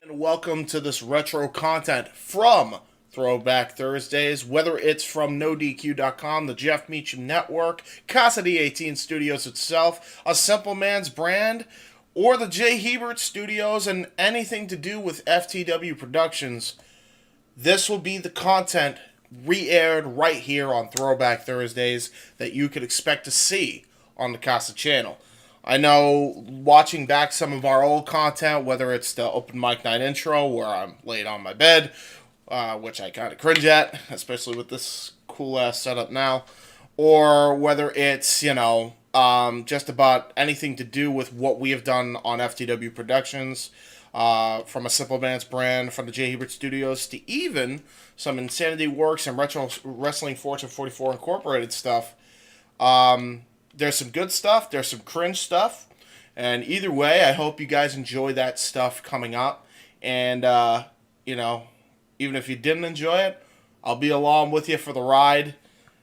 And welcome to this retro content from Throwback Thursdays, whether it's from NoDQ.com, the Jeff Meacham Network, Casa D18 Studios itself, a Simple Man's brand, or the J. Hebert Studios, and anything to do with FTW Productions. This will be the content re-aired right here on Throwback Thursdays that you could expect to see on the Casa channel. I know watching back some of our old content, whether it's the open mic night intro where I'm laid on my bed, which I kind of cringe at, especially with this cool ass setup now, or whether it's, just about anything to do with what we have done on FTW Productions, from a Simple Man's brand, from the J. Hebert Studios, to even some Insanity Works and Retro Wrestling Fortune 44 Incorporated stuff. There's some good stuff, there's some cringe stuff, and either way, I hope you guys enjoy that stuff coming up, and, even if you didn't enjoy it, I'll be along with you for the ride.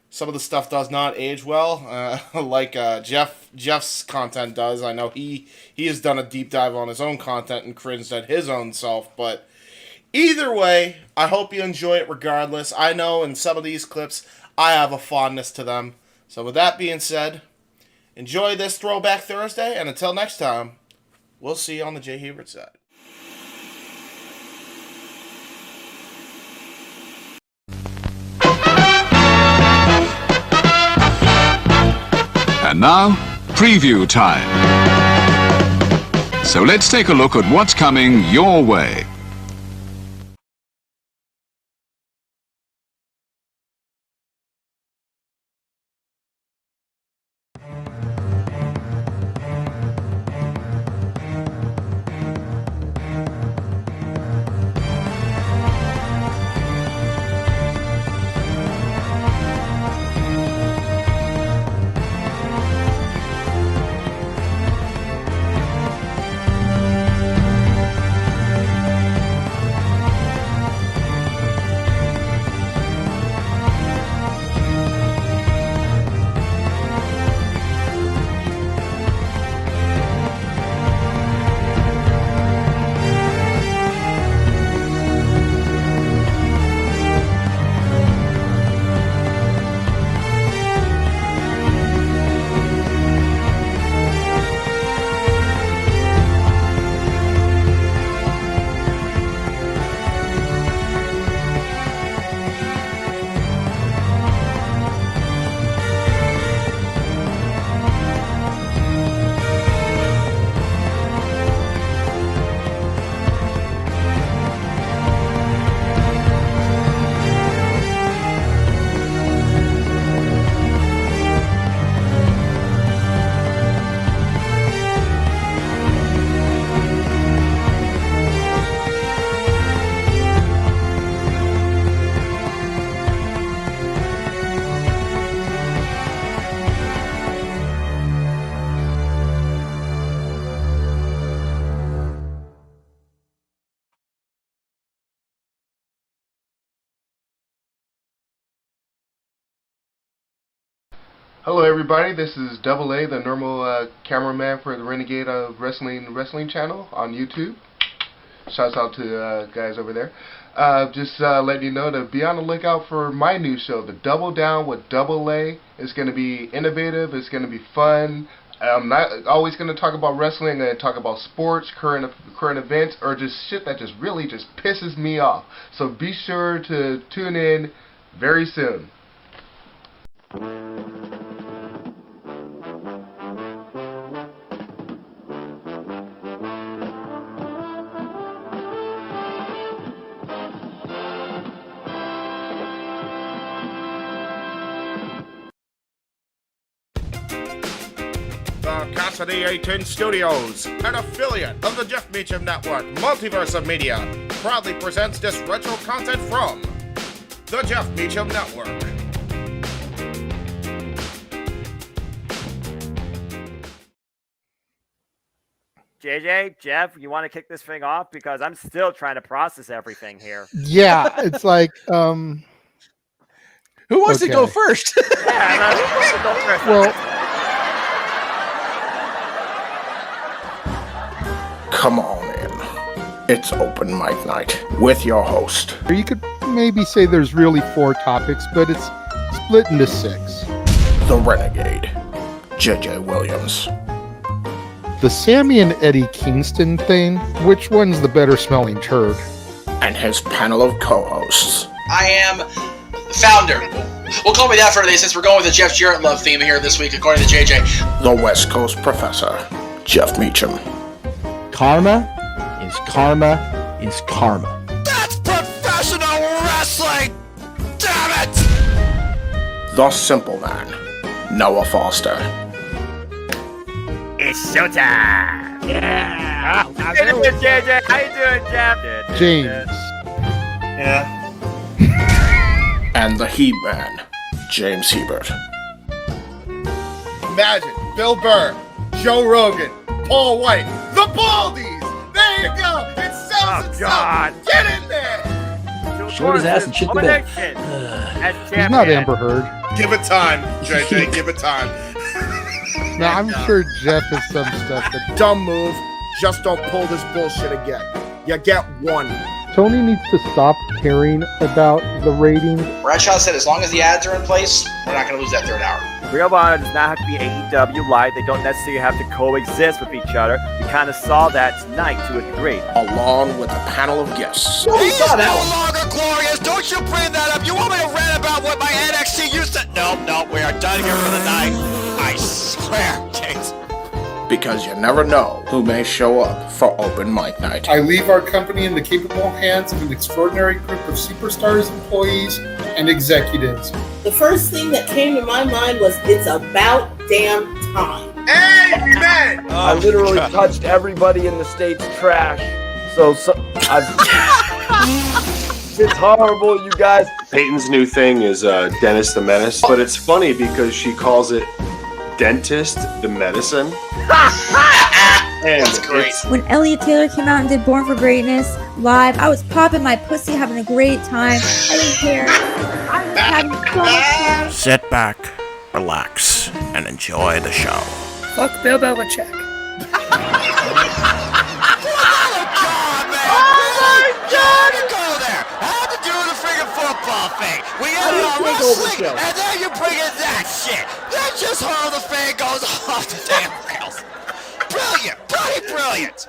Some of the stuff does not age well, like Jeff's content does. I know he has done a deep dive on his own content and cringed at his own self, but either way, I hope you enjoy it regardless. I know in some of these clips, I have a fondness to them. So with that being said, enjoy this Throwback Thursday, and until next time, we'll see you on the J. Hebert side. And now, preview time. So let's take a look at what's coming your way. Hello everybody, this is Double A, the normal cameraman for the Renegade of Wrestling channel on YouTube. Shouts out to guys over there. Just letting you know to be on the lookout for my new show, The Double Down with Double A. It's going to be innovative, it's going to be fun. I'm not always going to talk about wrestling, I'm going to talk about sports, current events, or just shit that just really just pisses me off. So be sure to tune in very soon. The Casa D18 Studios, an affiliate of the Jeff Meacham Network, Multiverse of Media, proudly presents this retro content from the Jeff Meacham Network. JJ, Jeff, you want to kick this thing off? Because I'm still trying to process everything here. Yeah, it's like, who wants to go first? Yeah, who wants to go first? well, Come on in. It's Open Mic Night with your host. You could maybe say there's really 4 topics, but it's split into 6. The Renegade, JJ Williams. The Sammy and Eddie Kingston thing, which one's the better smelling turd? And his panel of co-hosts. I am the founder. We'll call me that for today since we're going with the Jeff Jarrett love theme here this week, according to JJ. The West Coast Professor, Jeff Meacham. Karma is karma. That's professional wrestling! Damn it! The Simple Man, Noah Foster. It's showtime! Yeah! How you doing, JJ? How you doing, Jeff? James. Yeah. And the He-Man, James Hebert. Imagine Bill Burr, Joe Rogan, Paul White, the Baldies! There you go! It sells itself! God. Get in there! Short his ass and shit the bed. He's not Amber Heard. Give it time, JJ, give it time. Now, I'm sure Jeff has some stuff that... Dumb move. Just don't pull this bullshit again. You get one. Tony needs to stop caring about the ratings. Bradshaw said as long as the ads are in place, we're not going to lose that third hour. Ring of Honor does not have to be AEW light. They don't necessarily have to coexist with each other. We kind of saw that tonight to a degree. Along with a panel of guests. He is no longer glorious. Don't you bring that up. You want me to rant about what my NXT used to... No, we are done here for the night. I swear, James. Because you never know who may show up for Open Mic Night. I leave our company in the capable hands of an extraordinary group of superstars, employees, and executives. The first thing that came to my mind was, it's about damn time. Amen! I literally touched everybody in the state's trash. So it's horrible, you guys. Peyton's new thing is Dennis the Menace, but it's funny because she calls it Dentist the Medicine. And that's great. When Elliot Taylor came out and did Born for Greatness live, I was popping my pussy, having a great time. I didn't care. I was having so much fun. Sit back, relax, and enjoy the show. Fuck Bill Belichick. We ended on wrestling, and then you bring in that shit. That's just how the fan goes off the damn rails. Brilliant, bloody brilliant.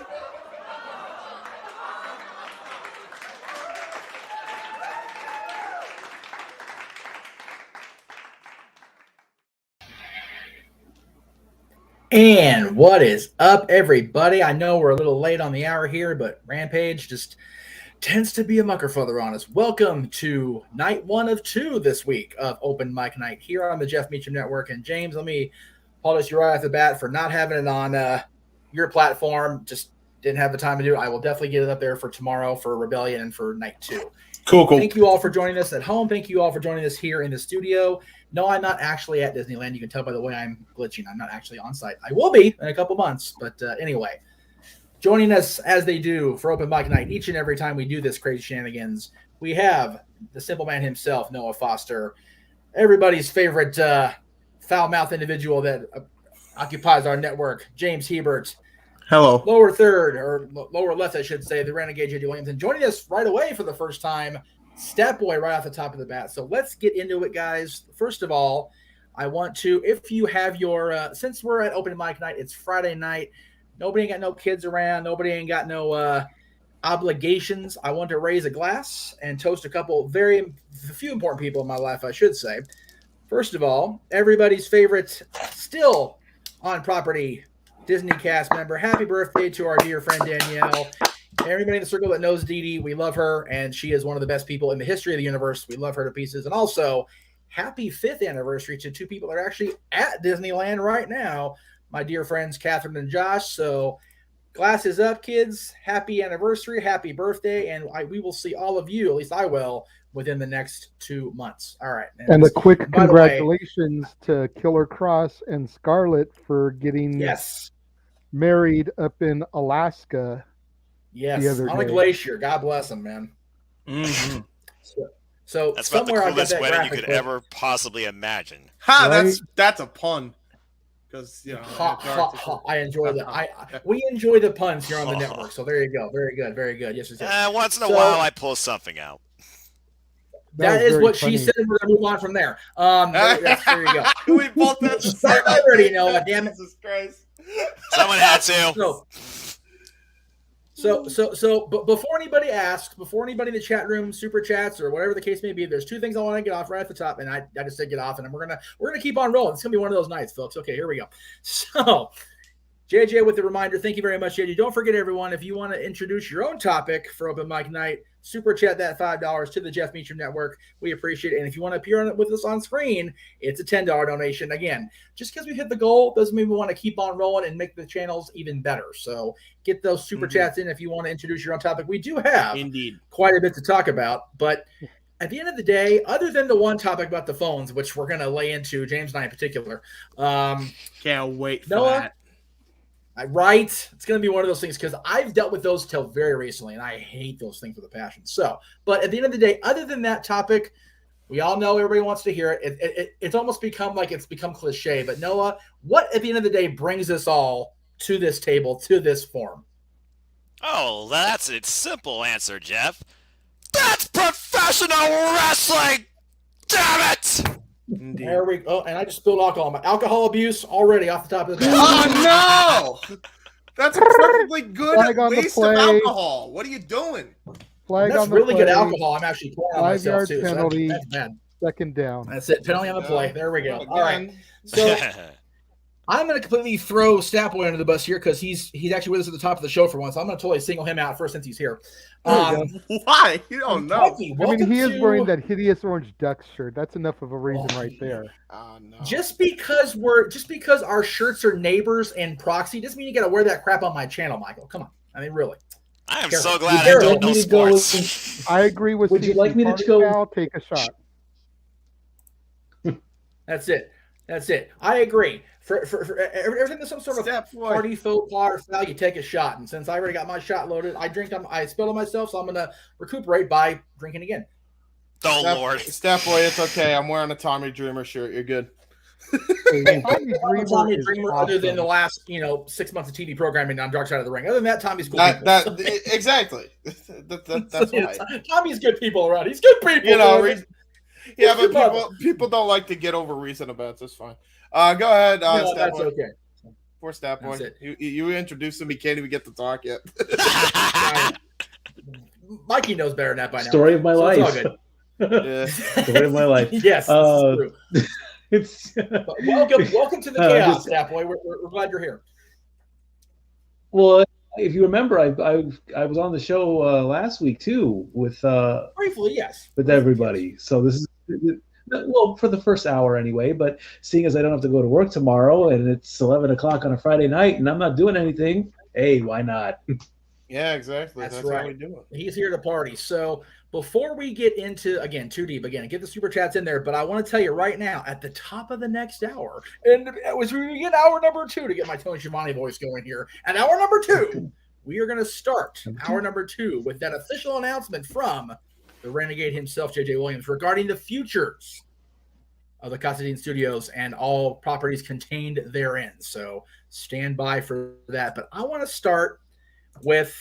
And what is up, everybody? I know we're a little late on the hour here, but Rampage just tends to be a mucker further on us. Welcome to night 1 of 2 this week of Open Mic Night here on the Jeff Meacham Network. And James, let me apologize you right off the bat for not having it on your platform. Just didn't have the time to do it. I will definitely get it up there for tomorrow for Rebellion and for night 2. Cool. Thank you all for joining us at home. Thank you all for joining us here in the studio. No, I'm not actually at Disneyland. You can tell by the way I'm glitching. I'm not actually on site. I will be in a couple months. But anyway, joining us as they do for Open Mic Night each and every time we do this crazy shenanigans, we have the Simple Man himself, Noah Foster, everybody's favorite foul-mouthed individual that occupies our network, James Hebert. Hello. Lower third, or lower left, I should say, the Renegade J.D. Williams. And joining us right away for the first time, Stat Boy right off the top of the bat. So let's get into it, guys. First of all, I want to, if you have your, since we're at Open Mic Night, it's Friday night, nobody ain't got no kids around, nobody ain't got no obligations. I want to raise a glass and toast a few important people in my life, I should say. First of all, everybody's favorite, still on property, Disney cast member. Happy birthday to our dear friend Danielle. Everybody in the circle that knows Dee Dee, we love her, and she is one of the best people in the history of the universe. We love her to pieces. And also, happy 5th anniversary to 2 people that are actually at Disneyland right now, my dear friends Catherine and Josh. So glasses up, kids. Happy anniversary, happy birthday, and we will see all of you, at least I will, within the next 2 months. All right. And a quick congratulations to Killer Cross and Scarlett for getting married up in Alaska. Yes, on a glacier. God bless them, man. Mm-hmm. So that's about the coolest wedding you could ever possibly imagine. Ha! Right? That's a pun. because I enjoy that. We enjoy the puns here on the network. So there you go. Very good. Very good. Yes. Once in a while, I pull something out. That is what she said. We're gonna move on from there. There you go. We both have to say I already know it. Damn it! Jesus Christ. Someone had to. But before anybody asks, before anybody in the chat room super chats or whatever the case may be, there's two things I want to get off right at the top, and I just said get off, and we're gonna keep on rolling. It's gonna be one of those nights, folks. Okay, here we go. So, JJ with the reminder. Thank you very much, JJ. Don't forget, everyone, if you want to introduce your own topic for Open Mic Night, super chat that $5 to the Jeff Meacham Network. We appreciate it. And if you want to appear with us on screen, it's a $10 donation. Again, just because we hit the goal doesn't mean we want to keep on rolling and make the channels even better. So get those super chats in if you want to introduce your own topic. We do have quite a bit to talk about, but at the end of the day, other than the one topic about the phones, which we're going to lay into, James and I in particular. Can't wait for Noah, that. Right? It's going to be one of those things because I've dealt with those till very recently, and I hate those things with a passion. So, but at the end of the day, other than that topic, we all know everybody wants to hear it. It's almost become like it's become cliche. But Noah, what at the end of the day brings us all to this table, to this forum? Oh, that's its simple answer, Jeff. That's professional wrestling! Damn it! Indeed. There we go. And I just spilled alcohol. My alcohol abuse already off the top of the head. Oh, no! That's a perfectly good waste of alcohol. What are you doing? Flag That's on the really play. good alcohol. I'm actually pouring on myself, 5-yard too. penalty. So that's bad. Second down. That's it. Penalty on the play. There we go. All right. So I'm going to completely throw Snapboy under the bus here because he's actually with us at the top of the show for once. I'm going to totally single him out first since he's here. Why? You don't know. He is wearing that hideous orange Ducks shirt. That's enough of a reason right there. No. Just because our shirts are neighbors and proxy doesn't mean you got to wear that crap on my channel, Michael. Come on. I mean, really. I am so glad I don't know sports. I agree with. Would you like me to go? Now, take a shot. That's it. I agree. For everything that's some sort of party faux pas or foul, you take a shot. And since I already got my shot loaded, I spilled on myself, so I'm going to recuperate by drinking again. Oh, Lord. Step boy, it's okay. I'm wearing a Tommy Dreamer shirt. You're good. Tommy Dreamer other than the last 6 months of TV programming on Dark Side of the Ring. Other than that, Tommy's cool. Exactly. That's why. Tommy's good people around. He's good people. Yeah, but people don't like to get over recent events. That's fine. Go ahead. No, that's okay. Poor Stat Boy. You introduced him. He can't even get to talk yet. Mikey knows better than that by now. Story of my life. It's all good. Yeah. Story of my life. Yes, true. Welcome to the chaos, Stat Boy. We're glad you're here. Well, if you remember, I was on the show last week too with briefly, yes, with everybody. So this is for the first hour anyway. But seeing as I don't have to go to work tomorrow and it's 11 o'clock on a Friday night and I'm not doing anything, hey, why not? Yeah, exactly. That's right. How we do it. He's here to party. So before we get into too deep again, get the super chats in there. But I want to tell you right now, at the top of the next hour, and as we get hour number 2 to get my Tony Schiavone voice going here, and hour number 2, we are going to start hour number 2 with that official announcement from the Renegade himself, J.J. Williams, regarding the futures of the Casa D18 Studios and all properties contained therein. So stand by for that. But I want to start with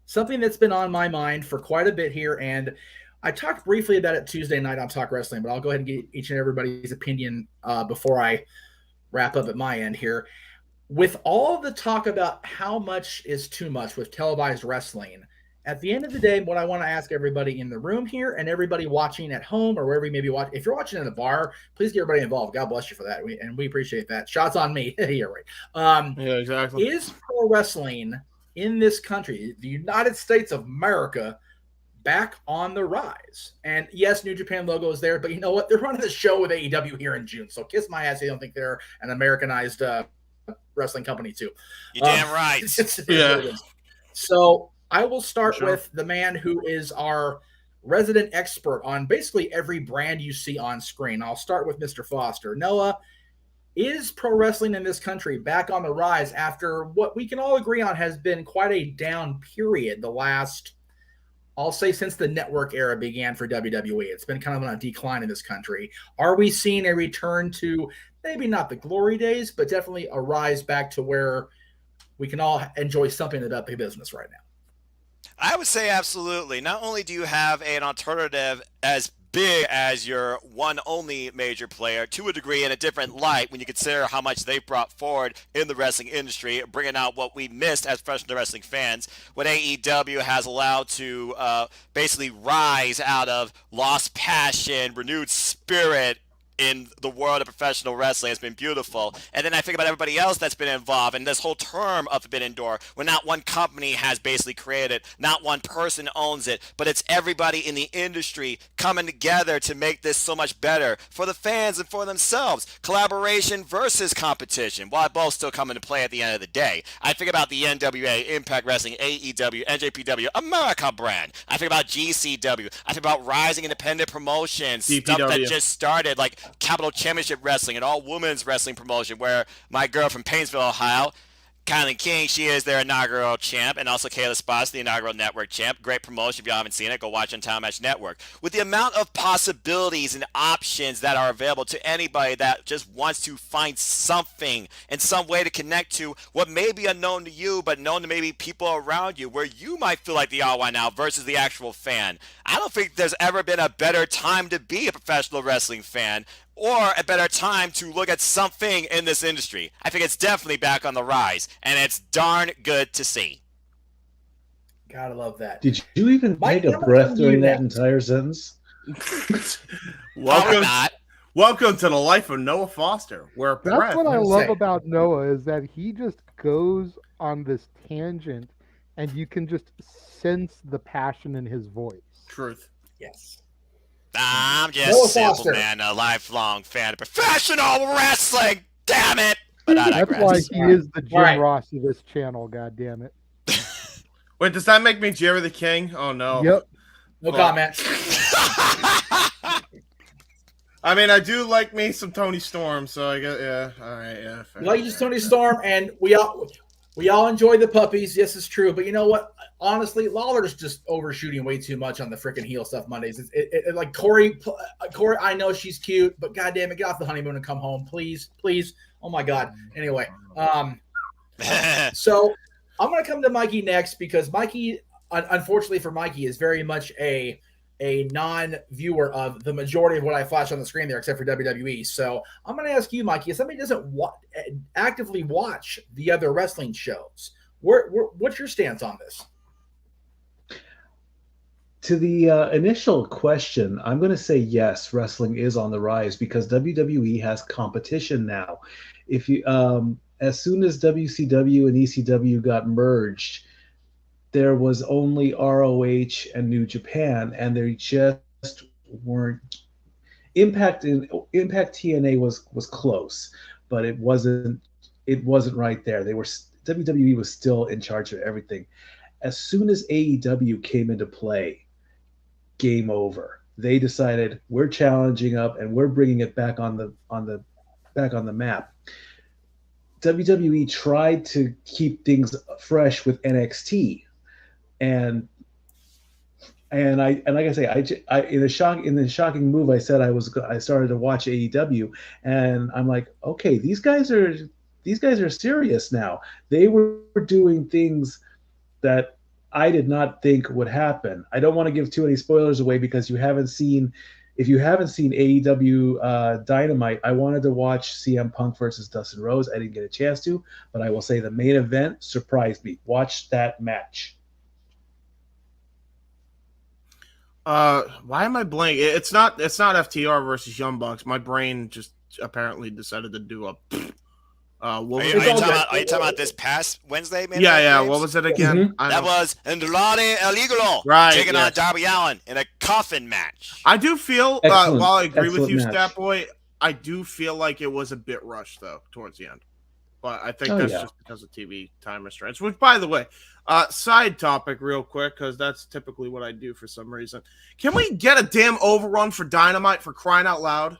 something that's been on my mind for quite a bit here, and I talked briefly about it Tuesday night on Talk Wrestling, but I'll go ahead and get each and everybody's opinion before I wrap up at my end here. With all the talk about how much is too much with televised wrestling, at the end of the day, what I want to ask everybody in the room here and everybody watching at home or wherever you may be watching, if you're watching in a bar, please get everybody involved. God bless you for that, and we appreciate that. Shots on me. Yeah, right. Yeah, exactly. Is pro wrestling in this country, the United States of America, back on the rise? And yes, New Japan logo is there, but you know what? They're running the show with AEW here in June, so kiss my ass. I don't think they're an Americanized wrestling company too. You're damn right. Yeah. So I will start with the man who is our resident expert on basically every brand you see on screen. I'll start with Mr. Foster. Noah, is pro wrestling in this country back on the rise after what we can all agree on has been quite a down period the last I'll say since the network era began for WWE. It's been kind of on a decline in this country. Are we seeing a return to maybe not the glory days, but definitely a rise back to where we can all enjoy something about the business right now? I would say absolutely. Not only do you have an alternative as big as your one only major player, to a degree in a different light when you consider how much they've brought forward in the wrestling industry, bringing out what we missed as professional wrestling fans, what AEW has allowed to basically rise out of lost passion, renewed spirit in the world of professional wrestling has been beautiful. And then I think about everybody else that's been involved in this whole term of Forbidden Door, where not one company has basically created, not one person owns it, but it's everybody in the industry coming together to make this so much better for the fans and for themselves. Collaboration versus competition, while both still come into play at the end of the day. I think about the NWA, Impact Wrestling, AEW, NJPW, America brand. I think about GCW. I think about rising independent promotions, stuff that just started, like Capital Championship Wrestling, an all-women's wrestling promotion where my girl from Painesville, Ohio, Kylie King, she is their inaugural champ, and also Kayla Spots, the inaugural network champ. Great promotion. If you haven't seen it, go watch on Time Match Network. With the amount of possibilities and options that are available to anybody that just wants to find something and some way to connect to what may be unknown to you, but known to maybe people around you, where you might feel like the odd one out versus the actual fan. I don't think there's ever been a better time to be a professional wrestling fan, or a better time to look at something in this industry. I think it's definitely back on the rise, and it's darn good to see. Gotta love that. Did you even take a breath during that entire sentence? Welcome to the life of Noah Foster. Where that's what I love about Noah, is that he just goes on this tangent, and you can just sense the passion in his voice. Truth. Yes. I'm just simple, man, a lifelong fan of professional wrestling. Damn it! But that's why he is the Jim Ross of this channel. God damn it! Wait, does that make me Jerry the King? Oh no. Yep. No comment. I mean, I do like me some Tony Storm, so I guess all right, yeah. Like just Tony Storm, and we all enjoy the puppies. Yes, it's true. But you know what? Honestly, Lawler's just overshooting way too much on the freaking heel stuff Mondays. Like Corey, I know she's cute, but goddamn it, get off the honeymoon and come home, please. Oh my God. Anyway, so I'm gonna come to Mikey next, because Mikey, unfortunately for Mikey, is very much a non-viewer of the majority of what I flash on the screen there, except for WWE. So I'm going to ask you, Mikey, if somebody doesn't actively watch the other wrestling shows, what's your stance on this? To the initial question, I'm going to say yes, wrestling is on the rise, because WWE has competition now. If you, as soon as WCW and ECW got merged, there was only ROH and New Japan, and they just weren't. Impact TNA was close, but it wasn't right there. WWE was still in charge of everything. As soon as AEW came into play, game over. They decided, we're challenging up and we're bringing it back on the map. WWE tried to keep things fresh with NXT. And like I say, I in the shocking move, I said I started to watch AEW, and I'm like, okay, these guys are serious now. They were doing things that I did not think would happen. I don't want to give too many spoilers away, because if you haven't seen AEW Dynamite, I wanted to watch CM Punk versus Dustin Rhodes. I didn't get a chance to, but I will say the main event surprised me. Watch that match. Why am I blank? It's not FTR versus Young Bucks. My brain just apparently decided to do a. Are you talking about this past Wednesday? Yeah. What was it again? Mm-hmm. That was Andrade El Idolo taking on Darby Allin in a coffin match. I do feel, while I agree with you, Stat Boy, I do feel like it was a bit rushed though towards the end. But I think that's just because of TV time restraints. Which, by the way, side topic real quick, because that's typically what I do for some reason. Can we get a damn overrun for Dynamite, for crying out loud?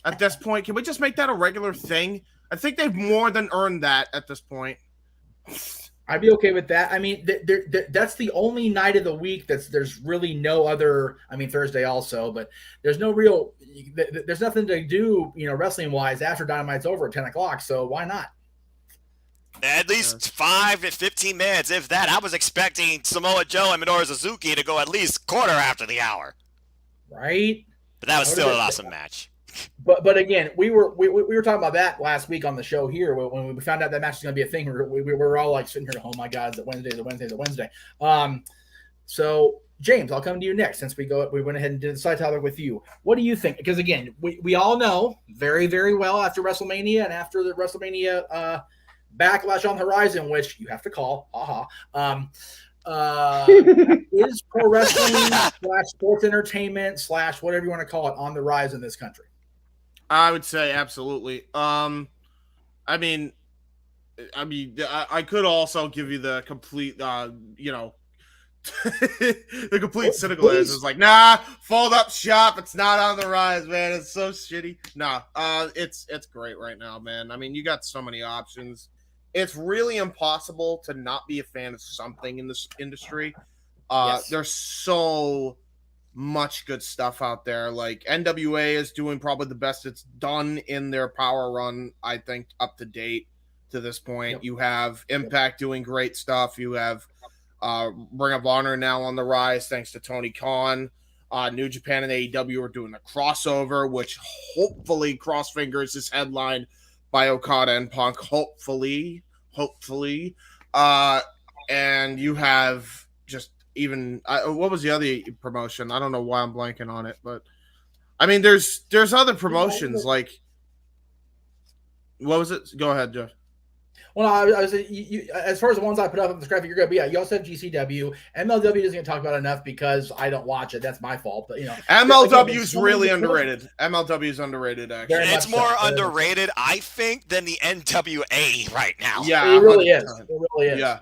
At this point, can we just make that a regular thing? I think they've more than earned that at this point. I'd be okay with that. I mean, that's the only night of the week there's really no other. I mean, Thursday also, but there's no real. There's nothing to do, wrestling wise after Dynamite's over at 10 o'clock. So why not? At least 5 to 15 minutes, if that. I was expecting Samoa Joe and Minoru Suzuki to go at least quarter after the hour. Right. But that was still an awesome match. But again, we were talking about that last week on the show here when we found out that match was going to be a thing. We were all like sitting here, oh my God, is it Wednesday? Is it Wednesday? Is it Wednesday? So James, I'll come to you next since we went ahead and did the side topic with you. What do you think? Because again, we all know very, very well after WrestleMania and after the WrestleMania backlash on the horizon, which you have to call, is pro wrestling / sports entertainment / whatever you want to call it on the rise in this country? I would say absolutely. I could also give you the complete, the complete cynical answer. It's like, nah, fold up shop. It's not on the rise, man. It's so shitty. Nah, it's great right now, man. I mean, you got so many options. It's really impossible to not be a fan of something in this industry. Yes. There's so much good stuff out there. Like NWA is doing probably the best it's done in their power run, I think, up to date to this point. Yep. You have Impact doing great stuff. You have Ring of Honor now on the rise thanks to Tony Khan. New Japan and AEW are doing a crossover, which hopefully, cross fingers, is headlined by Okada and Punk. Hopefully. And you have just even what was the other promotion? I don't know why I'm blanking on it, but I mean, there's other promotions like what was it? Go ahead, Jeff. Well, I was as far as the ones I put up on the graphic, you're good. But yeah, you also have GCW. MLW doesn't get talked about enough because I don't watch it. That's my fault. But MLW is really underrated. MLW is underrated, actually. It's more underrated, I think, than the NWA right now. Yeah, it really is. It really is. Yeah,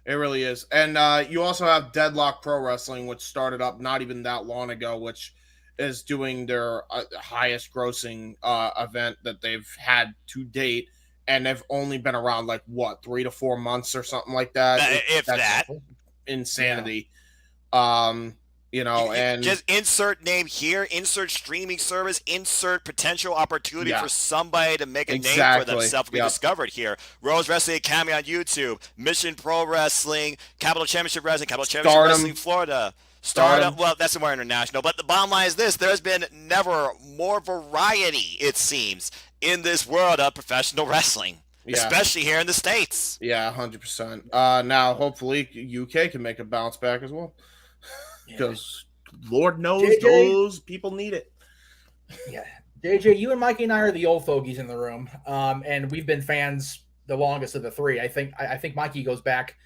it really is. And you also have Deadlock Pro Wrestling, which started up not even that long ago, which is doing their highest grossing event that they've had to date. And they've only been around 3 to 4 months or something like that. If that. Insanity. Yeah. And just insert name here, insert streaming service, insert potential opportunity for somebody to make a name for themselves to be discovered here. Rose Wrestling Academy on YouTube, Mission Pro Wrestling, Capital Championship Wrestling, Capital Championship Wrestling Florida. Stardom. Well, that's more international. But the bottom line is this: there's been never more variety, it seems, in this world of professional wrestling, especially here in the States. Yeah, 100%. Now, hopefully, UK can make a bounce back as well, because Lord knows those people need it. Yeah, JJ, you and Mikey and I are the old fogies in the room, and we've been fans the longest of the three. I think Mikey goes back,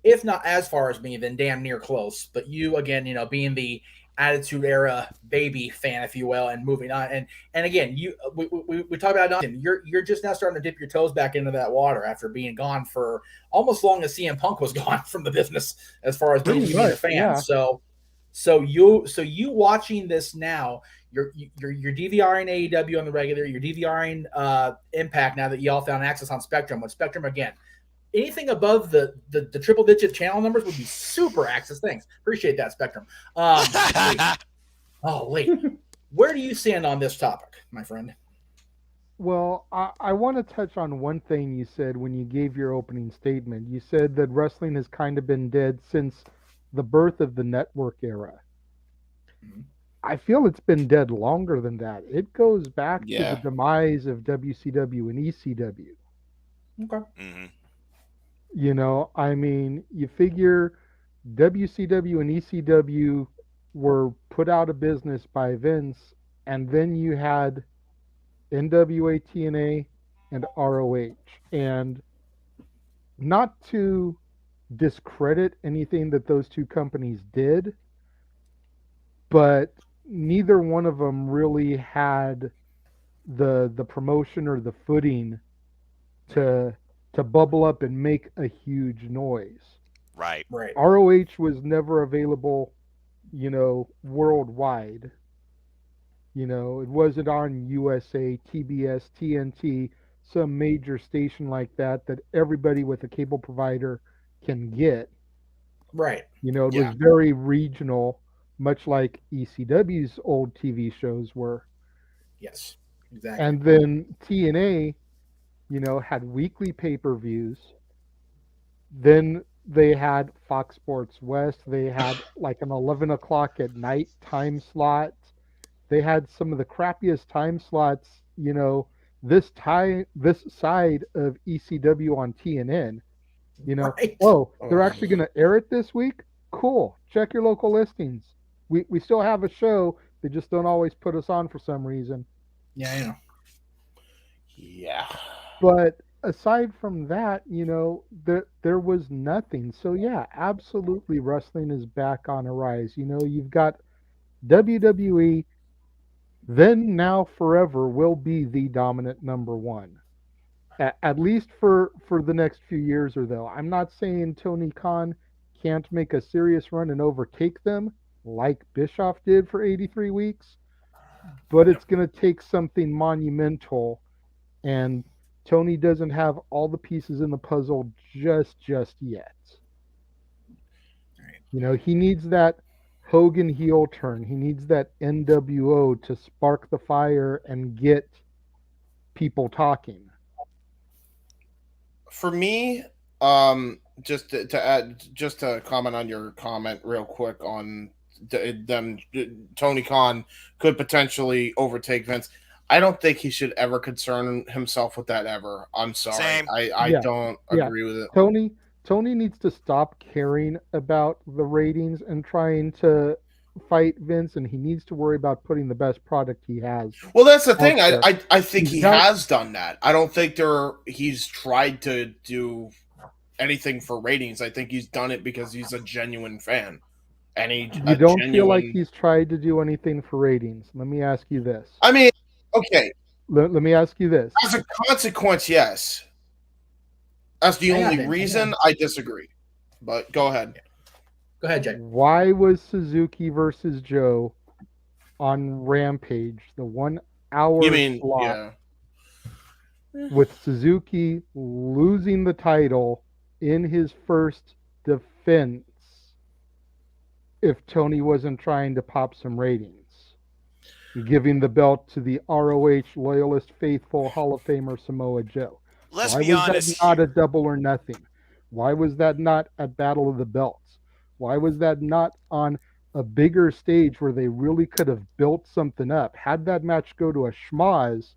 if not as far as me, then damn near close. But you, again, being the Attitude Era baby fan, if you will, and moving on. And again, we talk about it. You're just now starting to dip your toes back into that water after being gone for almost long as CM Punk was gone from the business, as far as being a fan. Yeah. So you watching this now, you're DVRing AEW on the regular, you're DVRing Impact now that you all found access on Spectrum. With Spectrum, again, anything above the triple digit channel numbers would be super access. Thanks. Appreciate that, Spectrum. Wait. Where do you stand on this topic, my friend? Well, I want to touch on one thing you said when you gave your opening statement. You said that wrestling has kind of been dead since the birth of the network era. Mm-hmm. I feel it's been dead longer than that. It goes back to the demise of WCW and ECW. Okay. Mm-hmm. You figure WCW and ECW were put out of business by Vince, and then you had NWA, TNA, and ROH. And not to discredit anything that those two companies did, but neither one of them really had the promotion or the footing to bubble up and make a huge noise. Right. ROH was never available, worldwide. It wasn't on USA, TBS, TNT, some major station like that everybody with a cable provider can get. Right. You know, it was very regional, much like ECW's old TV shows were. Yes, exactly. And then TNA, you know, had weekly pay-per-views. Then they had Fox Sports West. They had like an 11 o'clock at night time slot. They had some of the crappiest time slots, you know, this side of ECW on TNN. You know, oh, they're actually going to air it this week? Cool. Check your local listings. We still have a show. They just don't always put us on for some reason. Yeah, I know. Yeah. But aside from that, you know, there was nothing. So yeah, absolutely wrestling is back on a rise. You know, you've got WWE, then now forever will be the dominant number one. At least for the next few years or though. I'm not saying Tony Khan can't make a serious run and overtake them like Bischoff did for 83 weeks, but it's going to take something monumental, and Tony doesn't have all the pieces in the puzzle just yet. You know, he needs that Hogan heel turn. He needs that NWO to spark the fire and get people talking. For me, just to add, just to comment on your comment real quick on them, Tony Khan could potentially overtake Vince. I don't think he should ever concern himself with that ever. I'm sorry. Same. I don't agree with it. Tony needs to stop caring about the ratings and trying to fight Vince, and he needs to worry about putting the best product he has. Well, that's the thing. I think he has done that. I don't think he's tried to do anything for ratings. I think he's done it because he's a genuine fan. And you don't feel like he's tried to do anything for ratings. Let me ask you this. I mean, okay. Let me ask you this. As a consequence, yes. That's the only reason I disagree. But go ahead. Go ahead, Jay. Why was Suzuki versus Joe on Rampage, the 1 hour slot, with Suzuki losing the title in his first defense, if Tony wasn't trying to pop some ratings? Giving the belt to the ROH loyalist faithful Hall of Famer Samoa Joe. Let's Why be was honest. that not a Double or Nothing? Why was that not at Battle of the Belts? Why was that not on a bigger stage where they really could have built something up? Had that match go to a schmoz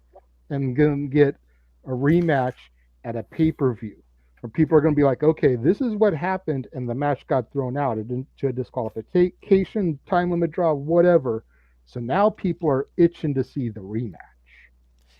and get a rematch at a pay-per-view, where people are going to be like, okay, this is what happened, and the match got thrown out to a disqualification, time limit draw, whatever. So now people are itching to see the rematch.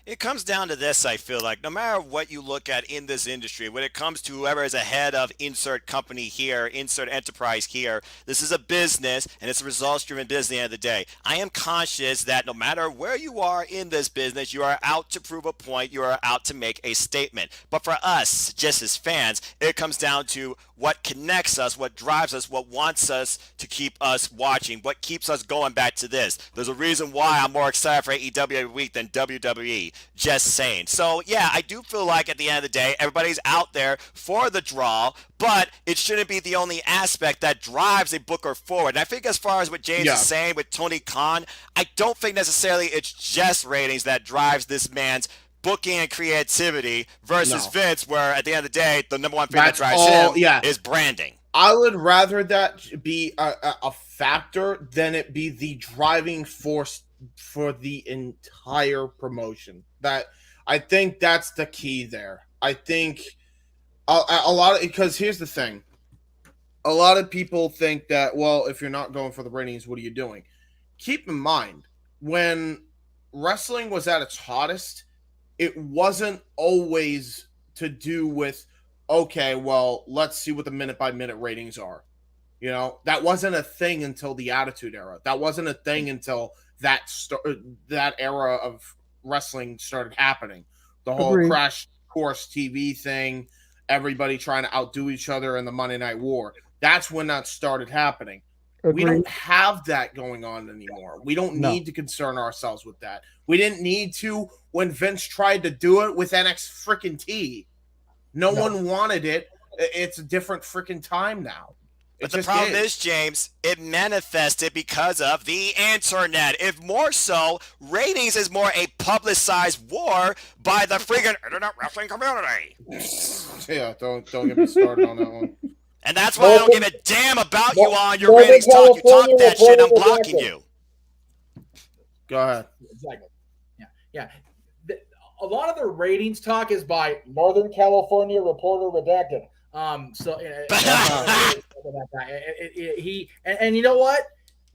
It comes down to this, I feel like. No matter what you look at in this industry, when it comes to whoever is ahead of insert company here, insert enterprise here, this is a business, and it's a results-driven business at the end of the day. I am conscious that no matter where you are in this business, you are out to prove a point, you are out to make a statement. But for us, just as fans, it comes down to what connects us, what drives us, what wants us to keep us watching, what keeps us going back to this. There's a reason why I'm more excited for AEW every week than WWE. Just saying. So, yeah, I do feel like at the end of the day, everybody's out there for the draw, but it shouldn't be the only aspect that drives a booker forward. And I think as far as what James is saying with Tony Khan, I don't think necessarily it's just ratings that drives this man's booking and creativity versus Vince, where at the end of the day, the number one thing that drives him is branding. I would rather that be a factor than it be the driving force for the entire promotion. That I think that's the key there. I think a lot of, because here's the thing. A lot of people think that, well, if you're not going for the ratings, what are you doing? Keep in mind, when wrestling was at its hottest, it wasn't always to do with, okay, well, let's see what the minute-by-minute ratings are. You know, that wasn't a thing until the Attitude Era. That wasn't a thing until that era of wrestling started happening. The whole Crash Course TV thing, everybody trying to outdo each other in the Monday Night War. That's when that started happening. We don't have that going on anymore. We don't need to concern ourselves with that. We didn't need to when Vince tried to do it with NXT freaking T. No one wanted it, It's a different freaking time now. But the problem is, James, it manifested because of the internet. If more so, ratings is more a publicized war by the friggin' internet wrestling community. Yeah, don't get me started on that one. And that's why I don't give a damn about you on your ratings talk. You talk that shit, I'm blocking you. Go ahead. Exactly. Yeah. A lot of the ratings talk is by Northern California Reporter Redacted. He and you know what?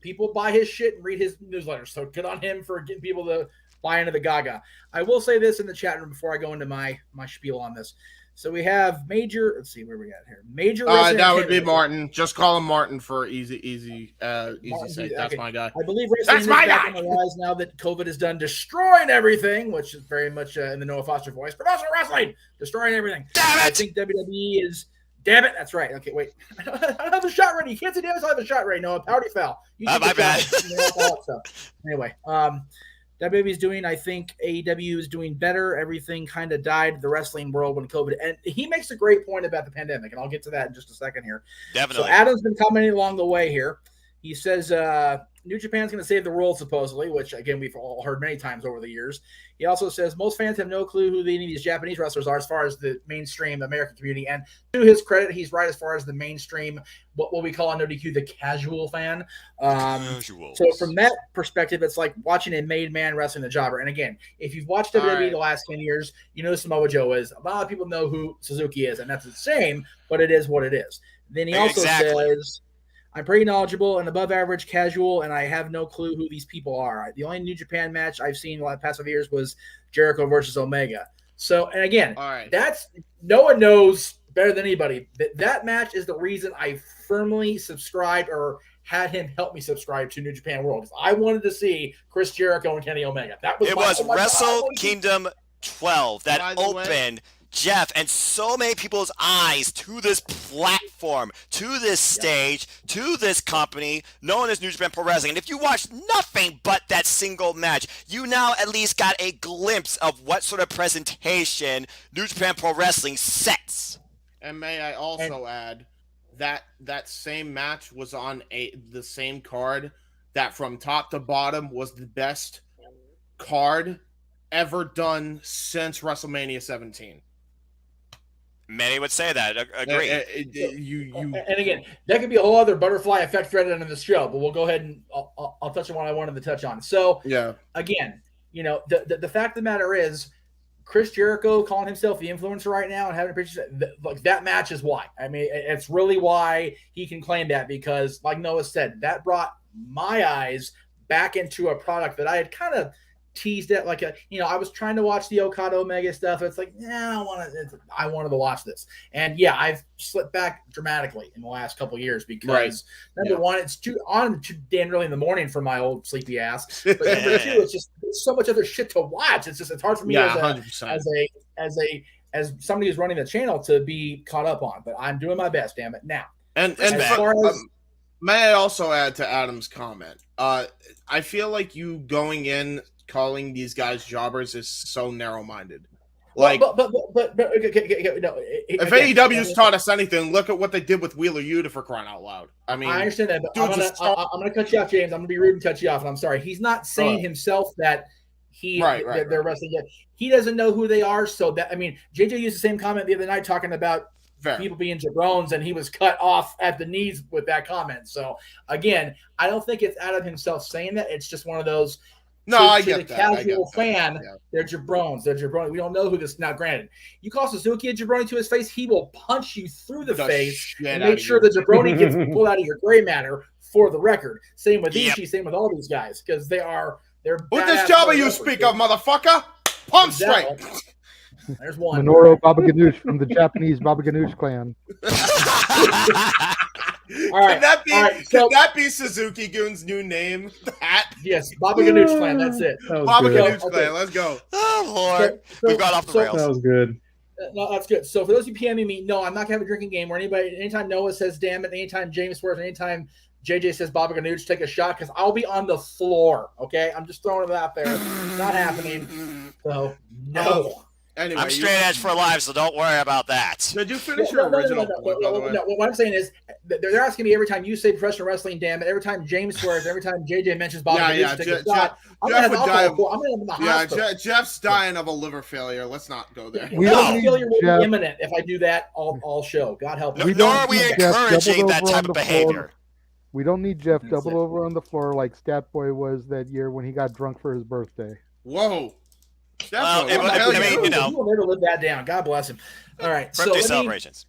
People buy his shit and read his newsletter. So good on him for getting people to buy into the Gaga. I will say this in the chat room before I go into my spiel on this. So we have major. Let's see where we got here. Major. That would be Martin. Just call him Martin for easy sake. That's my guy. I believe wrestling is back on the rise now that COVID is done destroying everything, which is very much in the Noah Foster voice. Professional wrestling destroying everything. Damn it! I think WWE is. Damn it! That's right. Okay, wait. I don't have a shot ready. You can't say damn it. I have a shot ready. No, already fell. My bad. Anyway, WWE is doing, I think AEW is doing better. Everything kind of died in the wrestling world when COVID. And he makes a great point about the pandemic, and I'll get to that in just a second here. Definitely. So Adam's been commenting along the way here. He says New Japan's going to save the world, supposedly, which, again, we've all heard many times over the years. He also says most fans have no clue who any of these Japanese wrestlers are as far as the mainstream American community. And to his credit, he's right as far as the mainstream, what we call on NoDQ, the casual fan. So from that perspective, it's like watching a made man wrestling the jobber. And again, if you've watched WWE the last 10 years, you know who Samoa Joe is. A lot of people know who Suzuki is, and that's the same, but it is what it is. Then he also says, I'm pretty knowledgeable and above average casual, and I have no clue who these people are. The only New Japan match I've seen in the past 5 years was Jericho versus Omega. So, and again, that's no one knows better than anybody. That match is the reason I firmly subscribed or had him help me subscribe to New Japan World, because I wanted to see Chris Jericho and Kenny Omega. That was Wrestle Kingdom 12 that opened Jeff and so many people's eyes to this platform, to this stage, to this company known as New Japan Pro Wrestling. And if you watched nothing but that single match, you now at least got a glimpse of what sort of presentation New Japan Pro Wrestling sets. And may I also add that that same match was on the same card that from top to bottom was the best card ever done since WrestleMania 17. Many would say that. Agree. And again, that could be a whole other butterfly effect thread into this show, but we'll go ahead and I'll touch on what I wanted to touch on. So, again, you know, the fact of the matter is, Chris Jericho calling himself the influencer right now and having a picture, like that match is why. I mean, it's really why he can claim that, because, like Noah said, that brought my eyes back into a product that I had kind of teased at, like I was trying to watch the Okada Omega stuff. It's like, I wanted to watch this, and I've slipped back dramatically in the last couple of years because number one, it's too damn early in the morning for my old sleepy ass. But number two, it's just so much other shit to watch. It's hard for me as somebody who's running the channel to be caught up on. But I'm doing my best. Damn it, now. And as far as may I also add to Adam's comment? I feel like you going in calling these guys jobbers is so narrow-minded. Like, no. If AEW's taught us anything, look at what they did with Wheeler Yuta, for crying out loud. I mean, I understand that, but I'm gonna cut you off, James. I'm gonna be rude and cut you off, and I'm sorry. He's not saying himself that they're wrestling yet. He doesn't know who they are. So that, I mean, JJ used the same comment the other night talking about people being jabrones, and he was cut off at the knees with that comment. So again, I don't think it's Adam himself saying that. It's just one of those. I get the that. casual fan, they're jabrones. They're jabroni. We don't know who this. Now, granted, you call Suzuki a jabroni to his face, he will punch you through the face and make sure the jabroni gets pulled out of your gray matter. For the record, same with Ishii, same with all these guys, because they're. What this jobber you speak of, motherfucker? Pump straight. There's one. Minoru Baba Ganoush from the Japanese Baba Ganoush clan. Could that be Suzuki Goon's new name? Yes, Baba Ganoush clan. That's it. Baba Ganoush clan. Let's go. Oh Lord, we've got off the rails. That was good. No, that's good. So for those of you PMing me, no, I'm not gonna have a drinking game where anytime Noah says "damn it," anytime James swears, anytime JJ says Baba Ganoush, take a shot, because I'll be on the floor. Okay, I'm just throwing it out there. It's not happening. So no. Anyway, I'm straight edge for life, so don't worry about that. Did you finish your original point, by the way? No, what I'm saying is, they're asking me every time you say professional wrestling, damn it, every time James swears, every time JJ mentions Bob. Jeff's dying of a liver failure. Let's not go there. Failure will be imminent if I do that all show. God help me. Nor are we encouraging that type of behavior. We don't need Jeff doubled over on the floor like Stat Boy was that year when he got drunk for his birthday. Whoa. Well, you will never live that down. God bless him. All right. Birthday celebrations.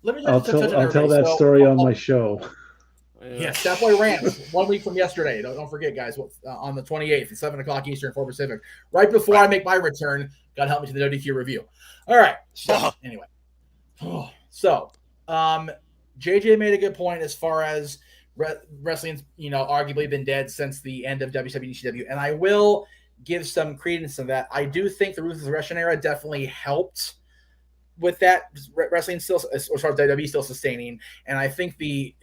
I'll tell that story on my show. Yeah, Stat Boy Rants 1 week from yesterday. Don't forget, guys, on the 28th at 7 o'clock Eastern, 4 Pacific. Right before I make my return, God help me to the NoDQ review. All right. So, anyway. So, JJ made a good point as far as wrestling's, arguably been dead since the end of WCW and ECW. And I will give some credence to that. I do think the Ruthless Aggression era definitely helped with that. Wrestling still, as far as WWE still sustaining, and I think the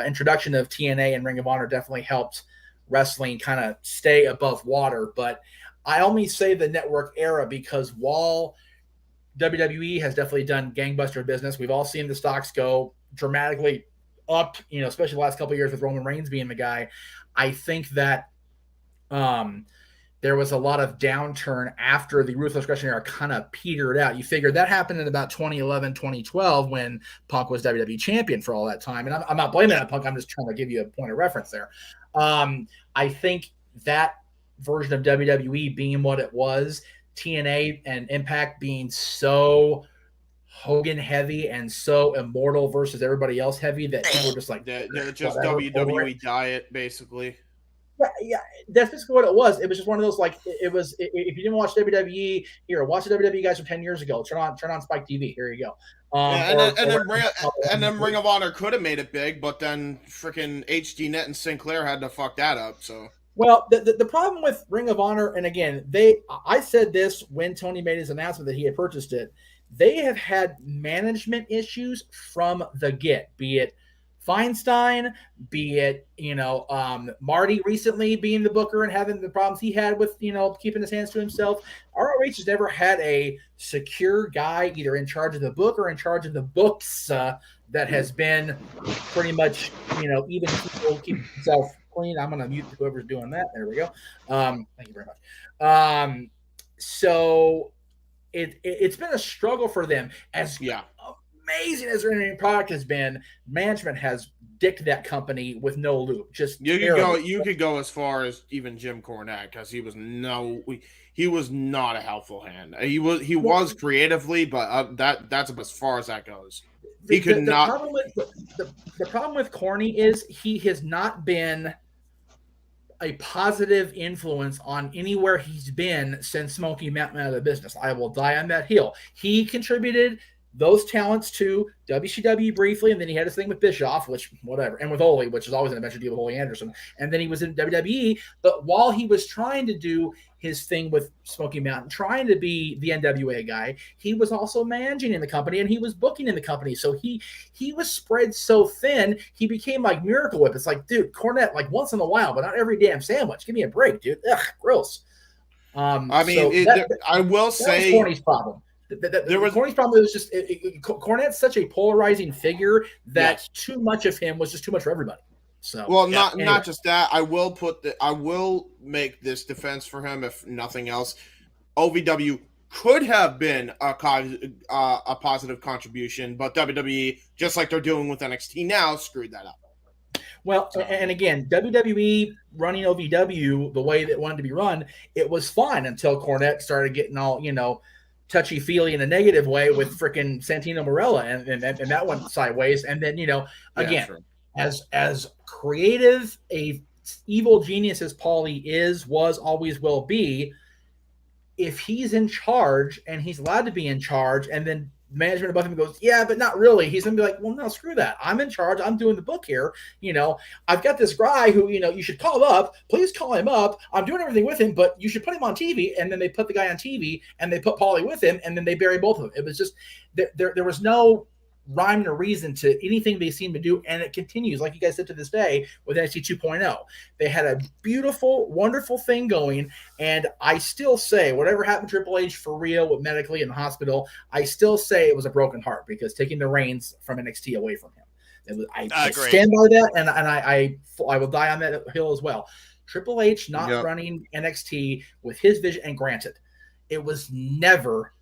introduction of TNA and Ring of Honor definitely helped wrestling kind of stay above water. But I only say the network era because while WWE has definitely done gangbuster business, we've all seen the stocks go dramatically up, especially the last couple of years with Roman Reigns being the guy. I think that there was a lot of downturn after the Ruthless Aggression era kind of petered out. You figure that happened in about 2011, 2012 when Punk was WWE champion for all that time. And I'm not blaming that Punk. I'm just trying to give you a point of reference there. I think that version of WWE being what it was, TNA and Impact being so Hogan heavy and so Immortal versus everybody else heavy that people were just like, they're just WWE diet, basically. Yeah, that's basically what it was. It was just one of those, like, it was, if you didn't watch WWE, here, watch the WWE guys from 10 years ago. Turn on Spike TV. Here you go. And then Ring of Honor could have made it big, but then freaking HDNet and Sinclair had to fuck that up. So, well, the problem with Ring of Honor, and again, I said this when Tony made his announcement that he had purchased it. They have had management issues from the get, be it Feinstein, be it, Marty recently being the booker and having the problems he had with, keeping his hands to himself. ROH has never had a secure guy either in charge of the book or in charge of the books that has been pretty much, even people keep himself clean. I'm going to mute whoever's doing that. There we go. Thank you very much. So it's been a struggle for them amazing as their entertainment product has been. Management has dicked that company with no loop. Just you could go as far as even Jim Cornette because he was not a helpful hand. He was creatively, but that's as far as that goes. He could not. The problem with Corny is he has not been a positive influence on anywhere he's been since Smoky Mountain out of the business. I will die on that hill. He contributed those talents to WCW briefly, and then he had his thing with Bischoff, which whatever, and with Ole, which is always an adventure deal with Ole Anderson, and then he was in WWE. But while he was trying to do his thing with Smoky Mountain, trying to be the NWA guy, he was also managing in the company and he was booking in the company. So he was spread so thin, he became like Miracle Whip. It's like, dude, Cornette, like once in a while, but not every damn sandwich. Give me a break, dude. Ugh, gross. I will say that was Corny's problem. Corny's problem was just Cornette's such a polarizing figure that too much of him was just too much for everybody. So, not just that. I will make this defense for him, if nothing else. OVW could have been a positive contribution, but WWE, just like they're doing with NXT now, screwed that up. Well, and again, WWE running OVW the way that it wanted to be run, it was fine until Cornette started getting all, touchy-feely in a negative way with freaking Santino Marella, and that went sideways. And then, as creative a evil genius as Paulie was, always will be, if he's in charge and he's allowed to be in charge, and then management above him goes, yeah, but not really, he's gonna be like, well, no, screw that. I'm in charge. I'm doing the book here. I've got this guy who, you should call up. Please call him up. I'm doing everything with him, but you should put him on TV. And then they put the guy on TV and they put Paulie with him, and then they bury both of them. It was just there was no rhyme or reason to anything they seem to do, and it continues, like you guys said, to this day with NXT 2.0. They had a beautiful, wonderful thing going, and I still say, whatever happened to Triple H for real with medically in the hospital, I still say it was a broken heart because taking the reins from NXT away from him. I stand by that, and I will die on that hill as well. Triple H not running NXT with his vision, and granted, it was never,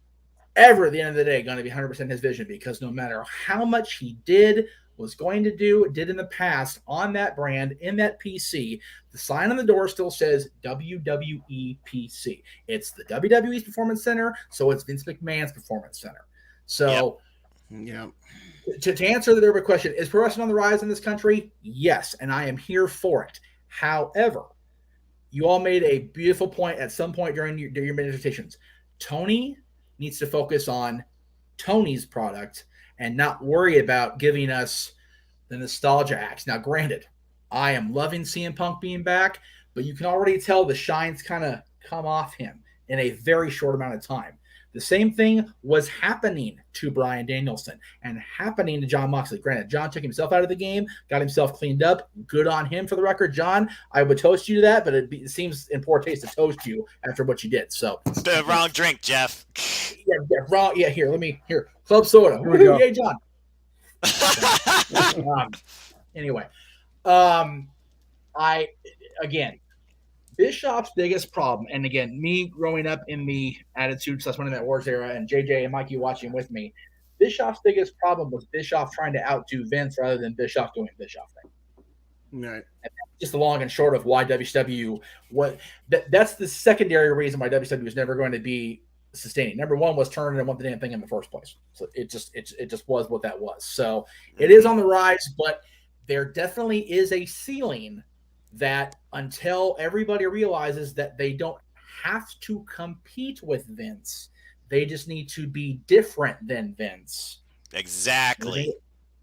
ever at the end of the day going to be 100% his vision, because no matter how much he did in the past on that brand, in that PC, the sign on the door still says WWE PC. It's the WWE's Performance Center, so it's Vince McMahon's Performance Center. So, to answer their question, is pro wrestling on the rise in this country? Yes, and I am here for it. However, you all made a beautiful point at some point during your meditations. Tony needs to focus on Tony's product and not worry about giving us the nostalgia acts. Now, granted, I am loving CM Punk being back, but you can already tell the shine's kind of come off him in a very short amount of time. The same thing was happening to Bryan Danielson and happening to Jon Moxley. Granted, John took himself out of the game, got himself cleaned up. Good on him for the record. John, I would toast you to that, but it seems in poor taste to toast you after what you did. So the wrong drink, Jeff. Yeah, wrong. Yeah, here. Club soda. Here we go. Yay, John. Anyway, Bischoff's biggest problem, and again, me growing up in the Attitude / Monday Night Wars era, and JJ and Mikey watching with me, Bischoff's biggest problem was Bischoff trying to outdo Vince rather than Bischoff doing Bischoff thing. Right. And that's just the long and short of why WCW. That's the secondary reason why WCW was never going to be sustaining. Number one was Turner and want the damn thing in the first place. So it just was what that was. So it is on the rise, but there definitely is a ceiling that until everybody realizes that they don't have to compete with Vince, they just need to be different than Vince. Exactly.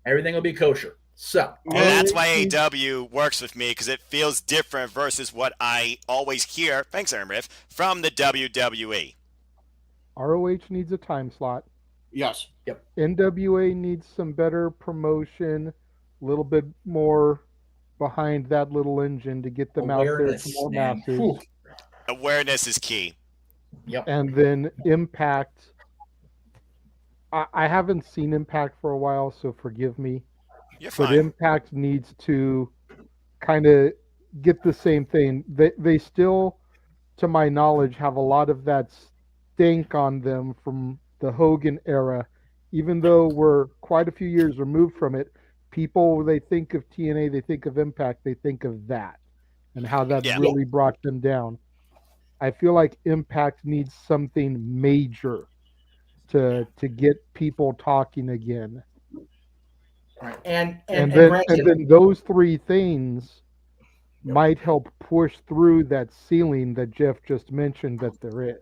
Everything will be kosher. So that's why AEW works with me, because it feels different versus what I always hear, thanks Aaron Riff, from the WWE. ROH needs a time slot. Yes. Yep. NWA needs some better promotion, a little bit more behind that little engine to get them Awareness, out there to more man. masses. Whew. Awareness is key. Yep. And then Impact. I haven't seen Impact for a while, so forgive me. You're but fine. Impact needs to kind of get the same thing. They still, to my knowledge, have a lot of that stink on them from the Hogan era. Even though we're quite a few years removed from it, people, they think of TNA, they think of Impact, they think of that and how that really brought them down. I feel like Impact needs something major to get people talking again. Right. And then those three things might help push through that ceiling that Jeff just mentioned that there is.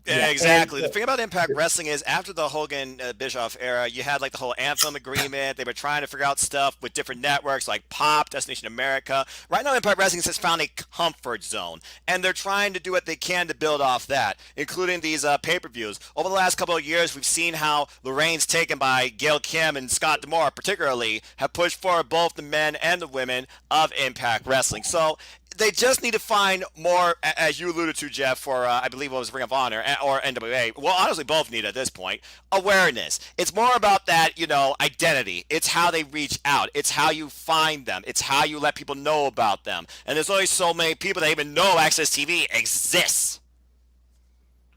Yeah, exactly. The thing about Impact Wrestling is after the Hogan Bischoff era, you had like the whole Anthem agreement. They were trying to figure out stuff with different networks like Pop, Destination America. Right now, Impact Wrestling has found a comfort zone, and they're trying to do what they can to build off that, including these pay-per-views. Over the last couple of years, we've seen how the reins taken by Gail Kim and Scott D'Amore, particularly, have pushed forward both the men and the women of Impact Wrestling. So they just need to find more, as you alluded to, Jeff, for I believe it was Ring of Honor or NWA. Well, honestly, both need at this point awareness. It's more about that, identity. It's how they reach out. It's how you find them. It's how you let people know about them. And there's only so many people that even know Access TV exists.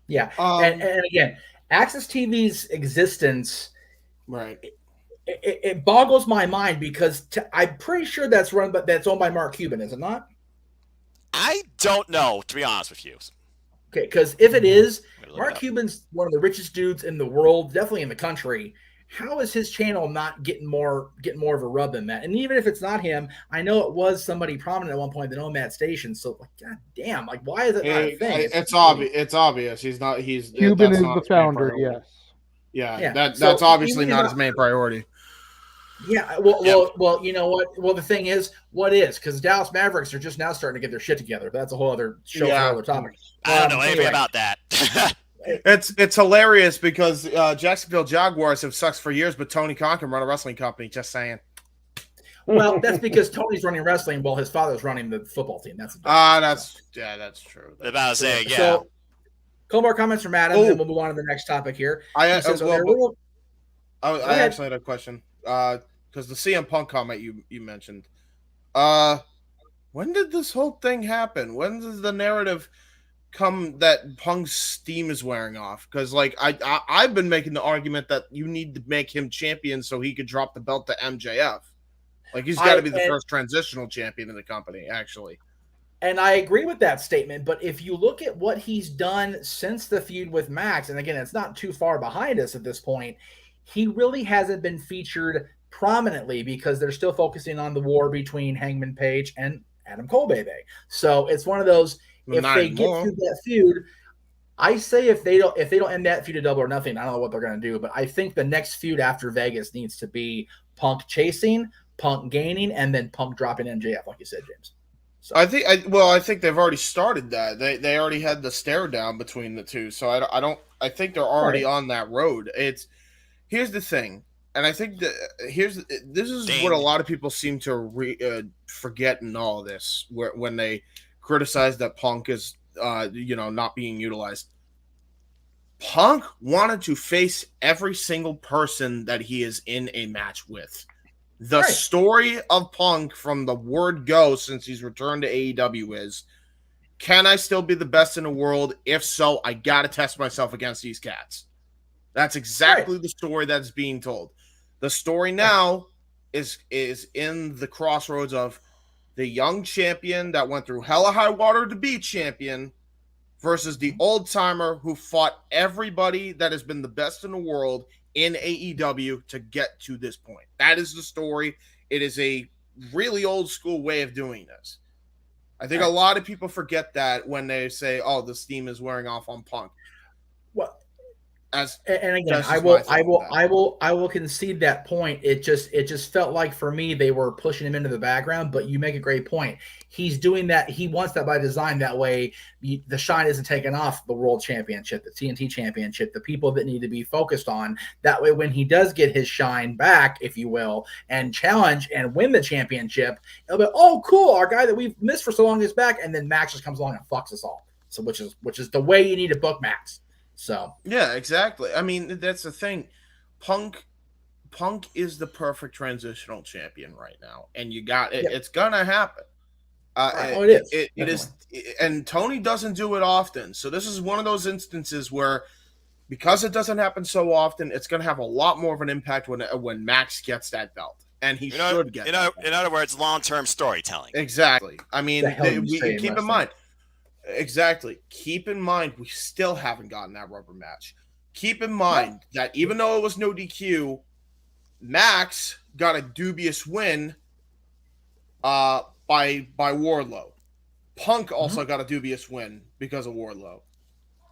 Yeah, and again, Access TV's existence, right? It boggles my mind because I'm pretty sure that's owned by Mark Cuban, is it not? I don't know, to be honest with you. Okay, because if it is, Mark Cuban's one of the richest dudes in the world, definitely in the country. How is his channel not getting more of a rub than that? And even if it's not him, I know it was somebody prominent at one point that owned that station. So, god damn, why is it not a thing? It's obvious. It's obvious. Cuban is the founder. Yes. Yeah. That's obviously not his main priority. Yeah, well, you know what? Well, the thing is, what is? Because Dallas Mavericks are just now starting to get their shit together. But that's a whole other show for another topic. I don't know anything about that. It's hilarious because Jacksonville Jaguars have sucked for years, but Tony Khan can run a wrestling company. Just saying. Well, that's because Tony's running wrestling while his father's running the football team. That's that's true. About saying, yeah. So, a couple more comments from Adam, and then we'll move on to the next topic here. I actually had a question because the CM Punk comment you mentioned. When did this whole thing happen? When does the narrative come that Punk's steam is wearing off? Because like I've been making the argument that you need to make him champion so he could drop the belt to MJF. Like he's got to be the first transitional champion in the company, actually. And I agree with that statement, but if you look at what he's done since the feud with Max, and again, it's not too far behind us at this point, he really hasn't been featured prominently because they're still focusing on the war between Hangman Page and Adam Cole, baby. So it's one of those, if they get through that feud, I say if they don't end that feud to Double or Nothing, I don't know what they're going to do, but I think the next feud after Vegas needs to be Punk chasing, Punk gaining, and then Punk dropping MJF, like you said, James. So. I think they've already started that. They already had the stare down between the two. So I think they're already on that road. Here's the thing, and I think this is what a lot of people seem to forget in all of this, when they criticize that Punk is not being utilized. Punk wanted to face every single person that he is in a match with. The story of Punk from the word go since he's returned to AEW is, can I still be the best in the world? If so, I got to test myself against these cats. That's exactly the story that's being told. The story now is in the crossroads of the young champion that went through hella high water to be champion versus the old timer who fought everybody that has been the best in the world in AEW to get to this point. That is the story. It is a really old school way of doing this. I think a lot of people forget that when they say, "Oh, the steam is wearing off on Punk." Well, and again, I will concede that point. It just felt like for me they were pushing him into the background. But you make a great point. He's doing that. He wants that by design. That way, the shine isn't taken off the World Championship, the TNT Championship, the people that need to be focused on. That way, when he does get his shine back, if you will, and challenge and win the championship, it'll be, oh, cool, our guy that we've missed for so long is back, and then Max just comes along and fucks us all. So, which is the way you need to book Max. So yeah, exactly. I mean, that's the thing. Punk is the perfect transitional champion right now, and you got it. It's gonna happen. It is, and Tony doesn't do it often. So this is one of those instances where, because it doesn't happen so often, it's gonna have a lot more of an impact when Max gets that belt, and he should get. In other words, long-term storytelling. Exactly. I mean, keep in mind. Exactly. Keep in mind, we still haven't gotten that rubber match. Keep in mind that even though it was no DQ, Max got a dubious win by Wardlow. Punk also got a dubious win because of Wardlow.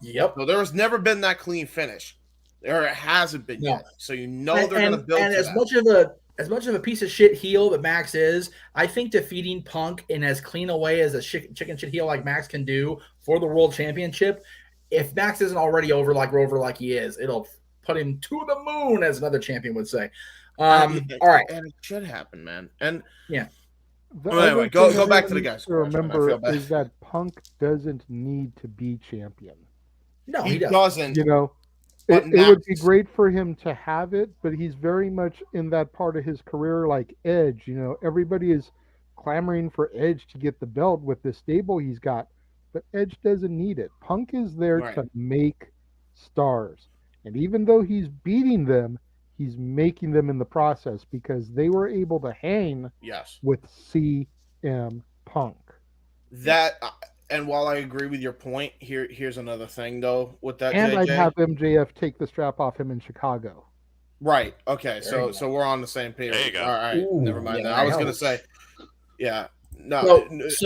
Yep. So there has never been that clean finish. There hasn't been yet. So they're going to build. And as much of a piece of shit heel that Max is, I think defeating Punk in as clean a way as a chicken shit heel like Max can do for the World Championship, if Max isn't already over like he is, it'll put him to the moon, as another champion would say. All right. And it should happen, man. And yeah. Anyway, go back to the guys. Remember is that Punk doesn't need to be champion. No, he doesn't. You know, it would be great for him to have it, but he's very much in that part of his career like Edge. You know, everybody is clamoring for Edge to get the belt with the stable he's got, but Edge doesn't need it. Punk is there to make stars. And even though he's beating them, he's making them in the process because they were able to hang with CM Punk. And while I agree with your point, here's another thing though with that. And JJ. I'd have MJF take the strap off him in Chicago. Right. Okay. So we're on the same page. There you go. All right. Ooh, never mind. yeah, I was gonna say,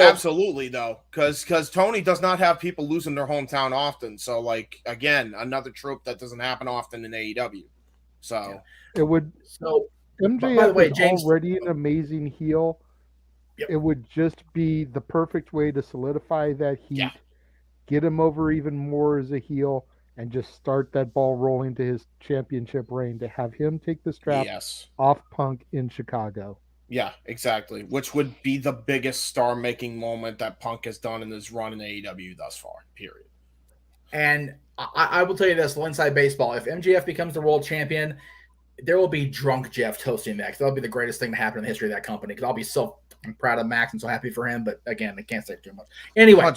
absolutely though, because Tony does not have people losing their hometown often. So like again, another trope that doesn't happen often in AEW. So it would. So MJF by the way, is James, already an amazing heel. Yep. It would just be the perfect way to solidify that heat, get him over even more as a heel, and just start that ball rolling to his championship reign, to have him take the strap Yes. off Punk in Chicago. Yeah, exactly. Which would be the biggest star-making moment that Punk has done in his run in AEW thus far, period. And I will tell you this, inside baseball, if MJF becomes the world champion, there will be drunk Jeff toasting that. That'll be the greatest thing to happen in the history of that company, because I'll be so proud of Max and so happy for him. But again, I can't say too much. Anyway,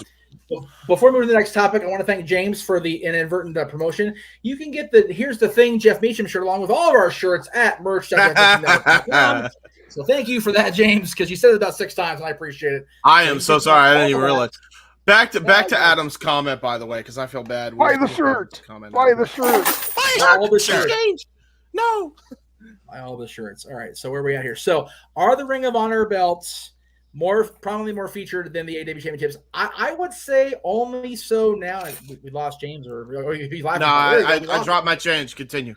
before we move to the next topic, I want to thank James for the inadvertent promotion. You can get the Here's the Thing Jeff Meacham shirt along with all of our shirts at merch.com. So thank you for that, James, because you said it about 6 times, and I appreciate it. I am so sorry. I didn't even realize. Back to Adam's comment, by the way, because I feel bad. Buy the shirt. Buy the shirt. All the shirts. No. Buy all the shirts. All right. So where are we at here? So are the Ring of Honor belts prominently more featured than the AEW championships? I would say only so now. We lost James, or he's laughing. No, I dropped my change. Continue.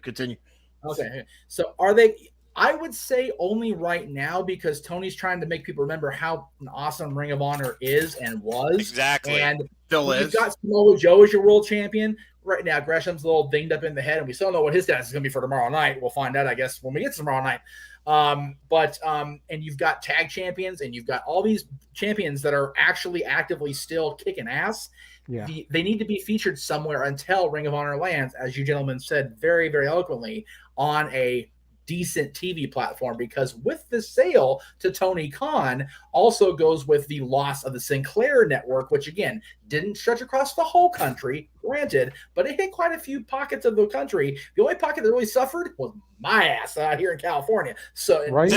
Okay. So are they? I would say only right now, because Tony's trying to make people remember how an awesome Ring of Honor is and was. Exactly. And still is. You've got Samoa Joe as your world champion. Right now, Gresham's a little dinged up in the head, and we still don't know what his status is going to be for tomorrow night. We'll find out, I guess, when we get to tomorrow night. And you've got tag champions, and you've got all these champions that are actually actively still kicking ass. Yeah. They need to be featured somewhere until Ring of Honor lands, as you gentlemen said very, very eloquently, on a decent TV platform, because with the sale to Tony Khan also goes with the loss of the Sinclair network, which again didn't stretch across the whole country, granted, but it hit quite a few pockets of the country. The only pocket that really suffered was my ass out here in California. So right.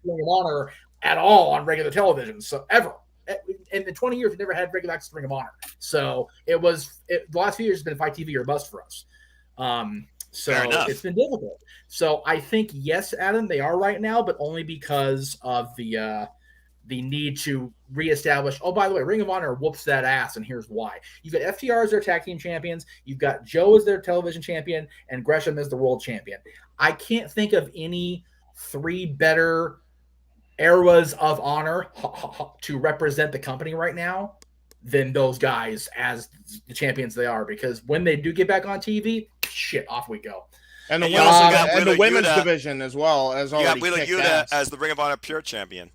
Ring of Honor at all on regular television. So ever. In the 20 years, we never had regular access to Ring of Honor. So the last few years has been Fight TV or bust for us. So it's been difficult. So I think, yes, Adam, they are right now, but only because of the need to reestablish. Oh, by the way, Ring of Honor whoops that ass, and here's why. You've got FTR as their tag team champions. You've got Joe as their television champion, and Gresham as the world champion. I can't think of any 3 better eras of honor to represent the company right now than those guys as the champions they are, because when they do get back on TV, shit, off we go. And the women's division as well as already Wheeler Yuta as the Ring of Honor Pure Champion.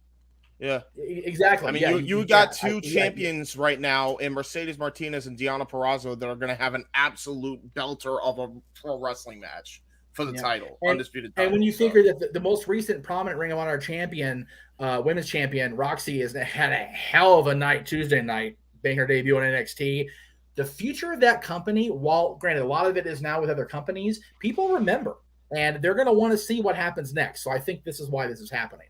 Yeah, exactly. I mean, you got 2 champions right now in Mercedes Martinez and Deonna Purrazzo that are going to have an absolute belter of a pro wrestling match for the title, undisputed title. And when you figure that the most recent prominent Ring of Honor champion, women's champion, Roxy, had a hell of a night Tuesday night, making her debut on NXT. The future of that company, while granted a lot of it is now with other companies, people remember, and they're going to want to see what happens next. So I think this is why this is happening.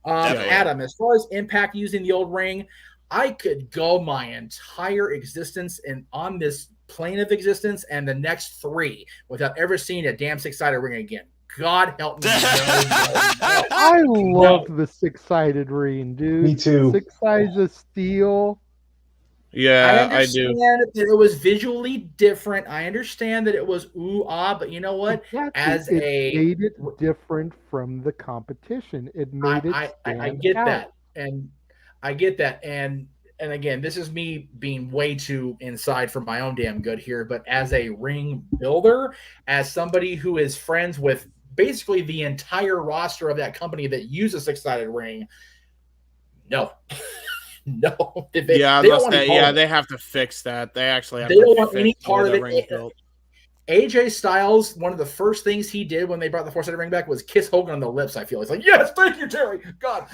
Adam, as far as Impact using the old ring, I could go my entire existence on this plane of existence and the next 3 without ever seeing a damn 6-sided ring again. God help me. I love the 6-sided ring, dude. Me too. 6 sides of steel. Yeah, I understand that it was visually different. I understand that it was but you know what? Exactly. It made it different from the competition. It made it stand I get out. that, and I get that, and again, this is me being way too inside for my own damn good here. But as a ring builder, as somebody who is friends with basically the entire roster of that company that uses a 6-sided ring, no. No, they have to fix that. They actually have. They don't want any part of it. AJ Styles, one of the first things he did when they brought the 4-sided ring back was kiss Hogan on the lips. I feel he's like, yes, thank you, Terry. God,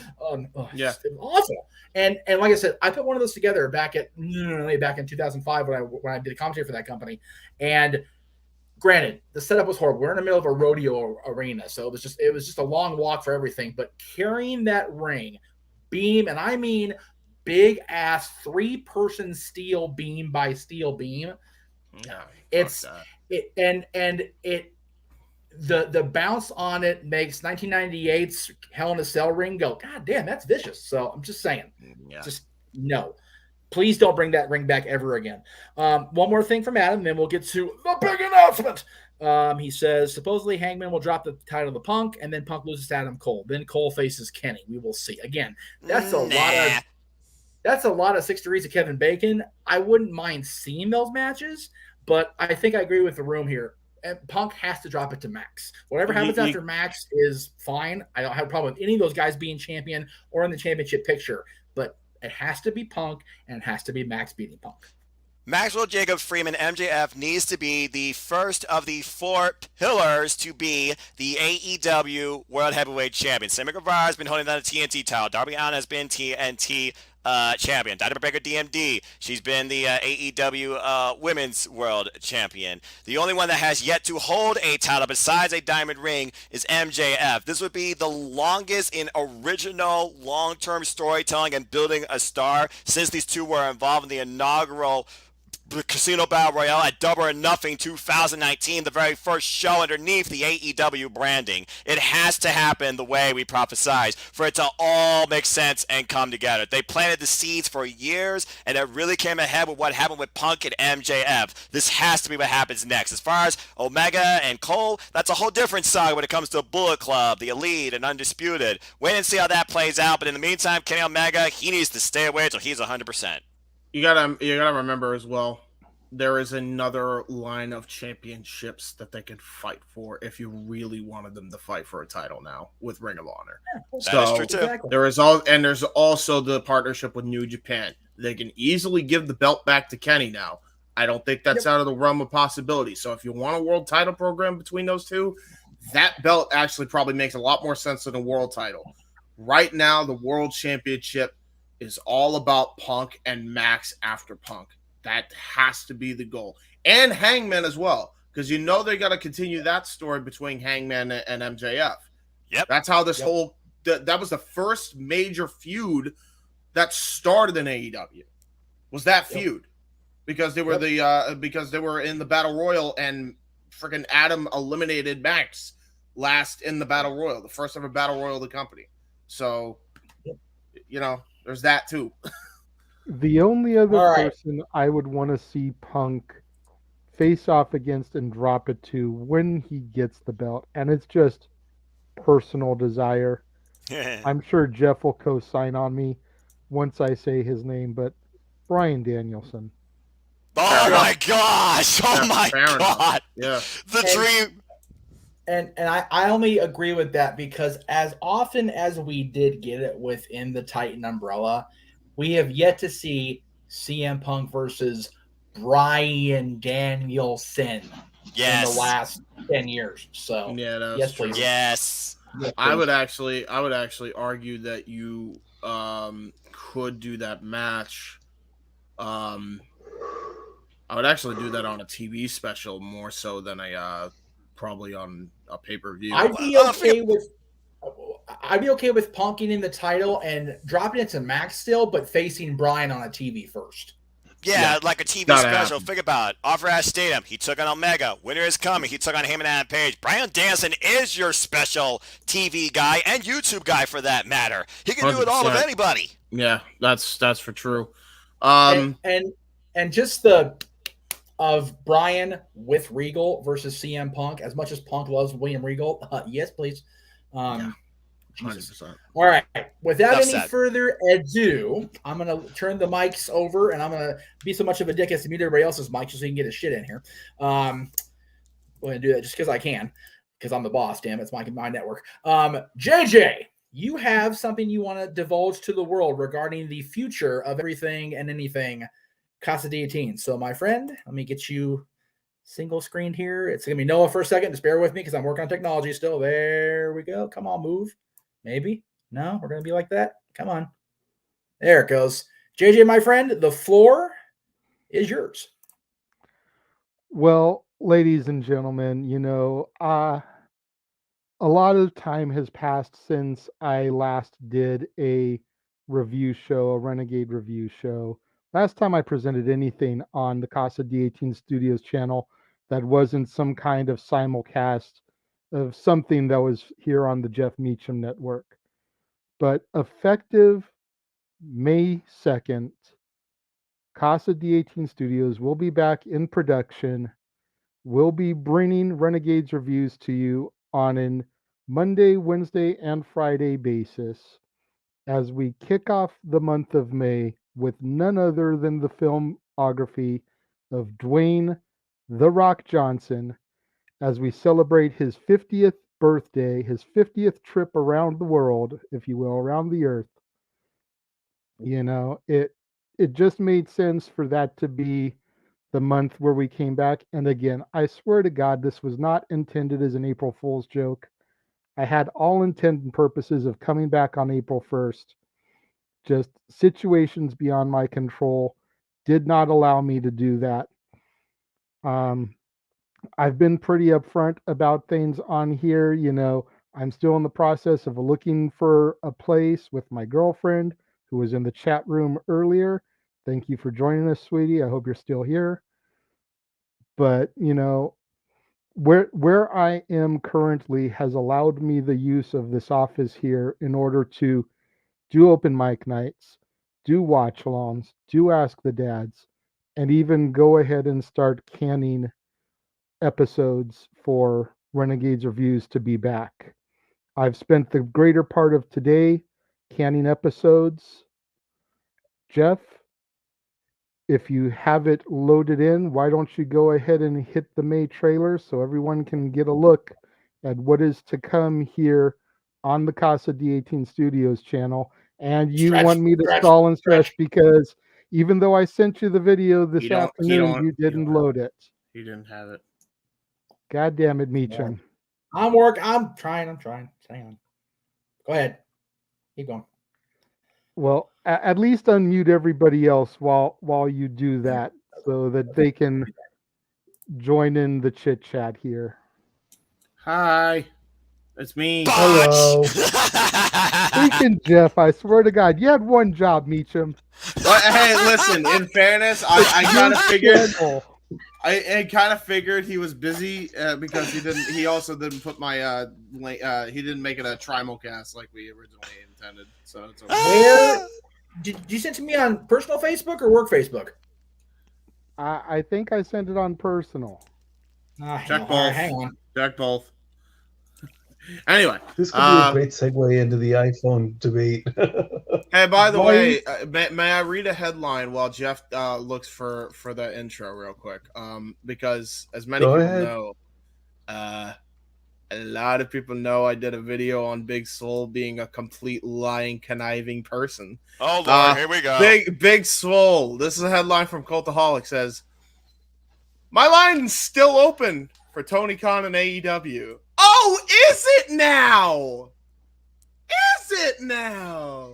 yeah, it was awful. And like I said, I put one of those together back in 2005 when I did a commentary for that company. And granted, the setup was horrible. We're in the middle of a rodeo arena, so it was just a long walk for everything. But carrying that ring, beam, and I mean big ass 3-person steel beam by steel beam. The bounce on it makes 1998's Hell in a Cell ring go, God damn, that's vicious. So I'm just saying, just no. Please don't bring that ring back ever again. One more thing from Adam, then we'll get to the big announcement. He says, supposedly Hangman will drop the title to Punk, and then Punk loses to Adam Cole. Then Cole faces Kenny. We will see. Again, that's a lot of 6 degrees of Kevin Bacon. I wouldn't mind seeing those matches, but I think I agree with the room here. And Punk has to drop it to Max. Whatever happens after Max is fine. I don't have a problem with any of those guys being champion or in the championship picture, but it has to be Punk and it has to be Max beating Punk. Maxwell Jacob Freeman, MJF, needs to be the first of the 4 pillars to be the AEW World Heavyweight Champion. Sammy Guevara has been holding down the TNT title. Darby Allin has been TNT champion. Dynamite Breaker DMD, she's been the AEW Women's World Champion. The only one that has yet to hold a title besides a diamond ring is MJF. This would be the longest in original long-term storytelling and building a star since these two were involved in the inaugural Casino Battle Royale at Double or Nothing 2019, the very first show underneath the AEW branding. It has to happen the way we prophesized for it to all make sense and come together. They planted the seeds for years, and it really came ahead with what happened with Punk and MJF. This has to be what happens next. As far as Omega and Cole, that's a whole different saga when it comes to Bullet Club, the Elite, and Undisputed. Wait and see how that plays out, but in the meantime, Kenny Omega, he needs to stay away until he's 100%. You gotta remember as well, there is another line of championships that they could fight for if you really wanted them to fight for a title now with Ring of Honor. That is true too. Exactly. There's also the partnership with New Japan. They can easily give the belt back to Kenny now. I don't think that's out of the realm of possibility. So if you want a world title program between those two, that belt actually probably makes a lot more sense than a world title. Right now, the world championship is all about Punk and Max after Punk. That has to be the goal. And Hangman as well, because you know they got to continue that story between Hangman and MJF. Yep. That's how this whole that was the first major feud that started in AEW. Was that feud? Because they were because they were in the Battle Royal and freaking Adam eliminated Max last in the Battle Royal, the first ever Battle Royal of the company. So, you know, there's that too. The only other person I would want to see Punk face off against and drop it to when he gets the belt, and it's just personal desire. I'm sure Jeff will co-sign on me once I say his name, but Bryan Danielson. Oh my gosh! Oh my god! Yeah, the dream. And I only agree with that because as often as we did get it within the Titan umbrella, we have yet to see CM Punk versus Bryan Danielson in the last 10 years. So yes, please. Yes. I would actually argue that you could do that match. I would actually do that on a TV special more so than probably on a pay-per-view. I'd be okay with Punk in the title and dropping it to Max still, but facing Bryan on a TV first. Yeah, like a TV special. Think about it. Offer at Stadium, he took on Omega. Winter is coming. He took on Heyman and Adam Page. Bryan Danielson is your special TV guy and YouTube guy for that matter. He can 100%. Do it all with anybody. Yeah, that's for true. And just of Bryan with Regal versus CM Punk, as much as Punk loves William Regal, yes, please. 100%. All right. Without any further ado, I'm going to turn the mics over, and I'm going to be so much of a dick as to mute everybody else's mics just so he can get his shit in here. I'm going to do that just because I can, because I'm the boss, damn it. It's my network. JJ, you have something you want to divulge to the world regarding the future of everything and anything Casa D18. So, my friend, let me get you single screened here. It's going to be Noah for a second. Just bear with me because I'm working on technology still. There we go. Come on, move. Maybe. No, we're going to be like that. Come on. There it goes. JJ, my friend, the floor is yours. Well, ladies and gentlemen, you know, a lot of time has passed since I last did a review show, a Renegade review show. Last time I presented anything on the Casa D18 Studios channel that wasn't some kind of simulcast of something that was here on the Jeff Meacham Network. But effective May 2nd, Casa D18 Studios will be back in production. We'll be bringing Renegades reviews to you on a Monday, Wednesday, and Friday basis as we kick off the month of May with none other than the filmography of Dwayne The Rock Johnson, as we celebrate his 50th birthday, his 50th trip around the world, if you will, around the earth. You know, it just made sense for that to be the month where we came back. And again, I swear to God, this was not intended as an April Fool's joke. I had all intent and purposes of coming back on April 1st. Just situations beyond my control did not allow me to do that. I've been pretty upfront about things on here. You know, I'm still in the process of looking for a place with my girlfriend who was in the chat room earlier. Thank you for joining us, sweetie. I hope you're still here. But, you know, where I am currently has allowed me the use of this office here in order to do open mic nights, do watch alongs, do Ask the Dads, and even go ahead and start canning episodes for Renegades Reviews to be back. I've spent the greater part of today canning episodes. Jeff, if you have it loaded in, why don't you go ahead and hit the May trailer so everyone can get a look at what is to come here on the Casa D18 Studios channel. And you want me to stall and stretch because even though I sent you the video this afternoon, you didn't load it. He didn't have it. God damn it, Meacham. I'm trying. Hang on. Go ahead. Keep going. Well, at least unmute everybody else while you do that so that they can join in the chit chat here. Hi, it's me. Hello. Freaking Jeff, I swear to God, you had one job, Meacham. But hey, listen, in fairness, I kind of figured I kind of figured he was busy because he also didn't put my he didn't make it a trimulcast like we originally intended. So it's okay. Where did you send it to me on personal Facebook or work Facebook? I think I sent it on personal. Check both. Hang on. Check both. Anyway, this could be a great segue into the iPhone debate. Hey, by the way, may I read a headline while Jeff looks for the intro real quick? Because as many people know, a lot of people know I did a video on Big Swole being a complete lying, conniving person. Oh Lord, here we go. Big Swole. This is a headline from Cultaholic. Says, "My line's still open for Tony Khan and AEW." Oh, is it now? Is it now?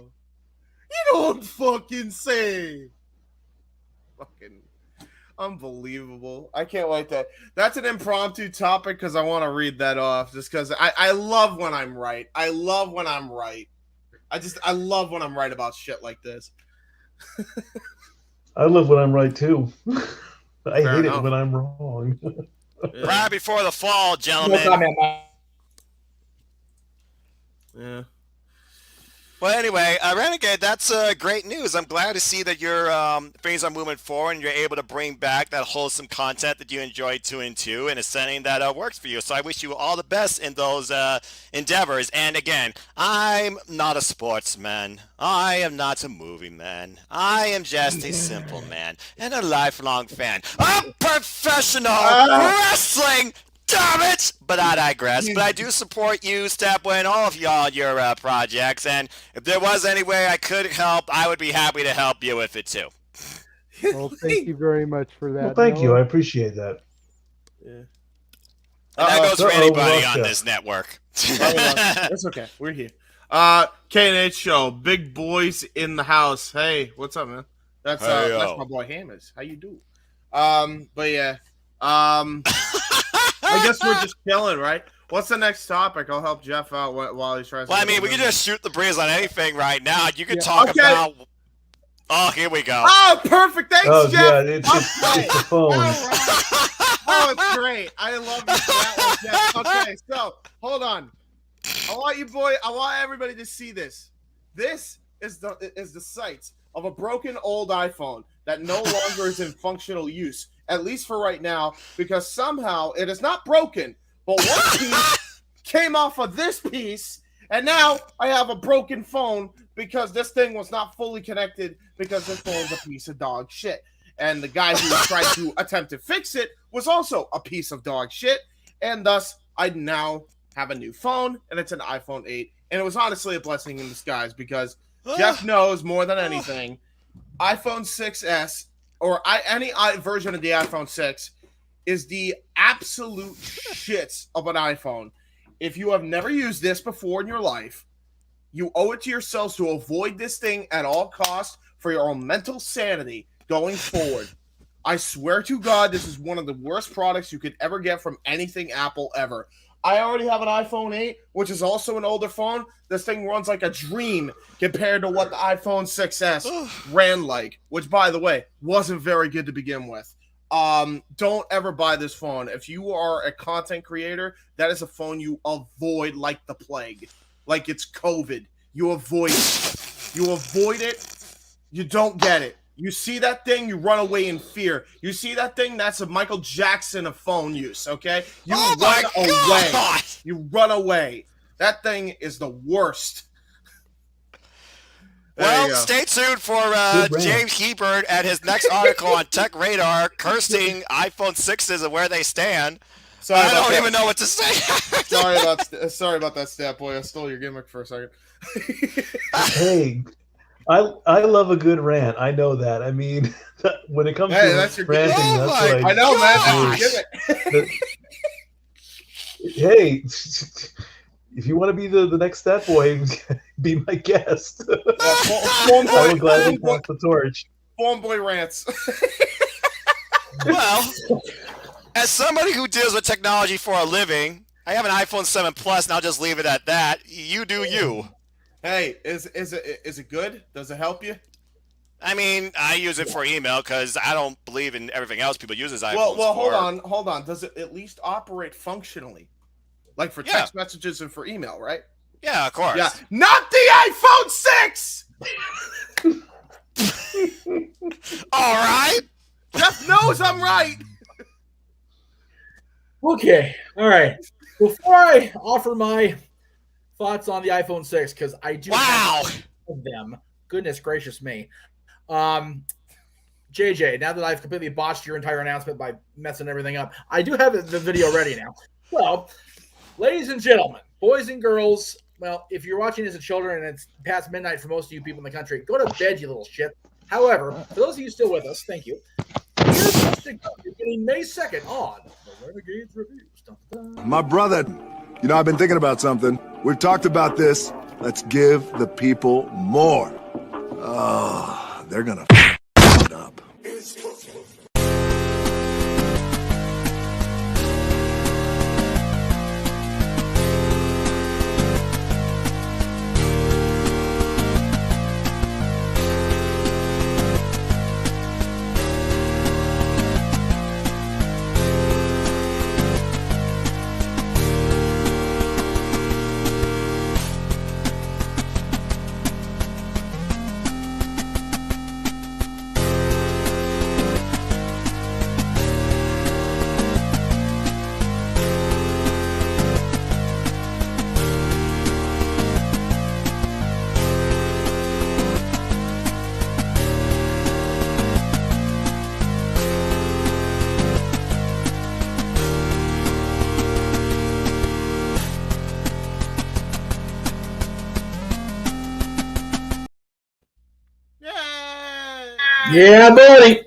You don't fucking say. Fucking unbelievable. I can't wait to. That's an impromptu topic because I want to read that off just because I love when I'm right. I love when I'm right. I love when I'm right about shit like this. I love when I'm right too. I hate it when I'm wrong. Right before the fall, gentlemen. Yeah. Well, anyway, Renegade, that's great news. I'm glad to see that your things are moving forward and you're able to bring back that wholesome content that you enjoyed 2 and 2 in a setting that works for you. So I wish you all the best in those endeavors. And again, I'm not a sportsman. I am not a movie man. I am just a simple man and a lifelong fan of professional wrestling. Damn it! But I digress. But I do support you, Stepway, and all of y'all your projects. And if there was any way I could help, I would be happy to help you with it too. Well, thank you very much for that. Well, thank you. I appreciate that. Yeah. And that goes for anybody on this network. That's okay. We're here. K&H show. Big boys in the house. Hey, what's up, man? That's my boy Hammers. How you do? But yeah. I guess we're just chilling, right? What's the next topic? I'll help Jeff out while he's trying to... Well, I mean, we can just shoot the breeze on anything right now. You can talk about... Oh, here we go. Oh, perfect. Thanks, Jeff. Yeah, it's the phone. Oh, it's great. I love you for that one, Jeff. Okay, so, hold on. I want everybody to see this. This is the sights of a broken old iPhone that no longer is in functional use. At least for right now, because somehow it is not broken, but one piece came off of this piece, and now I have a broken phone because this thing was not fully connected because this phone's a piece of dog shit. And the guy who tried to attempt to fix it was also a piece of dog shit, and thus I now have a new phone, and it's an iPhone 8, and it was honestly a blessing in disguise because Jeff knows more than anything, iPhone 6S or any version of the iPhone 6 is the absolute shits of an iPhone. If you have never used this before in your life, you owe it to yourselves to avoid this thing at all costs for your own mental sanity going forward. I swear to God, this is one of the worst products you could ever get from anything Apple ever. I already have an iPhone 8, which is also an older phone. This thing runs like a dream compared to what the iPhone 6S ran like, which, by the way, wasn't very good to begin with. Don't ever buy this phone. If you are a content creator, that is a phone you avoid like the plague. Like it's COVID. You avoid it. You avoid it. You don't get it. You see that thing, you run away in fear. You see that thing, that's a Michael Jackson of phone use, okay? You run away. You run away. That thing is the worst. Well, stay tuned for James Hebert and his next article on Tech Radar, cursing iPhone 6s and where they stand. I don't even know what to say. Sorry about that, Stat Boy. I stole your gimmick for a second. Hey, I love a good rant. I know that. I mean, when it comes to ranting, that's what I know, man. That's your gimmick. Hey, if you want to be the next Stat Boy, be my guest. I will gladly pass the torch. Boy Rants. Well, as somebody who deals with technology for a living, I have an iPhone 7 Plus, and I'll just leave it at that. You do you. Hey, is it good? Does it help you? I mean, I use it for email because I don't believe in everything else people use iPhones well, for. hold on. Does it at least operate functionally? Like for text messages and for email, right? Yeah, of course. Yeah. Not the iPhone 6! All right. Jeff knows I'm right. Okay. All right. Before I offer my thoughts on the iPhone 6, because I do have them. Goodness gracious me. JJ, now that I've completely botched your entire announcement by messing everything up, I do have the video ready now. Well, ladies and gentlemen, boys and girls, well, if you're watching as a children and it's past midnight for most of you people in the country, go to bed, you little shit. However, for those of you still with us, thank you. Here's what's to come. You're getting May 2nd on the Renegades Reviews. My brother, I've been thinking about something. We've talked about this. Let's give the people more. Oh, they're gonna f it up. Yeah, buddy.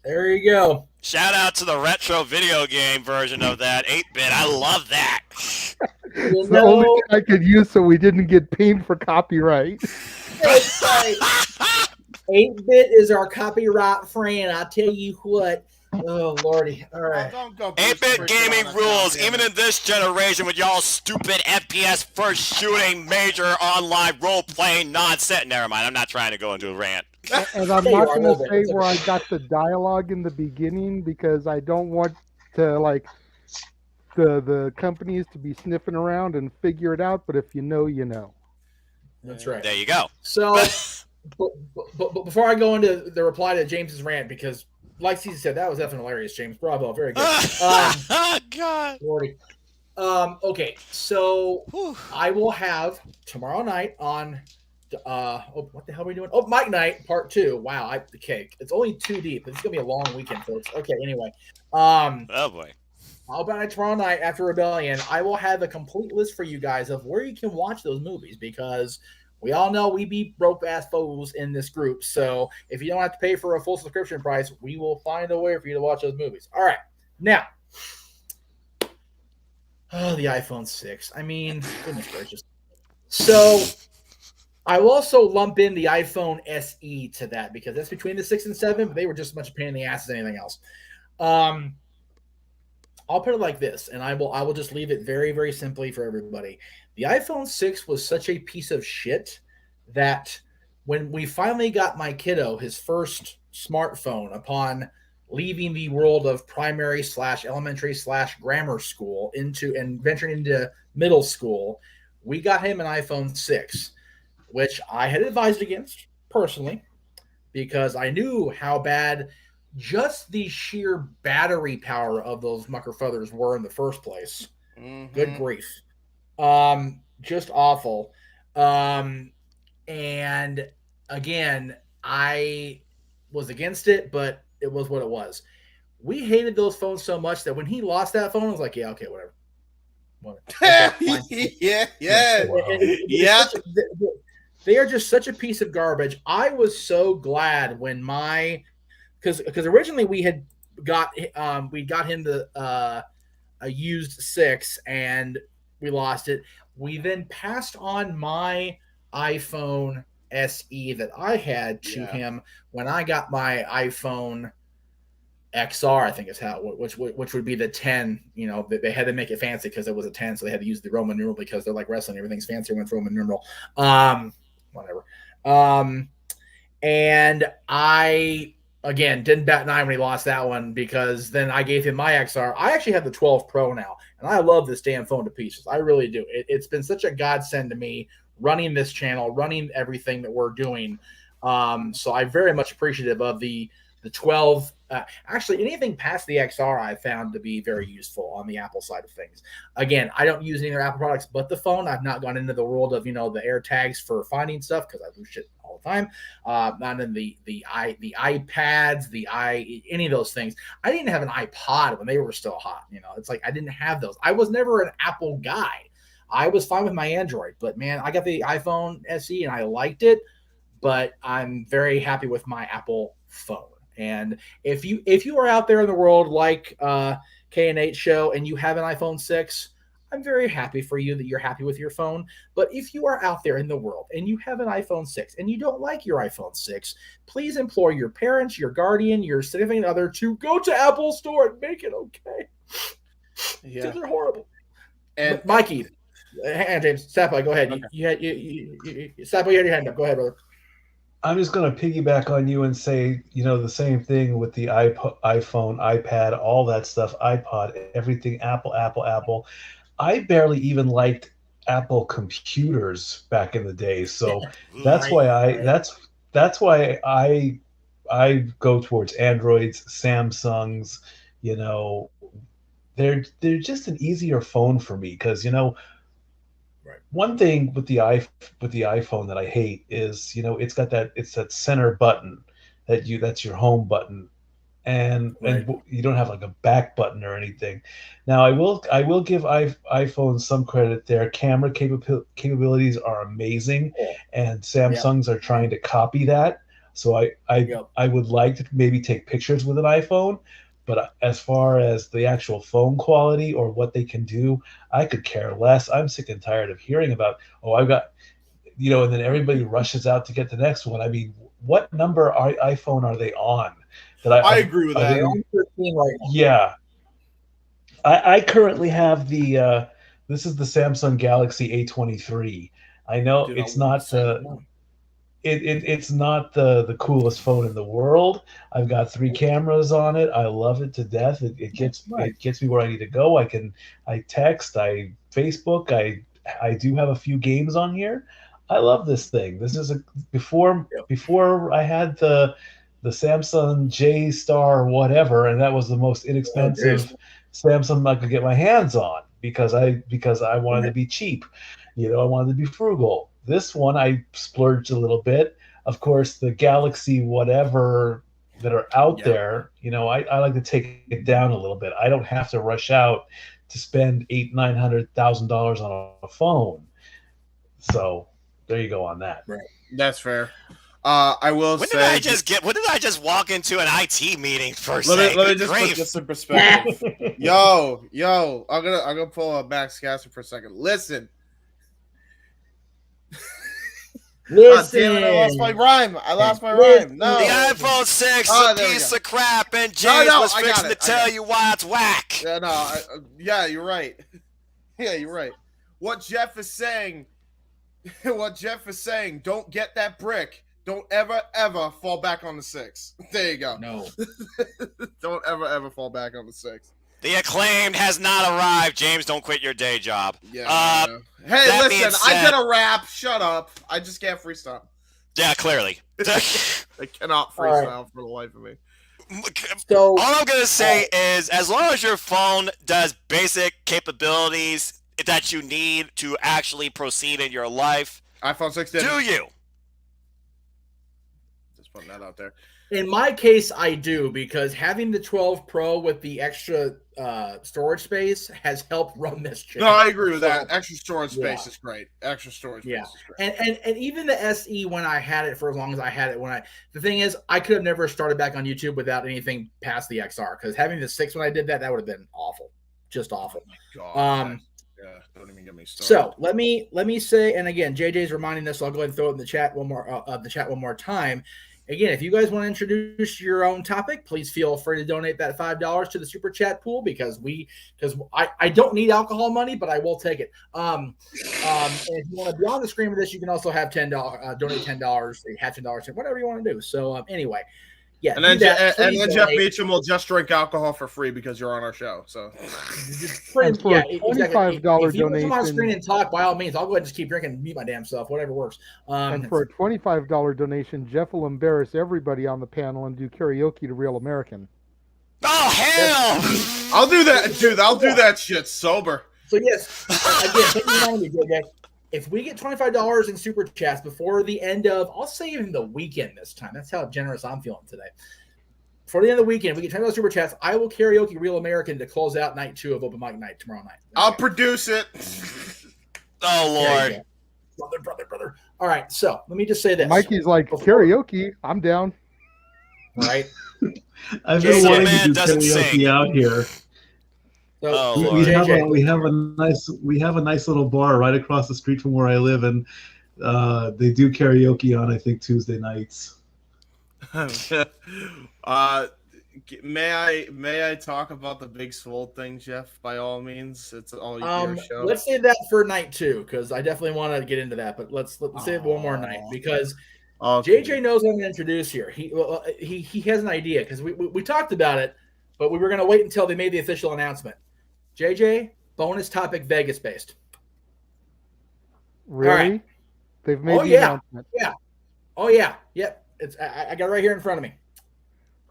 There you go. Shout out to the retro video game version of that 8-bit. I love that. It's the only thing I could use so we didn't get pinged for copyright. 8-bit is our copyright friend. I tell you what. Oh, Lordy. All right. 8-bit gaming rules, even in this generation with y'all stupid FPS first shooting major online role-playing nonsense. Never mind, I'm not trying to go into a rant. And I'm not going to say where I got the dialogue in the beginning because I don't want to, like, the companies to be sniffing around and figure it out, but if you know, you know. That's right. There you go. So, but before I go into the reply to James's rant, because like Cece said, that was effing hilarious, James. Bravo. Very good. God. Lordy. Okay, so I will have tomorrow night on what the hell are we doing? Oh, Mike Night Part 2. Wow, the cake. It's only 2 deep. It's gonna be a long weekend, folks. Okay, anyway. Oh boy. How about tomorrow night after Rebellion, I will have a complete list for you guys of where you can watch those movies, because we all know we be broke ass foes in this group. So if you don't have to pay for a full subscription price, we will find a way for you to watch those movies. All right. Now, the iPhone 6. I mean, goodness gracious. So I will also lump in the iPhone SE to that, because that's between the 6 and 7, but they were just as much a pain in the ass as anything else. I'll put it like this, and I will just leave it very, very simply for everybody. The iPhone 6 was such a piece of shit that when we finally got my kiddo his first smartphone upon leaving the world of primary / elementary / grammar school and venturing into middle school, we got him an iPhone 6, which I had advised against personally, because I knew how bad just the sheer battery power of those muckerfuthers were in the first place. Mm-hmm. Good grief. Just awful. And again, I was against it, but it was what it was. We hated those phones so much that when he lost that phone, I was like, yeah, okay, whatever. Yeah. They are just such a piece of garbage. I was so glad when because originally we got him a used 6 and we lost it. We then passed on my iPhone SE that I had to him when I got my iPhone XR, I think is which would be the 10. You know, they had to make it fancy because it was a 10, so they had to use the Roman numeral because they're like wrestling. Everything's fancier with Roman numeral. Whatever. And I, again, didn't bat an eye when he lost that one, because then I gave him my XR. I actually have the 12 Pro now, and I love this damn phone to pieces. I really do. It's been such a godsend to me running this channel, running everything that we're doing. So I'm very much appreciative of the 12. Actually, anything past the XR I found to be very useful on the Apple side of things. Again, I don't use any other Apple products but the phone. I've not gone into the world of, the air tags for finding stuff, because I lose shit all the time. Not in the iPads, any of those things. I didn't have an iPod when they were still hot. It's like I didn't have those. I was never an Apple guy. I was fine with my Android, but man, I got the iPhone SE and I liked it, but I'm very happy with my Apple phone. And if you are out there in the world like K&H show and you have an iPhone 6, I'm very happy for you that you're happy with your phone. But if you are out there in the world and you have an iPhone 6 and you don't like your iPhone 6, please implore your parents, your guardian, your significant other to go to Apple Store and make it okay. Yeah, they're horrible. And Mikey, hang on, James. Sapo, go ahead. Okay. Sapo, you had your hand up. Go ahead, brother. I'm just going to piggyback on you and say, the same thing with the iPhone, iPad, all that stuff, iPod, everything, Apple. I barely even liked Apple computers back in the day, so that's why I go towards Androids, Samsungs. They're just an easier phone for me, because one thing with the iPhone that I hate is, it's got that center button that's your home button, and you don't have like a back button or anything. Now I will give iPhone some credit there. Camera capabilities are amazing, and Samsungs are trying to copy that. So I would like to maybe take pictures with an iPhone. But as far as the actual phone quality or what they can do, I could care less. I'm sick and tired of hearing about, I've got, and then everybody rushes out to get the next one. I mean, what number iPhone are they on? I agree with that. Yeah. I currently have this is the Samsung Galaxy A23. I know it's not it's not the coolest phone in the world. I've got 3 cameras on it. I love it to death. It gets me where I need to go. I text, I Facebook, I do have a few games on here. I love this thing. This is before I had the Samsung J Star whatever, and that was the most inexpensive Samsung I could get my hands on, because I wanted to be cheap. I wanted to be frugal. This one I splurged a little bit. Of course, the Galaxy whatever that are out there, I like to take it down a little bit. I don't have to rush out to spend $900,000 on a phone. So there you go on that. Right. That's fair. I will When say. When did I just walk into an IT meeting for? Let me just put this in perspective. yo, I'm gonna pull up Max Casser for a second. Listen. Damn it, I lost my rhyme. No. The iPhone 6 is a piece of crap, and James was fixing to tell you why it's whack. Yeah, you're right. Yeah, you're right. What Jeff is saying, don't get that brick. Don't ever fall back on the 6. There you go. No. Don't ever fall back on the 6. The Acclaimed has not arrived. James, don't quit your day job. Yeah. Hey, listen, I did a rap. Shut up. I just can't freestyle. Yeah, clearly. I cannot freestyle for the life of me. So all I'm gonna say is, as long as your phone does basic capabilities that you need to actually proceed in your life, iPhone 6 did. Do you? Just putting that out there. In my case, I do, because having the 12 Pro with the extra storage space has helped run this channel. No, I agree with that. Extra storage space is great. Extra storage space is great. And even the SE, when I had it for as long as I had it, the thing is, I could have never started back on YouTube without anything past the XR, because having the 6 when I did that would have been awful. Just awful. Oh my God. Yeah, don't even get me started. So let me say, and again, JJ's reminding us, so I'll go ahead and throw it in the chat one more time. Again, if you guys want to introduce your own topic, please feel free to donate that $5 to the super chat pool, because I don't need alcohol money, but I will take it. And if you want to be on the screen with this, you can also have donate $10, half $10, whatever you want to do. So anyway, yeah. And then Jeff Meacham will just drink alcohol for free because you're on our show. So and for a $25 donation, if you want to come on screen and talk, by all means, I'll go ahead and just keep drinking and mute my damn self, whatever works. And for a $25 donation, Jeff will embarrass everybody on the panel and do karaoke to Real American. Oh hell! I'll do that, dude. I'll do that shit sober. So yes, again, take me on me, JJ. If we get $25 in super chats before the end of, I'll say even the weekend this time. That's how generous I'm feeling today. For the end of the weekend, if we get $20 super chats, I will karaoke Real American to close out night 2 of Open Mic Night tomorrow night. I'll produce it. Oh Lord, brother. All right, so let me just say this. Mikey's like, karaoke, I'm down. Right. I've been wanting to do karaoke out here. So, we have a nice little bar right across the street from where I live, and they do karaoke on, I think, Tuesday nights. May I talk about the Big Swole thing, Jeff? By all means, it's all your show. Let's save that for night 2, because I definitely want to get into that. But let's save one more night, because JJ knows what I'm going to introduce here. He has an idea, because we talked about it, but we were going to wait until they made the official announcement. JJ, bonus topic, Vegas based. Really? Right. They've made the announcement. Yeah. Oh yeah. Yep. I got it right here in front of me.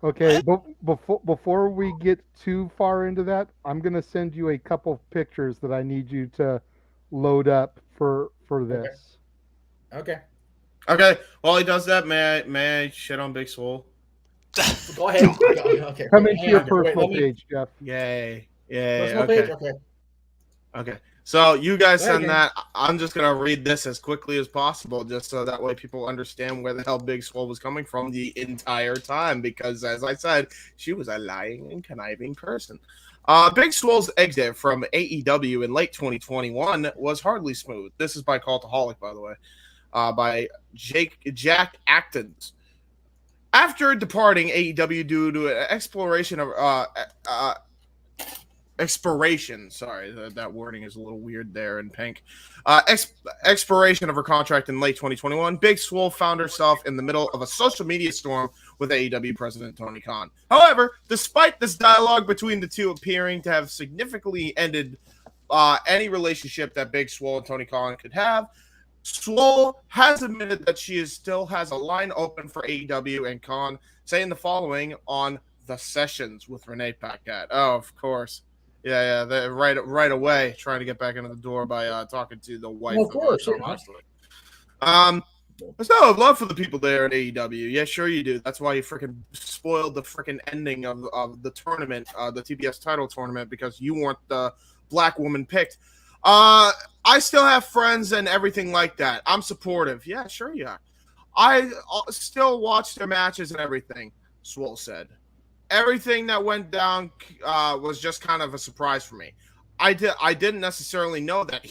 Okay, before we get too far into that, I'm gonna send you a couple pictures that I need you to load up for this. Okay. Okay. While he does that, may I shit on Big Swole? Go ahead. Okay. Come into your personal page, Jeff. Yay. Okay. So you guys send that. I'm just gonna read this as quickly as possible, just so that way people understand where the hell Big Swole was coming from the entire time. Because as I said, she was a lying and conniving person. Big Swole's exit from AEW in late 2021 was hardly smooth. This is by Cultaholic, by the way, by Jack Actons. After departing AEW due to an expiration sorry, that wording is a little weird there in pink. Expiration of her contract in late 2021, Big Swole found herself in the middle of a social media storm with AEW president Tony Khan. However, despite this dialogue between the two appearing to have significantly ended any relationship that Big Swole and Tony Khan could have, Swole has admitted that she still has a line open for AEW and Khan, saying the following on The Sessions with Renee Paquette. Oh, of course. Yeah, right away, trying to get back into the door by talking to the wife. Well, of course, I still have love for the people there at AEW. Yeah, sure you do. That's why you freaking spoiled the freaking ending of the tournament, the TBS title tournament, because you weren't the black woman picked. I still have friends and everything like that. I'm supportive. Yeah, sure you are. I still watch their matches and everything, Swole said. Everything that went down was just kind of a surprise for me. I didn't necessarily know that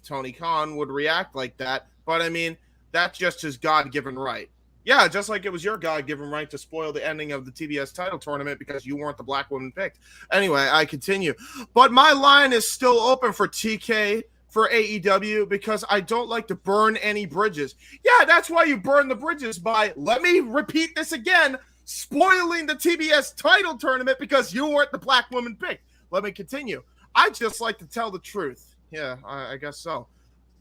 Tony Khan, would react like that, but I mean, that's just his God-given right. Yeah, just like it was your God-given right to spoil the ending of the TBS title tournament because you weren't the black woman picked. Anyway, I continue. But my line is still open for TK, for AEW, because I don't like to burn any bridges. Yeah, that's why you burn the bridges by, let me repeat this again, spoiling the TBS title tournament because you weren't the black woman picked. Let me continue. I just like to tell the truth. Yeah, I guess so.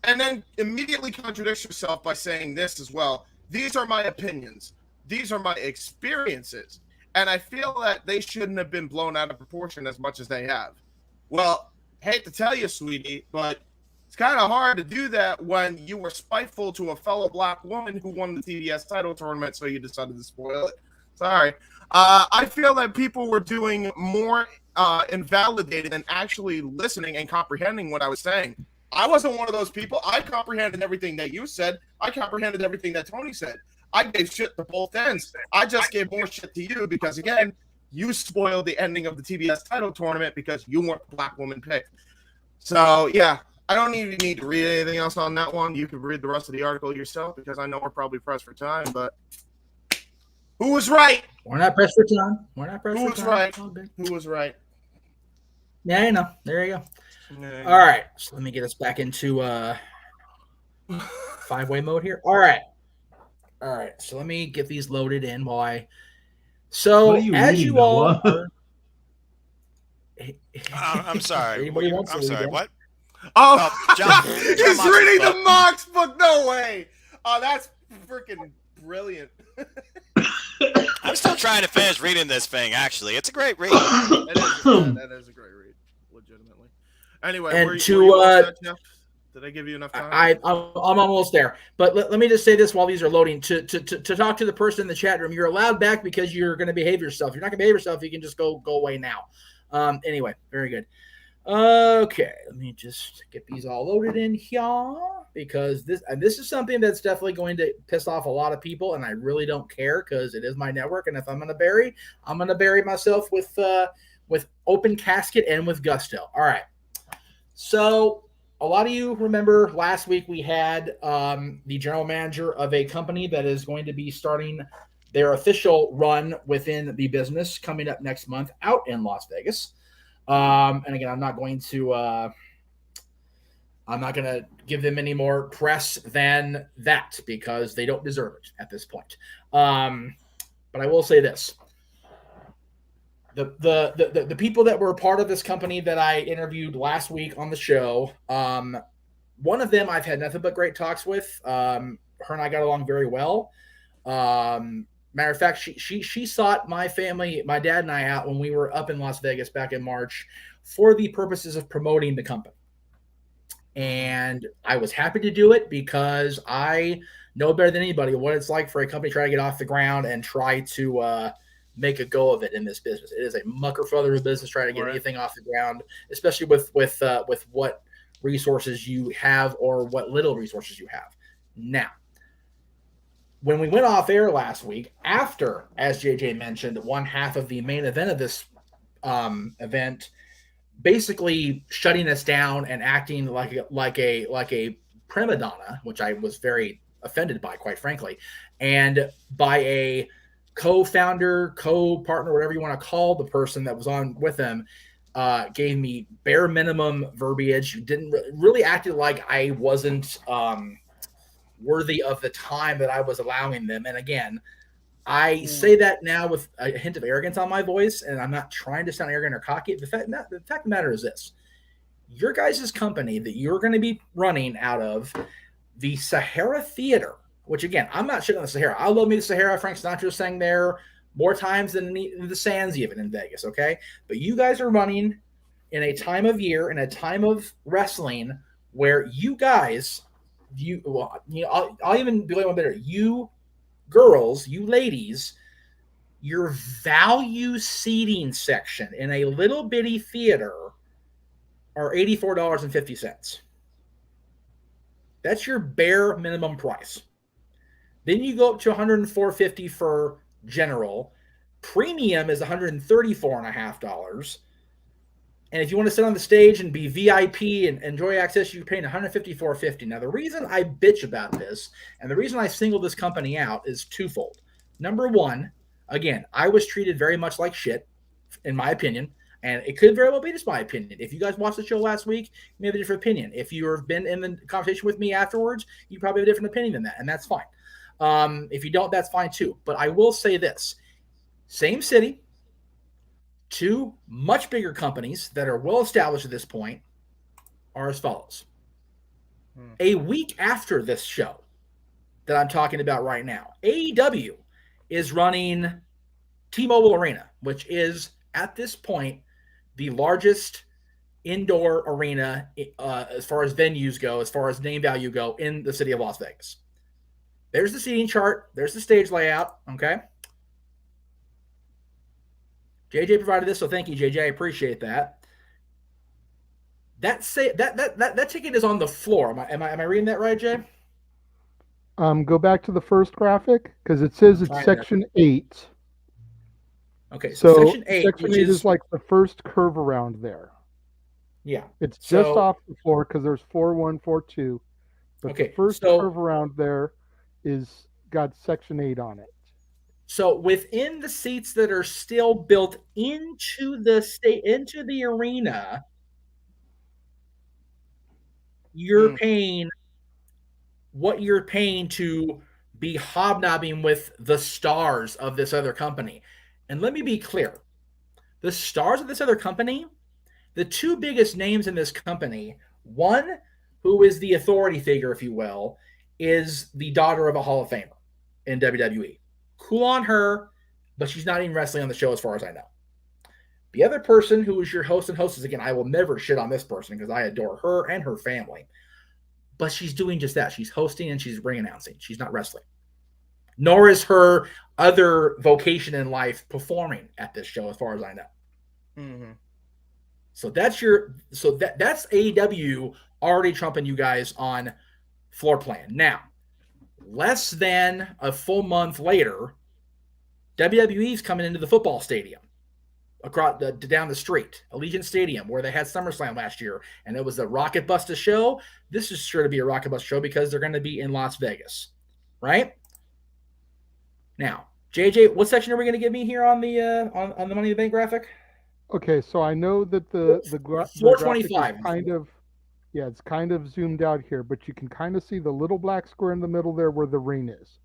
And then immediately contradicts yourself by saying this as well. These are my opinions. These are my experiences. And I feel that they shouldn't have been blown out of proportion as much as they have. Well, hate to tell you, sweetie, but it's kind of hard to do that when you were spiteful to a fellow black woman who won the TBS title tournament, so you decided to spoil it. Sorry. I feel that people were doing more invalidated than actually listening and comprehending what I was saying. I wasn't one of those people. I comprehended everything that you said. I comprehended everything that Tony said. I gave shit to both ends. I just gave more shit to you because, again, you spoiled the ending of the TBS title tournament because you weren't the black woman picked. So, yeah, I don't even need to read anything else on that one. You can read the rest of the article yourself because I know we're probably pressed for time, but who was right? We're not pressed for time. We're not pressed Who for was time. right? Who was right? Yeah, you know. There you go. Yeah. All right. So let me get us back into five-way mode here. All right. So let me get these loaded in while I. So What are you as reading, you all Noah? are. I'm sorry. Anybody wants I'm to sorry. read What? Oh, John he's Moxley's reading book. the Mox book. No way. Oh, that's freaking brilliant. I'm still trying to finish reading this thing. Actually, it's a great read. That is a great read, legitimately. Anyway, And were to, you all set, Jeff? Did I give you enough time? I'm almost there. But let me just say this while these are loading. To talk to the person in the chat room, you're allowed back because you're going to behave yourself. You're not going to behave yourself. You can just go away now. Anyway, very good. Okay, let me just get these all loaded in here because this is something that's definitely going to piss off a lot of people, and I really don't care because it is my network. And if I'm going to bury, I'm going to bury myself with open casket and with gusto. All right. So a lot of you remember last week we had the general manager of a company that is going to be starting their official run within the business coming up next month out in Las Vegas. And again, I'm not going to give them any more press than that because they don't deserve it at this point. But I will say this. The people that were a part of this company that I interviewed last week on the show, one of them I've had nothing but great talks with. Her and I got along very well. Matter of fact, she sought my family, my dad and I out when we were up in Las Vegas back in March for the purposes of promoting the company. And I was happy to do it because I know better than anybody what it's like for a company to try to get off the ground and try to make a go of it in this business. It is a mucker further of business trying to get anything off the ground, especially with what resources you have or what little resources you have. Now, when we went off air last week, after, as JJ mentioned, one half of the main event of this event basically shutting us down and acting like a prima donna, which I was very offended by, quite frankly, and by a co-founder, co-partner, whatever you want to call the person that was on with them, gave me bare minimum verbiage, didn't really acted like I wasn't worthy of the time that I was allowing them. And again, I say that now with a hint of arrogance on my voice, and I'm not trying to sound arrogant or cocky. The fact of the matter is this: your guys' company that you're going to be running out of the Sahara Theater, which again, I'm not shitting on the Sahara. I love me the Sahara. Frank Sinatra sang there more times than the Sands even in Vegas, okay? But you guys are running in a time of year, in a time of wrestling, where you guys I'll even be one better. You girls, you ladies, your value seating section in a little bitty theater are $84.50. That's your bare minimum price. Then you go up to $104.50 for general. Premium is $134.50. And if you want to sit on the stage and be VIP and enjoy access, you're paying $154.50. Now, the reason I bitch about this and the reason I single this company out is twofold. Number one, again, I was treated very much like shit, in my opinion. And it could very well be just my opinion. If you guys watched the show last week, you may have a different opinion. If you have been in the conversation with me afterwards, you probably have a different opinion than that, and that's fine. If you don't, that's fine too. But I will say this. Same city, two much bigger companies that are well established at this point are as follows. A week after this show that I'm talking about right now, AEW is running T-Mobile Arena, which is, at this point, the largest indoor arena as far as venues go, as far as name value go, in the city of Las Vegas. There's the seating chart. There's the stage layout, okay? JJ provided this, so thank you, JJ. I appreciate that. That ticket is on the floor. Am I reading that right, Jay? Go back to the first graphic because it says it's section 8. Okay, so section 8, section 8 is like the first curve around there. Yeah, it's just off the floor because there's 4-1, 4-2. But the first curve around there is got section 8 on it. So within the seats that are still built into the arena, you're paying what you're paying to be hobnobbing with the stars of this other company. And let me be clear. The stars of this other company, the two biggest names in this company, one who is the authority figure, if you will, is the daughter of a Hall of Famer in WWE. Cool on her, but she's not even wrestling on the show as far as I know. The other person who is your host and hostess, again, I will never shit on this person because I adore her and her family. But she's doing just that. She's hosting and she's ring announcing. She's not wrestling. Nor is her other vocation in life performing at this show as far as I know. Mm-hmm. So that's AEW already trumping you guys on floor plan. Now, less than a full month later, WWE's coming into the football stadium across down the street, Allegiant Stadium, where they had SummerSlam last year, and it was the Rocket Buster show. This is sure to be a Rocket Buster show because they're going to be in Las Vegas, right? Now, JJ, what section are we going to give me here on the on the Money in the Bank graphic? Okay, so I know that the 425 kind of, yeah, it's kind of zoomed out here, but you can kind of see the little black square in the middle there where the ring is.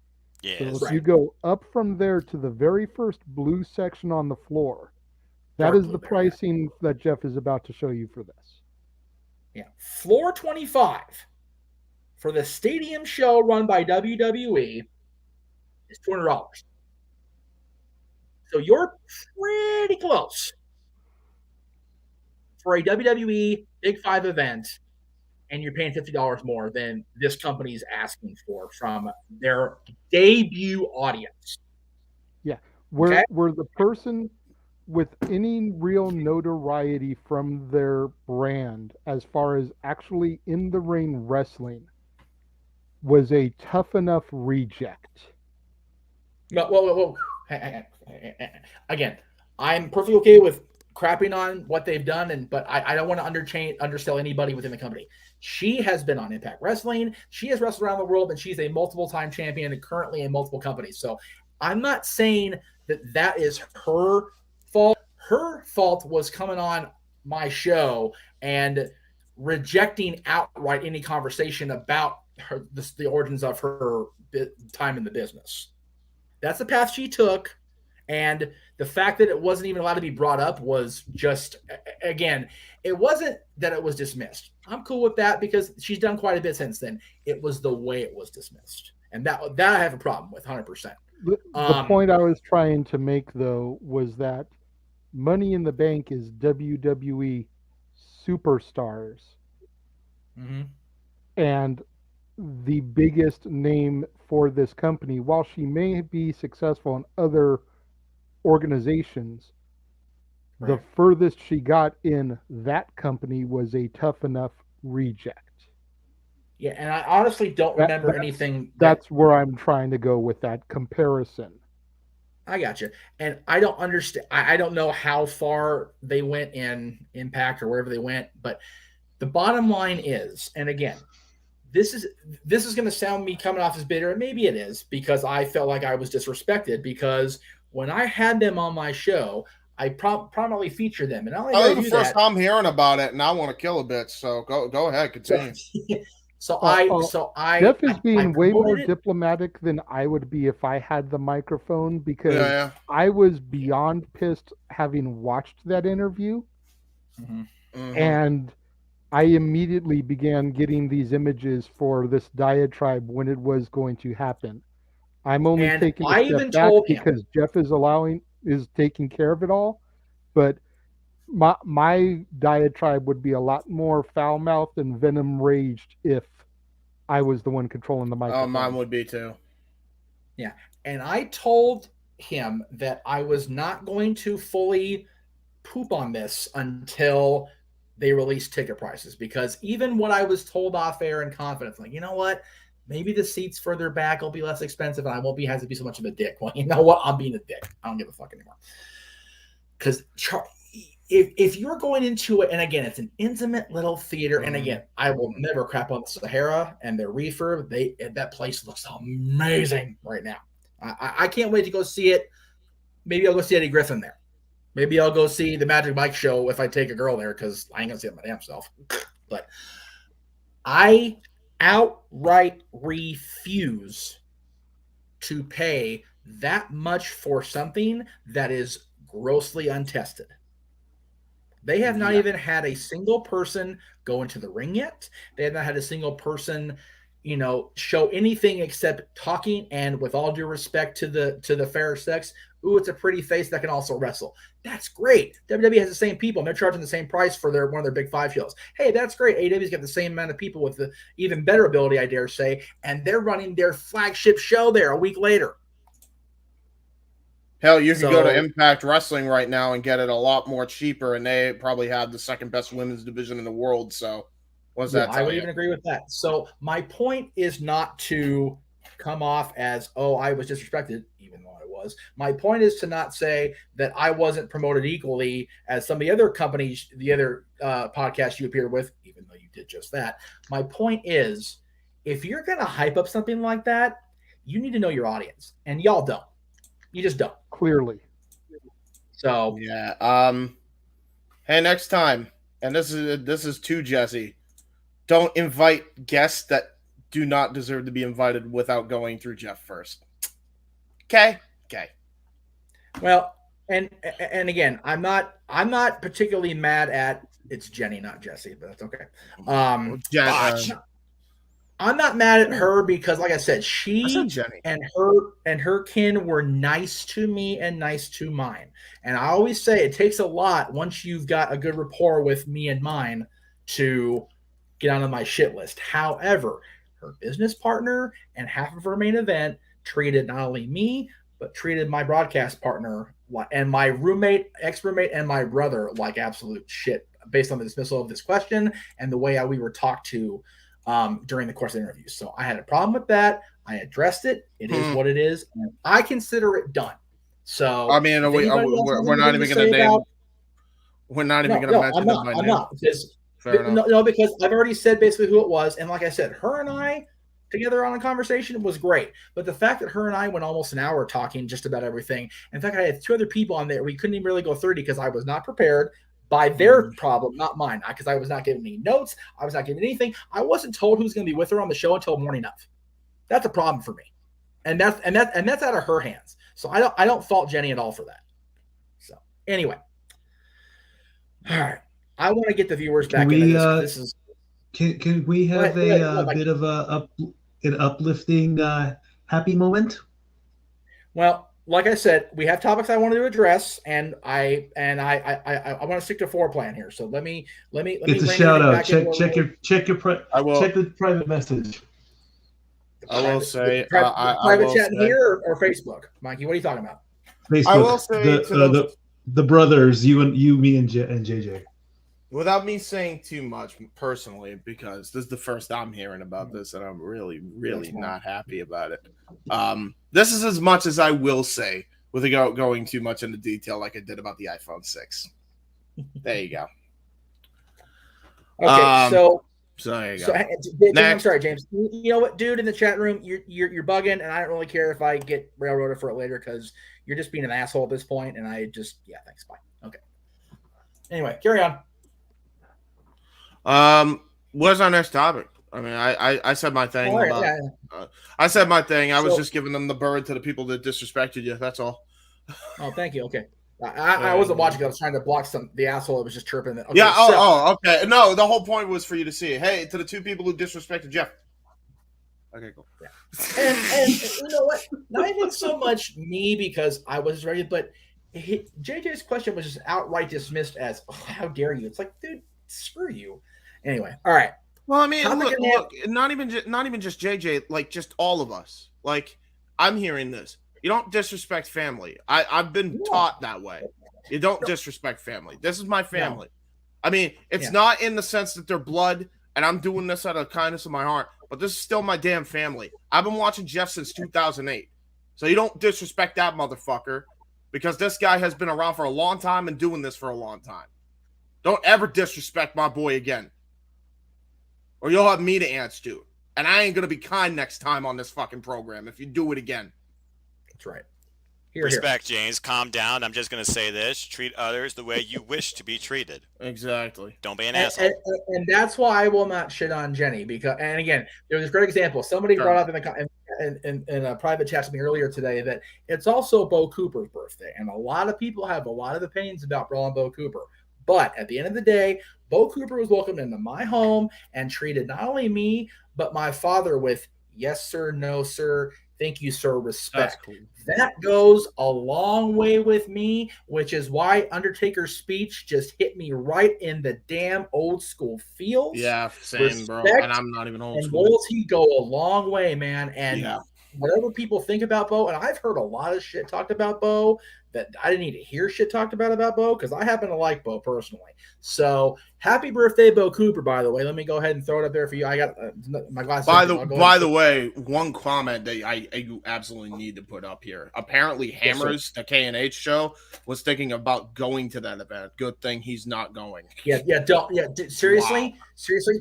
Yes. So if you go up from there to the very first blue section on the floor, that is the pricing that Jeff is about to show you for this. Yeah, floor 25 for the stadium show run by WWE is $200. So you're pretty close for a WWE Big 5 event, and you're paying $50 more than this company's asking for from their debut audience. Yeah, where the person with any real notoriety from their brand as far as actually in the ring wrestling was a tough enough reject. Whoa. Again, I'm perfectly okay with crapping on what they've done, but I don't want to undersell anybody within the company. She has been on Impact Wrestling. She has wrestled around the world, and she's a multiple-time champion and currently in multiple companies. So I'm not saying that is her fault. Her fault was coming on my show and rejecting outright any conversation about the origins of her time in the business. That's the path she took. And the fact that it wasn't even allowed to be brought up was just, again, it wasn't that it was dismissed. I'm cool with that because she's done quite a bit since then. It was the way it was dismissed. And that I have a problem with 100%. The point I was trying to make, though, was that Money in the Bank is WWE superstars. Mm-hmm. And the biggest name for this company. While she may be successful in other organizations, the furthest she got in that company was a Tough Enough reject. Yeah, and I honestly don't remember anything. That's where I'm trying to go with that comparison. I got you. And I don't understand. I don't know how far they went in Impact or wherever they went, but the bottom line is, and again, this is going to sound me coming off as bitter, and maybe it is, because I felt like I was disrespected, because when I had them on my show, I prominently featured them. And this is the first time I'm hearing about it, and I want to kill a bitch. So go ahead, continue. Jeff is being way more diplomatic than I would be if I had the microphone, because I was beyond pissed having watched that interview, and I immediately began getting these images for this diatribe when it was going to happen. I'm only taking a step back because Jeff is taking care of it all, but my diatribe would be a lot more foul-mouthed and venom-raged if I was the one controlling the microphone. Oh, mine would be too. Yeah, and I told him that I was not going to fully poop on this until they released ticket prices, because even what I was told off air in confidence, like, you know what, maybe the seats further back will be less expensive and I won't have to be so much of a dick. Well, you know what? I'm being a dick. I don't give a fuck anymore. Because if you're going into it, and again, it's an intimate little theater, and again, I will never crap on the Sahara and their refurb. That place looks amazing right now. I can't wait to go see it. Maybe I'll go see Eddie Griffin there. Maybe I'll go see the Magic Mike show if I take a girl there, because I ain't gonna see it my damn self. But I outright refuse to pay that much for something that is grossly untested. They have not even had a single person go into the ring yet. They have not had a single person, show anything except talking, and with all due respect to the fair sex, ooh, it's a pretty face that can also wrestle. That's great. WWE has the same people, and they're charging the same price for one of their big 5 shows. Hey, that's great. AEW's got the same amount of people with the even better ability, I dare say, and they're running their flagship show there a week later. Hell, you could go to Impact Wrestling right now and get it a lot more cheaper, and they probably have the second best women's division in the world. So, what's that? I would even agree with that. So, my point is not to come off as, oh, I was disrespected, even though I was. My point is to not say that I wasn't promoted equally as some of the other companies, the other podcasts you appeared with, even though you did just that. My point is, if you're going to hype up something like that, you need to know your audience, and y'all don't. You just don't. Clearly. So yeah. Hey, next time, and this is to Jesse, don't invite guests that do not deserve to be invited without going through Jeff first. Okay. Well, and again, I'm not particularly mad at, it's Jenny, not Jesse, but that's okay. I'm not mad at her because, like I said, she and her kin were nice to me and nice to mine. And I always say it takes a lot once you've got a good rapport with me and mine to get on my shit list. However, her business partner and half of her main event treated not only me, but treated my broadcast partner and my ex-roommate, and my brother like absolute shit based on the dismissal of this question and the way we were talked to during the course of the interview. So I had a problem with that. I addressed it. It is what it is. And I consider it done. So I mean, we're not even going to name. We're not even going to mention it by name. I'm not. Because I've already said basically who it was. And like I said, her and I together on a conversation was great. But the fact that her and I went almost an hour talking just about everything. In fact, I had 2 other people on there. We couldn't even really go 30 because I was not prepared. By their problem, not mine, because I was not giving any notes. I was not giving anything. I wasn't told who's going to be with her on the show until morning of. That's a problem for me, and that's out of her hands. So I don't fault Jenny at all for that. So anyway, all right. I want to get the viewers back into this. This is. Can we have a bit of an uplifting, happy moment? Well. Like I said, we have topics I wanted to address, and I want to stick to foreplay here. So let me. It's a shout out. Check the private message. I will say, private chat in here or Facebook, Mikey. What are you talking about? Facebook. I will say the brothers, you, me, and JJ. Without me saying too much personally, because this is the first I'm hearing about this, and I'm really, really not happy about it. This is as much as I will say without going too much into detail, like I did about the iPhone 6. There you go. Okay, so there you go. James, I'm sorry, James. You know what, dude, in the chat room, you're bugging, and I don't really care if I get railroaded for it later because you're just being an asshole at this point, and I just thanks, bye. Okay. Anyway, carry on. What's our next topic? I mean, I said my thing. I said my thing. I was just giving them the bird to the people that disrespected you. That's all. Oh, thank you. Okay. I wasn't watching. I was trying to block the asshole that was just chirping. Okay, yeah. Okay. No, the whole point was for you to see it. Hey, to the two people who disrespected Jeff. Okay, cool. Yeah. And you know what? Not even so much me because I was ready, but JJ's question was just outright dismissed as, oh, "How dare you?" It's like, dude, screw you. Anyway, all right. Well, I mean, look, not even just JJ, like just all of us. Like, I'm hearing this. You don't disrespect family. I've been taught that way. You don't disrespect family. This is my family. I mean, it's not in the sense that they're blood, and I'm doing this out of the kindness of my heart, but this is still my damn family. I've been watching Jeff since 2008. So you don't disrespect that motherfucker, because this guy has been around for a long time and doing this for a long time. Don't ever disrespect my boy again, or you'll have me to answer to. And I ain't going to be kind next time on this fucking program if you do it again. That's right. Respect, James. Calm down. I'm just going to say this. Treat others the way you wish to be treated. Exactly. Don't be an asshole. And that's why I will not shit on Jenny. Because, and again, there was a great example. Somebody brought up in a private chat to me earlier today that it's also Bo Cooper's birthday. And a lot of people have a lot of opinions about Brawl and Bo Cooper. But at the end of the day, Bo Cooper was welcomed into my home and treated not only me, but my father with yes, sir, no, sir, thank you, sir, respect. Cool. That goes a long way with me, which is why Undertaker's speech just hit me right in the damn old school feels. Yeah, same, bro. And I'm not even old school. And loyalty go a long way, man. And whatever people think about Bo, and I've heard a lot of shit talked about Bo that I didn't need to hear shit talked about Bo because I happen to like Bo personally. So happy birthday, Bo Cooper, by the way. Let me go ahead and throw it up there for you. I got my glasses. By the way, one comment that I absolutely need to put up here. Apparently Hammers, the K&H show, was thinking about going to that event. Good thing he's not going. Seriously,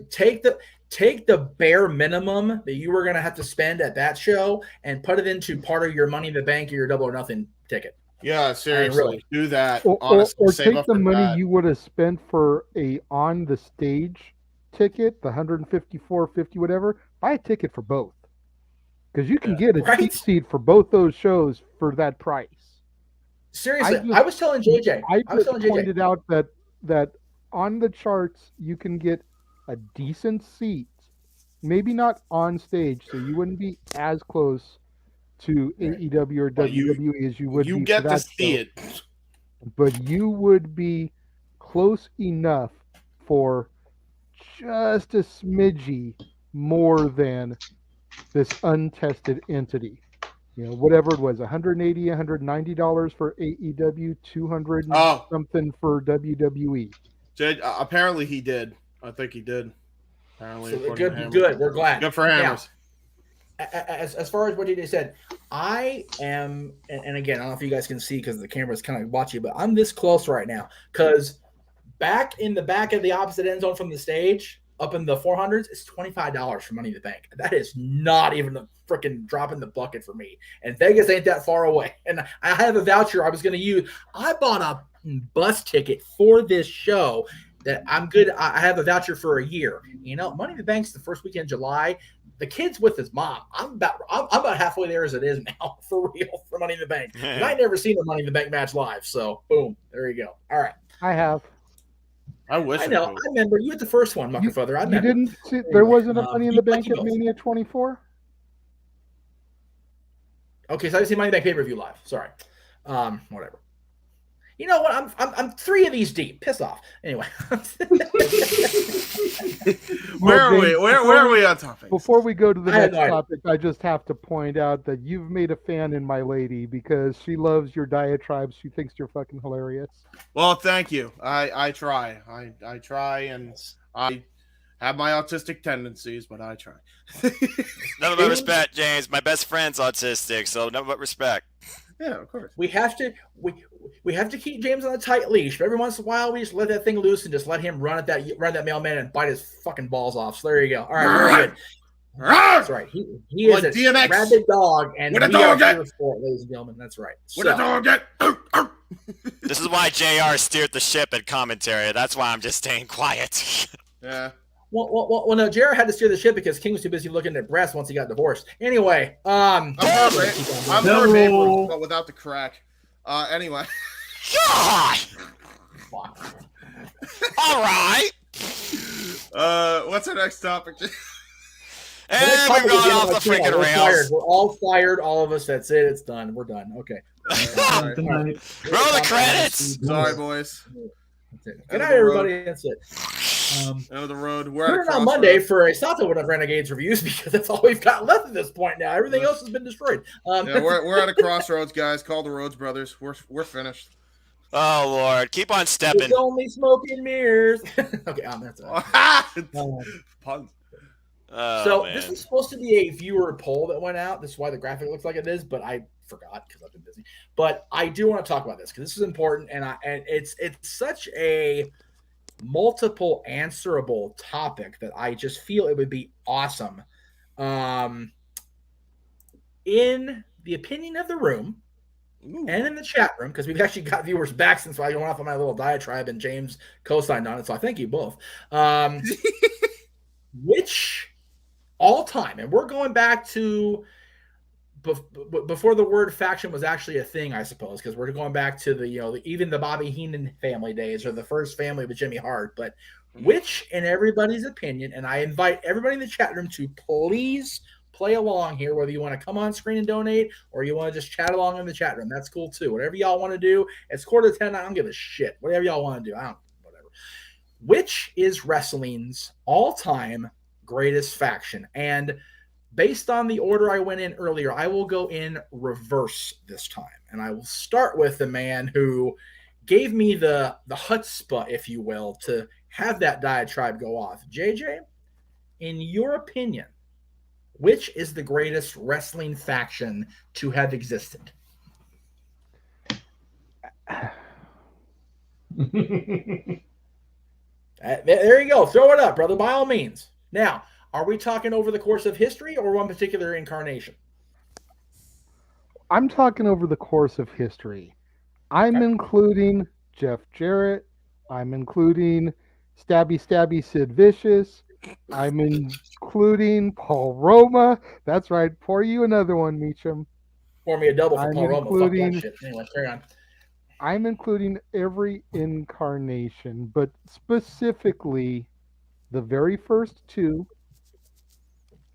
take the bare minimum that you were going to have to spend at that show and put it into part of your Money in the Bank or your Double or Nothing ticket. Yeah, seriously, really. Do that. Or take the money you would have spent for a on the stage ticket, the $154.50, whatever. Buy a ticket for both, because you can get a cheap seat for both those shows for that price. Seriously, I was telling JJ. I pointed out that on the charts you can get a decent seat, maybe not on stage, so you wouldn't be as close to AEW or WWE as you would be get to that to see show. it, but you would be close enough for just a smidgy more than this untested entity. You know, whatever it was, $180, $190 for AEW, $200 something for WWE. Apparently he did. I think he did. Apparently, so good. We're glad. Good for Hammers. As far as what he said, I am, and again, I don't know if you guys can see because the camera's kind of watching, but I'm this close right now because back in the back of the opposite end zone from the stage, up in the 400s, it's $25 for Money in the Bank. That is not even a freaking drop in the bucket for me. And Vegas ain't that far away. And I have a voucher I was going to use. I bought a bus ticket for this show that I'm good. I have a voucher for a year. You know, Money in the Bank's the first weekend in July. The kid's with his mom. I'm about halfway there as it is now, for real, for Money in the Bank. And I ain't never seen a Money in the Bank match live. So, boom, there you go. All right. I have. I wish. I know. I remember you at the first one, Muckerfather. You didn't see? There wasn't a Money in the Bank at Mania 24. Okay, so I didn't see Money in the Bank pay-per-view live. Sorry. Whatever. You know what? I'm 3 of these deep. Piss off. Anyway. Where are we? Where are we on topic? Before we go to the I have next no idea. topic, I just have to point out that you've made a fan in my lady because she loves your diatribes. She thinks you're fucking hilarious. Well, thank you. I try. I try, and I have my autistic tendencies, but I try. Nothing but respect, James. My best friend's autistic, so nothing but respect. Yeah, of course. We have to keep James on a tight leash. But every once in a while, we just let that thing loose and just let him run at that mailman and bite his fucking balls off. So there you go. All right, very good. That's right. He is Like a DMX. rabid dog, and What a we dog are at? here for it, ladies and gentlemen. That's right. What a dog get? This is why JR steered the ship at commentary. That's why I'm just staying quiet. Yeah. Well, no, Jared had to steer the ship because King was too busy looking at breasts once he got divorced. Anyway, I'm her Mabel, but without the crack. Anyway. God! All right. What's our next topic? And we've gone off the freaking We're rails. fired. We're all fired. All of us. That's it. It's done. We're done. Okay. Roll the credits. Sorry, boys. Good night, everybody. That's it. End of the road. We're We're on Monday for a Sato of Renegades reviews because that's all we've got left at this point now. Everything else has been destroyed. Yeah, we're at a crossroads, guys. Call the Rhodes brothers. We're finished. Oh Lord, keep on stepping. It's only smoke and mirrors. Okay, that's all. Puns. So this is supposed to be a viewer poll that went out. This is why the graphic looks like it is, but I forgot because I've been busy. But I do want to talk about this because this is important, and it's such a multiple answerable topic that I just feel it would be awesome. In the opinion of the room. Ooh. And in the chat room, because we've actually got viewers back since I went off on my little diatribe and James co-signed on it, so I thank you both. Which all time, and we're going back to before the word faction was actually a thing, I suppose, because we're going back to even the Bobby Heenan family days or the first family with Jimmy Hart. But which, in everybody's opinion, and I invite everybody in the chat room to please play along here, whether you want to come on screen and donate or you want to just chat along in the chat room. That's cool too. Whatever y'all want to do. It's 9:45. I don't give a shit. Whatever y'all want to do. Whatever. Which is wrestling's all-time greatest faction? And based on the order I went in earlier, I will go in reverse this time. And I will start with the man who gave me the chutzpah, if you will, to have that diatribe go off. JJ, in your opinion, which is the greatest wrestling faction to have existed? There you go. Throw it up, brother, by all means. Now, are we talking over the course of history or one particular incarnation? I'm talking over the course of history. I'm including Jeff Jarrett. I'm including Stabby Sid Vicious. I'm including Paul Roma. That's right. Pour you another one, Meacham. Pour me a double for Paul Roma. Fuck that shit. Anyway, carry on. I'm including every incarnation, but specifically the very first two,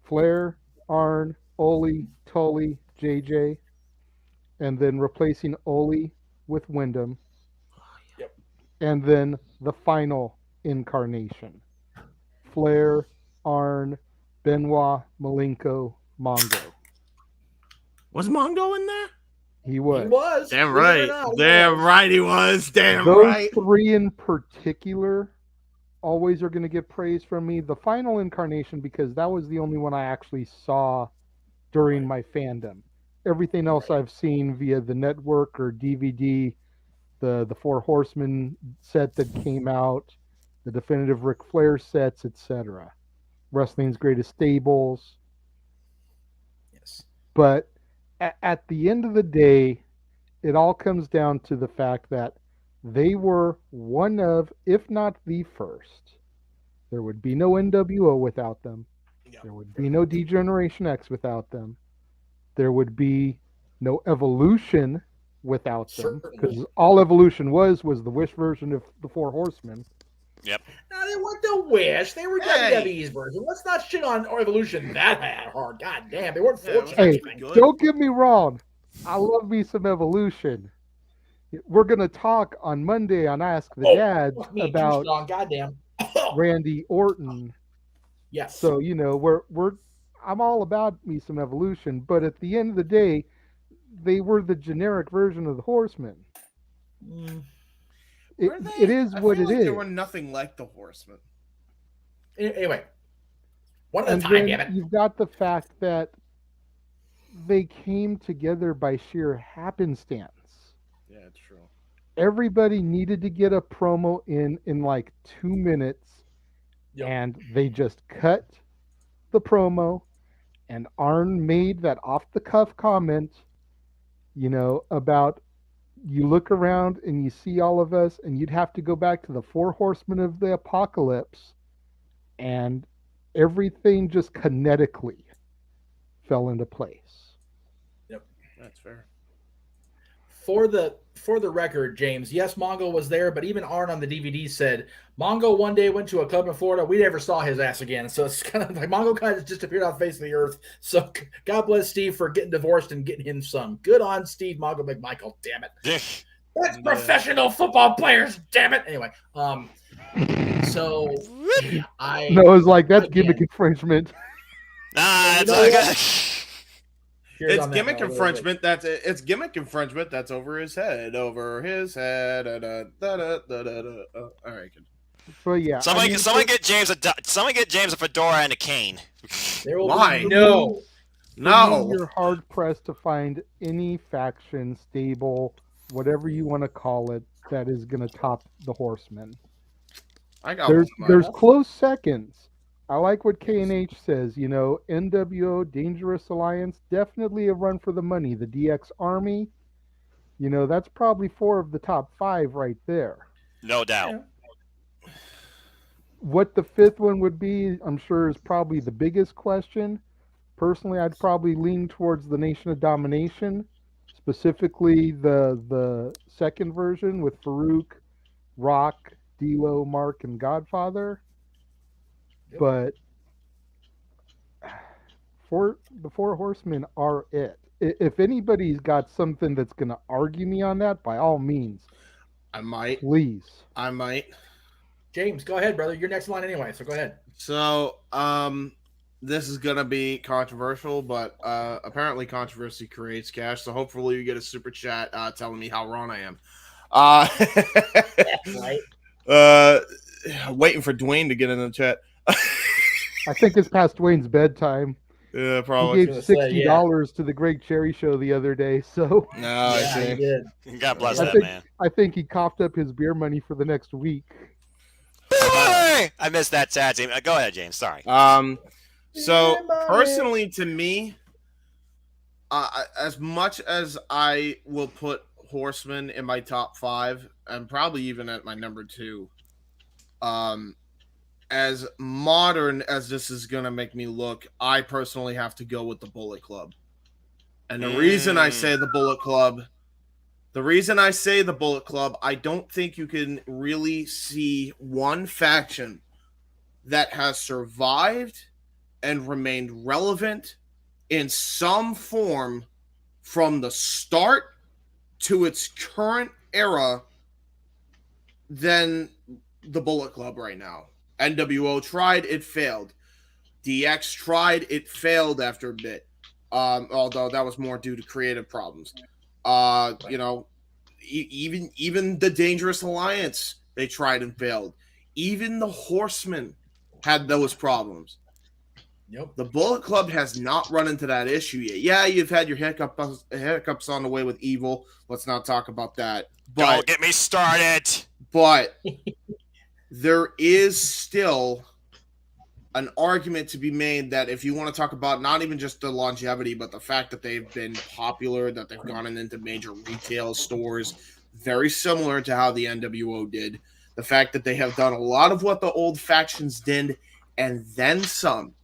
Flair, Arn, Ole, Tully, JJ, and then replacing Ole with Wyndham. Yep. And then the final incarnation. Flair, Arn, Benoit, Malenko, Mongo. Was Mongo in there? He was. He was. Damn right. Damn right he was. Damn Those right. three in particular always are going to get praise from me. The final incarnation, because that was the only one I actually saw during my fandom. Everything else I've seen via the network or DVD, the Four Horsemen set that came out, the definitive Ric Flair sets, etc. Wrestling's Greatest Stables. Yes. But at the end of the day, it all comes down to the fact that they were one of, if not the first. There would be no NWO without them. There would be no D-Generation X without them. There would be no Evolution without them. Because all Evolution was the Wish version of the Four Horsemen. Yep. No, they weren't the Wish. They were WWE's version. Let's not shit on Evolution that hard. God damn, they weren't fortunate. Hey, don't get me wrong. I love me some Evolution. we're going to talk on Monday on Ask the Dads fuck me, about Sean, goddamn. Randy Orton. Yes. So, you know, I'm all about me some Evolution, but at the end of the day, they were the generic version of the Horsemen. It is what it is. There were nothing like the Horsemen. Anyway, one at a And time, then damn it. you've got the fact that they came together by sheer happenstance. Yeah, it's true. Everybody needed to get a promo in like 2 minutes, and they just cut the promo, and Arn made that off-the-cuff comment, you know, about you look around and you see all of us, and you'd have to go back to the 4 Horsemen of the Apocalypse, and everything just kinetically fell into place. Yep, that's fair. For the record, James, yes, Mongo was there, but even Arn on the DVD said Mongo one day went to a club in Florida. We never saw his ass again. So it's kind of like Mongo kind of just appeared off the face of the earth. So God bless Steve for getting divorced and getting him some. Good on Steve Mongo McMichael. Damn it. That's professional football players. Damn it. Anyway, so No, it was like that's gimmick infringement. It's gimmick infringement. It's gimmick infringement. That's over his head. Over his head. All right, good. But yeah, Someone get James a fedora and a cane. Why? No. You're hard pressed to find any faction, stable, whatever you want to call it, that is going to top the Horsemen. There's close seconds. I like what K&H says, you know, NWO, Dangerous Alliance, definitely a run for the money. The DX Army, you know, that's probably 4 of the top 5 right there. No doubt. What the 5th one would be, I'm sure, is probably the biggest question. Personally, I'd probably lean towards the Nation of Domination, specifically the second version with Farouk, Rock, D'Lo, Mark, and Godfather. But the 4 Horsemen are it. If anybody's got something that's going to argue me on that, by all means, I might. Please. I might. James, go ahead, brother. You're next in line anyway, so go ahead. So, this is going to be controversial, but apparently controversy creates cash, so hopefully you get a super chat telling me how wrong I am. Right. Waiting for Dwayne to get in the chat. I think it's past Dwayne's bedtime. Yeah, probably. He gave $60 to the Greg Cherry show the other day, so. No, I see. He did. God bless that man. I think he coughed up his beer money for the next week. I missed that tag team. Go ahead, James. Sorry. So personally, to me, as much as I will put Horseman in my top 5 and probably even at my number 2, as modern as this is gonna make me look, I personally have to go with the Bullet Club. And the reason I say the Bullet Club, I don't think you can really see one faction that has survived and remained relevant in some form from the start to its current era than the Bullet Club right now. NWO tried, it failed. DX tried, it failed after a bit. Although that was more due to creative problems. You know, even the Dangerous Alliance, they tried and failed. Even the Horsemen had those problems. Yep. The Bullet Club has not run into that issue yet. Yeah, you've had your hiccups on the way with Evil. Let's not talk about that. But, don't get me started. But there is still an argument to be made that if you want to talk about not even just the longevity, but the fact that they've been popular, that they've gone into major retail stores, very similar to how the NWO did. The fact that they have done a lot of what the old factions did and then some.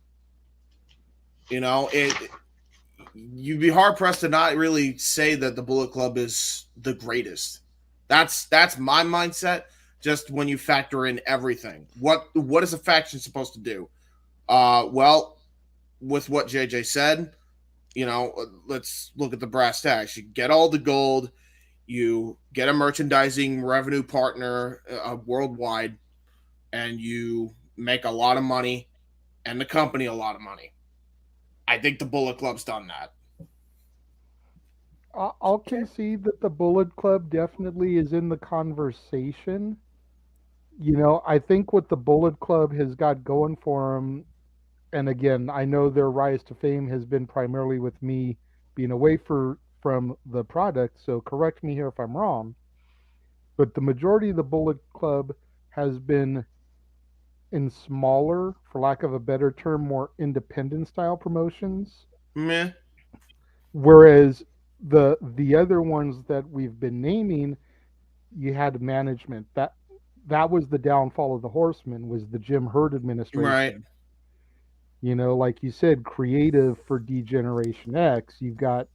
You know, you'd be hard pressed to not really say that the Bullet Club is the greatest. That's my mindset. Just when you factor in everything, what is a faction supposed to do? Well, with what JJ said, you know, let's look at the brass tacks. You get all the gold, you get a merchandising revenue partner worldwide, and you make a lot of money and the company a lot of money. I think the Bullet Club's done that. I'll concede that the Bullet Club definitely is in the conversation. I think what the Bullet Club has got going for them, and again, I know their rise to fame has been primarily with me being away from the product, so correct me here if I'm wrong, but the majority of the Bullet Club has been in smaller, for lack of a better term, more independent style promotions. Meh. Whereas the other ones that we've been naming, you had management. That was the downfall of the Horsemen, was the Jim Herd administration. Right. Like you said, creative for D-Generation X. You've got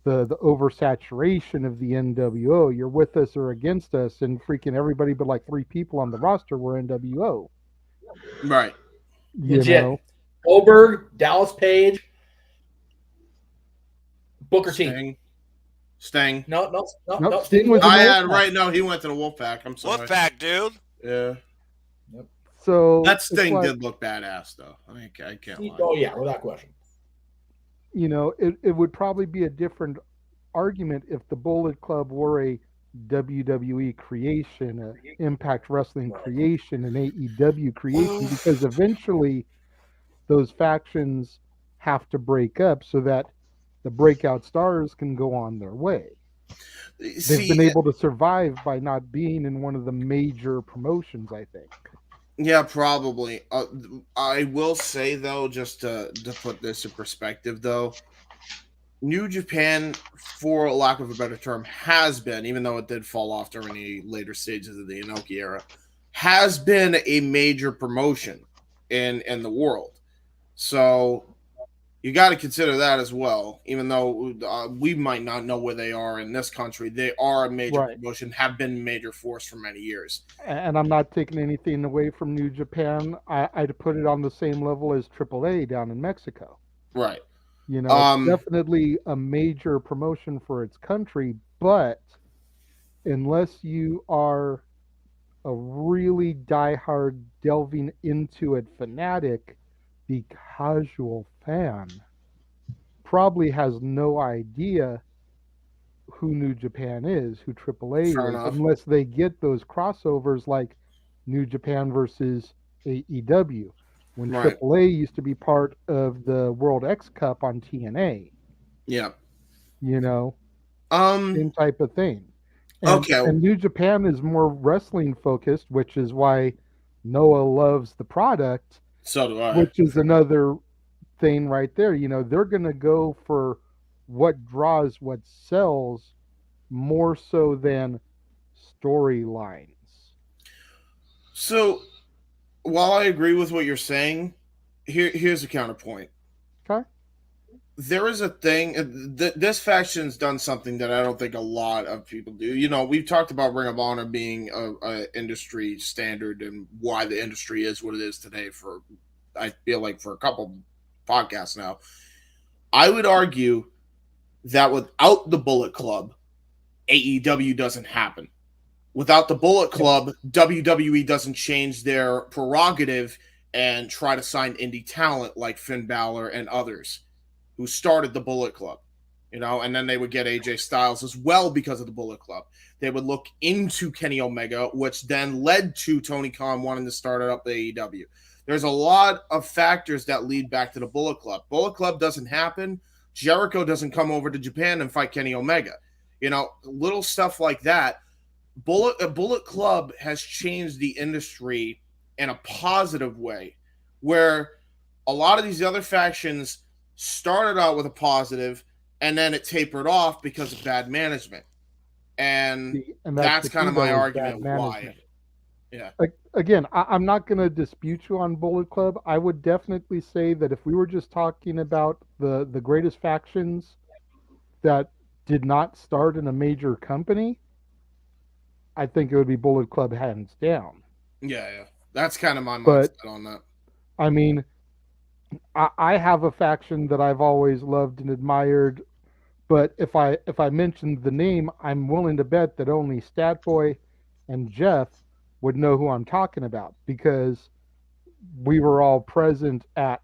the oversaturation of the NWO. You're with us or against us, and freaking everybody but like 3 people on the roster were NWO. Right. Legit. Goldberg, Dallas Page, Booker T. Sting. No. Sting was right. No, he went to the Wolfpack. I'm sorry. Wolfpack, dude. Yeah. So that Sting did look badass, though. I can't lie. Oh yeah, without question. It would probably be a different argument if the Bullet Club were a WWE creation, an Impact Wrestling creation, an AEW creation, because eventually those factions have to break up so that the breakout stars can go on their way. They've been able to survive by not being in one of the major promotions, I think. Yeah, probably. I will say, though, just to put this in perspective, though, New Japan, for lack of a better term, has been, even though it did fall off during the later stages of the Inoki era, has been a major promotion in the world. So you got to consider that as well. Even though we might not know where they are in this country, they are a major promotion, have been a major force for many years. And I'm not taking anything away from New Japan. I'd put it on the same level as AAA down in Mexico. Right. It's definitely a major promotion for its country, but unless you are a really diehard delving into it fanatic, the casual fan probably has no idea who New Japan is, who AAA is, unless they get those crossovers like New Japan versus AEW. When AAA used to be part of the World X Cup on TNA. Yeah. Same type of thing. And New Japan is more wrestling focused, which is why Noah loves the product. So do I. Which is another thing right there. They're going to go for what draws, what sells, more so than storylines. So, while I agree with what you're saying, here's a counterpoint. Okay. There is a thing. This faction's done something that I don't think a lot of people do. We've talked about Ring of Honor being a industry standard and why the industry is what it is today for, I feel like, for a couple podcasts now. I would argue that without the Bullet Club, AEW doesn't happen. Without the Bullet Club, WWE doesn't change their prerogative and try to sign indie talent like Finn Balor and others who started the Bullet Club, and then they would get AJ Styles as well because of the Bullet Club. They would look into Kenny Omega, which then led to Tony Khan wanting to start up the AEW. There's a lot of factors that lead back to the Bullet Club. Bullet Club doesn't happen. Jericho doesn't come over to Japan and fight Kenny Omega. Little stuff like that. Bullet Club has changed the industry in a positive way, where a lot of these other factions started out with a positive and then it tapered off because of bad management. And that's kind of my argument why. Yeah. Again, I'm not going to dispute you on Bullet Club. I would definitely say that if we were just talking about the greatest factions that did not start in a major company, I think it would be Bullet Club hands down. Yeah. That's kind of my mindset on that. I mean, I have a faction that I've always loved and admired But if I mentioned the name, I'm willing to bet that only Statboy and Jeff would know who I'm talking about, because we were all present at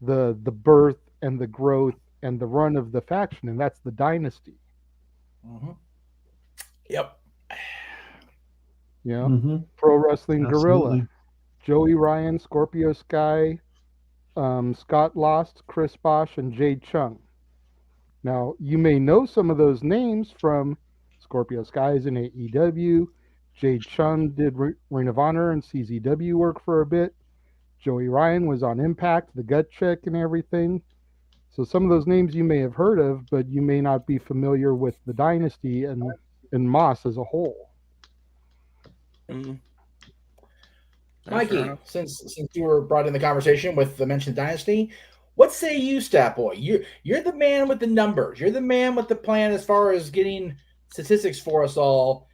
the birth and the growth and the run of the faction, and that's the Dynasty. Mm-hmm. Yep. You know, Mm-hmm. Pro Wrestling Absolutely. Guerrilla, Joey Ryan, Scorpio Sky, Scott Lost, Chris Bosch, and Jade Chung. Now, you may know some of those names from Scorpio Skies in AEW. Jade Chung did Ring of Honor and CZW work for a bit. Joey Ryan was on Impact, the Gut Check, and everything. So some of those names you may have heard of, but you may not be familiar with the Dynasty and Moss as a whole. Mm-hmm. Mikey, since you were brought in the conversation with the mentioned Dynasty, what say you, Statboy? You're the man with the numbers. You're the man with the plan as far as getting statistics for us all.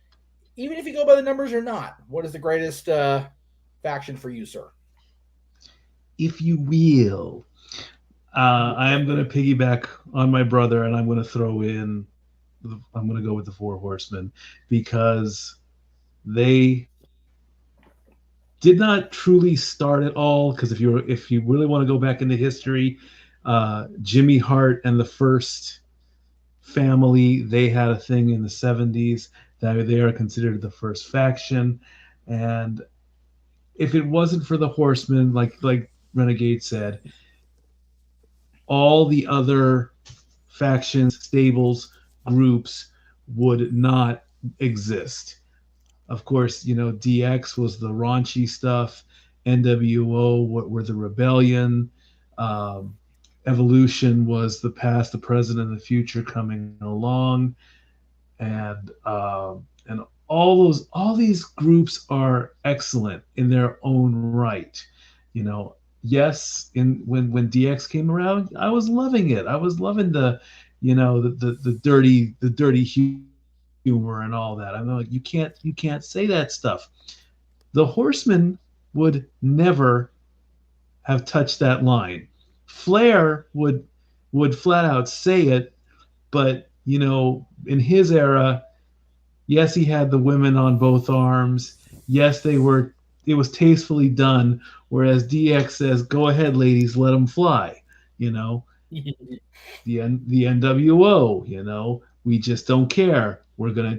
Even if you go by the numbers or not, what is the greatest faction for you, sir? If you will, I am going to piggyback on my brother, and I'm going to throw in. I'm going to go with the Four Horsemen, because they did not truly start at all. Because if you really want to go back into history, Jimmy Hart and the First Family, they had a thing in the 70s that they are considered the first faction. And if it wasn't for the Horsemen, like Renegade said, all the other factions, stables, groups would not exist. Of course, DX was the raunchy stuff. NWO were the rebellion. Evolution was the past, the present, and the future coming along. And all these groups are excellent in their own right. Yes, when DX came around, I was loving it. I was loving the dirty humor and all that. I'm like, you can't say that stuff. The Horsemen would never have touched that line. Flair would flat out say it, but in his era, yes, he had the women on both arms. Yes, it was tastefully done. Whereas DX says, "Go ahead, ladies, let them fly." The NWO, we just don't care. We're gonna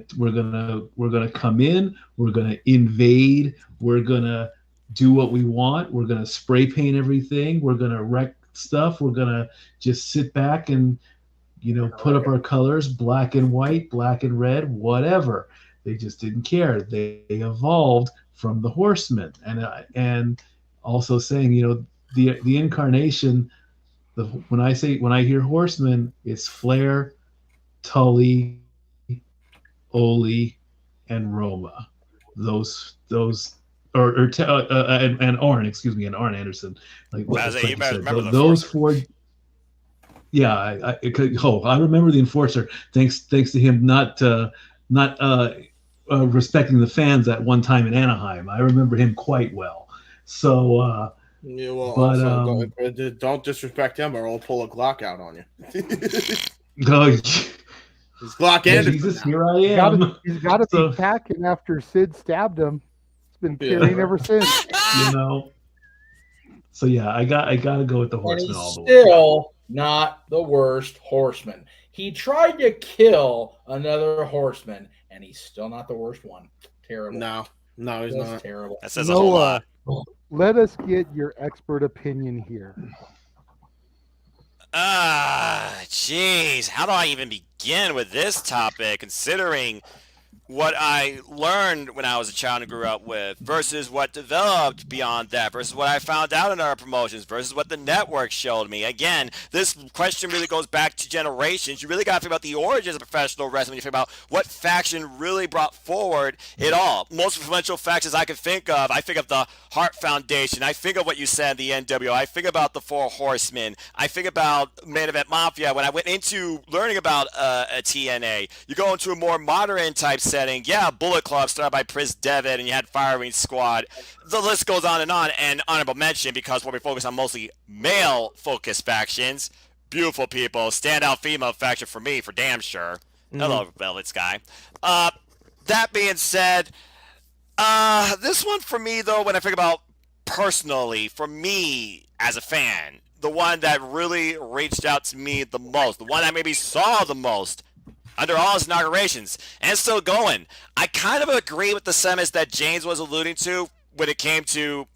come in. We're gonna invade. We're gonna do what we want. We're gonna spray paint everything. We're gonna wreck stuff. We're gonna just sit back and put up our colors, black and white, black and red, whatever. They just didn't care. They evolved from the Horsemen, and also saying, the incarnation. When I hear Horsemen, it's Flair, Tully, Ole, and Roma. Those and Arn, excuse me, and Arn Anderson. Those four. Yeah, I remember the Enforcer. Thanks to him not respecting the fans at one time in Anaheim. I remember him quite well. So, don't disrespect him, or I'll pull a Glock out on you. He's Glock Anderson. Jesus, here I am. He's got to be packing after Sid stabbed him. It's been carrying ever since. So yeah, I got to go with the Horseman all the way. Still not the worst Horseman. He tried to kill another Horseman, and he's still not the worst one. Terrible. No, he's not. Terrible. That says a whole lot. Let us get your expert opinion here. Jeez, how do I even begin with this topic, considering what I learned when I was a child and grew up with versus what developed beyond that versus what I found out in our promotions versus what the network showed me. Again, this question really goes back to generations. You really got to think about the origins of professional wrestling when you think about what faction really brought forward it all. Most influential factions I can think of, I think of the Hart Foundation. I think of what you said, the NWO. I think about the Four Horsemen. I think about Main Event Mafia. When I went into learning about a TNA, you go into a more modern type setting. Yeah, Bullet Club started by Prince Devitt, and you had Firing Squad. The list goes on, and honorable mention, because what we focus on mostly male-focused factions, beautiful people. Standout female faction for me, for damn sure. Hello, Velvet Sky. That being said, this one for me, though, when I think about personally, for me as a fan, the one that really reached out to me the most, the one I maybe saw the most under all his inaugurations, and it's still going. I kind of agree with the sentiments that James was alluding to when it came to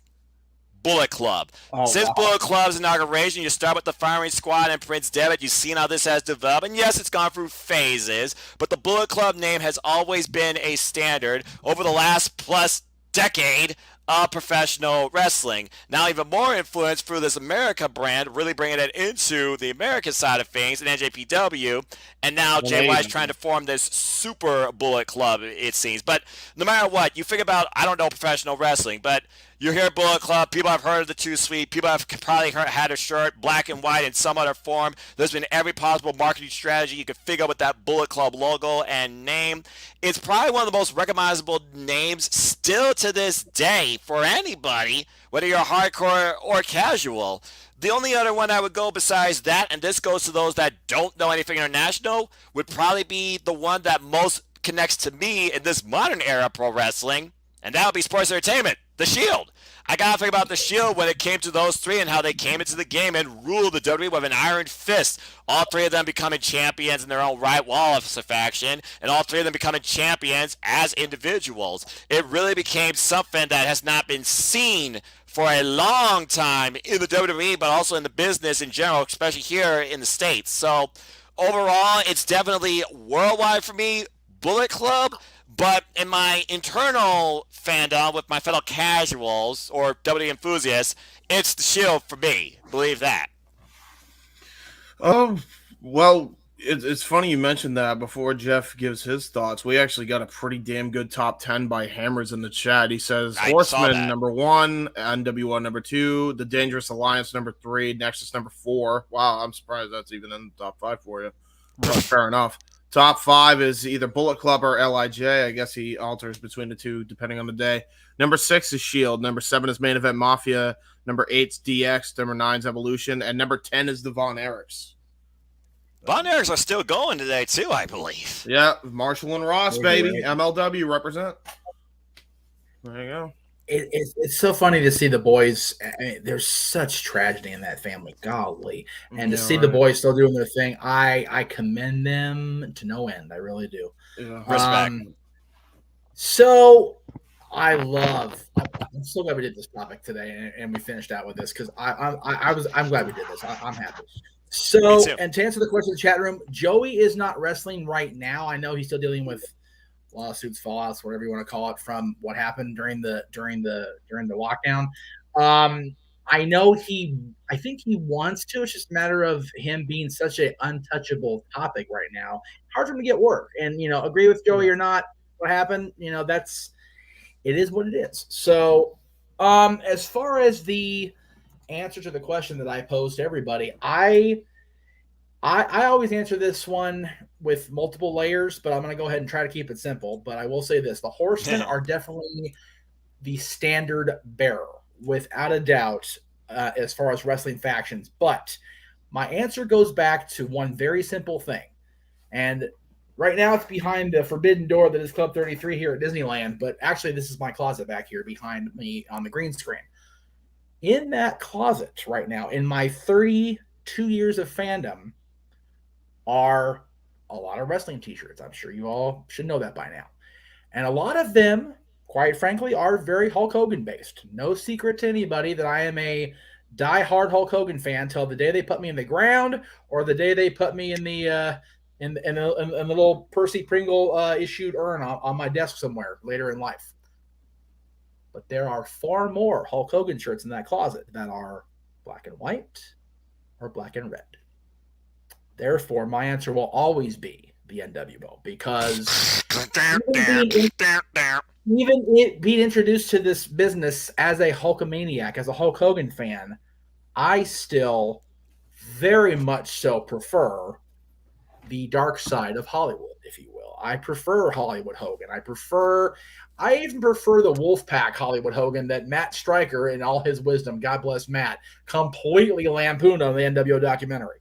Bullet Club. Since Bullet Club's inauguration, you start with the firing squad and Prince Devitt. You've seen how this has developed, and yes, it's gone through phases, but the Bullet Club name has always been a standard over the last plus decade of professional wrestling. Now even more influence through this America brand, really bringing it into the American side of things, and NJPW, and now JY's trying to form this super Bullet Club, it seems. But no matter what, you think about, I don't know professional wrestling, but you hear Bullet Club, people have heard of the Too Sweet, people have probably had a shirt, black and white in some other form. There's been every possible marketing strategy you could figure out with that Bullet Club logo and name. It's probably one of the most recognizable names still to this day for anybody, whether you're hardcore or casual. The only other one I would go besides that, and this goes to those that don't know anything international, would probably be the one that most connects to me in this modern era pro wrestling, and that would be sports entertainment, The Shield. I gotta think about The Shield when it came to those three and how they came into the game and ruled the WWE with an iron fist. All three of them becoming champions in their own right, Wallace faction, and all three of them becoming champions as individuals. It really became something that has not been seen for a long time in the WWE, but also in the business in general, especially here in the States. So overall, it's definitely worldwide for me, Bullet Club. But in my internal fandom with my fellow casuals or WWE enthusiasts, it's The Shield for me. Believe that. Oh, well, it's funny you mentioned that before Jeff gives his thoughts. We actually got a pretty damn good top 10 by Hammers in the chat. He says Horseman number 1, NWO number 2, The Dangerous Alliance number 3, Nexus number 4. Wow, I'm surprised that's even in the top 5 for you. But fair enough. Top 5 is either Bullet Club or LIJ. I guess he alters between the two depending on the day. Number 6 is Shield. Number 7 is Main Event Mafia. Number 8's DX. Number 9's Evolution. And number 10 is the Von Erichs. Von Erichs are still going today, too, I believe. Yeah, Marshall and Ross, baby. MLW represent. There you go. It's so funny to see the boys. I mean, there's such tragedy in that family, golly, and to see the boys still doing their thing, I commend them to no end. I really do. Yeah. Respect. So I'm so glad we did this topic today, and we finished out with this because I'm glad we did this. I'm happy. So, and to answer the question in the chat room, Joey is not wrestling right now. I know he's still dealing with lawsuits, fallouts, whatever you want to call it, from what happened during the lockdown. I know I think he wants to. It's just a matter of him being such an untouchable topic right now. Hard for him to get work. And agree with Joey or not, what happened, it is what it is. So, as far as the answer to the question that I posed to everybody, I always answer this one with multiple layers, but I'm going to go ahead and try to keep it simple. But I will say this. The Horsemen are definitely the standard bearer, without a doubt, as far as wrestling factions. But my answer goes back to one very simple thing. And right now it's behind the forbidden door that is Club 33 here at Disneyland. But actually, this is my closet back here behind me on the green screen. In that closet right now, in my 32 years of fandom, are a lot of wrestling t-shirts. I'm sure you all should know that by now. And a lot of them, quite frankly, are very Hulk Hogan based. No secret to anybody that I am a die-hard Hulk Hogan fan till the day they put me in the ground or the day they put me in the little Percy Pringle issued urn on my desk somewhere later in life. But there are far more Hulk Hogan shirts in that closet that are black and white or black and red. Therefore, my answer will always be the NWO, because even being introduced to this business as a Hulkamaniac, as a Hulk Hogan fan, I still very much so prefer the dark side of Hollywood, if you will. I prefer Hollywood Hogan. I even prefer the Wolfpack Hollywood Hogan that Matt Stryker, in all his wisdom, God bless Matt, completely lampooned on the NWO documentary.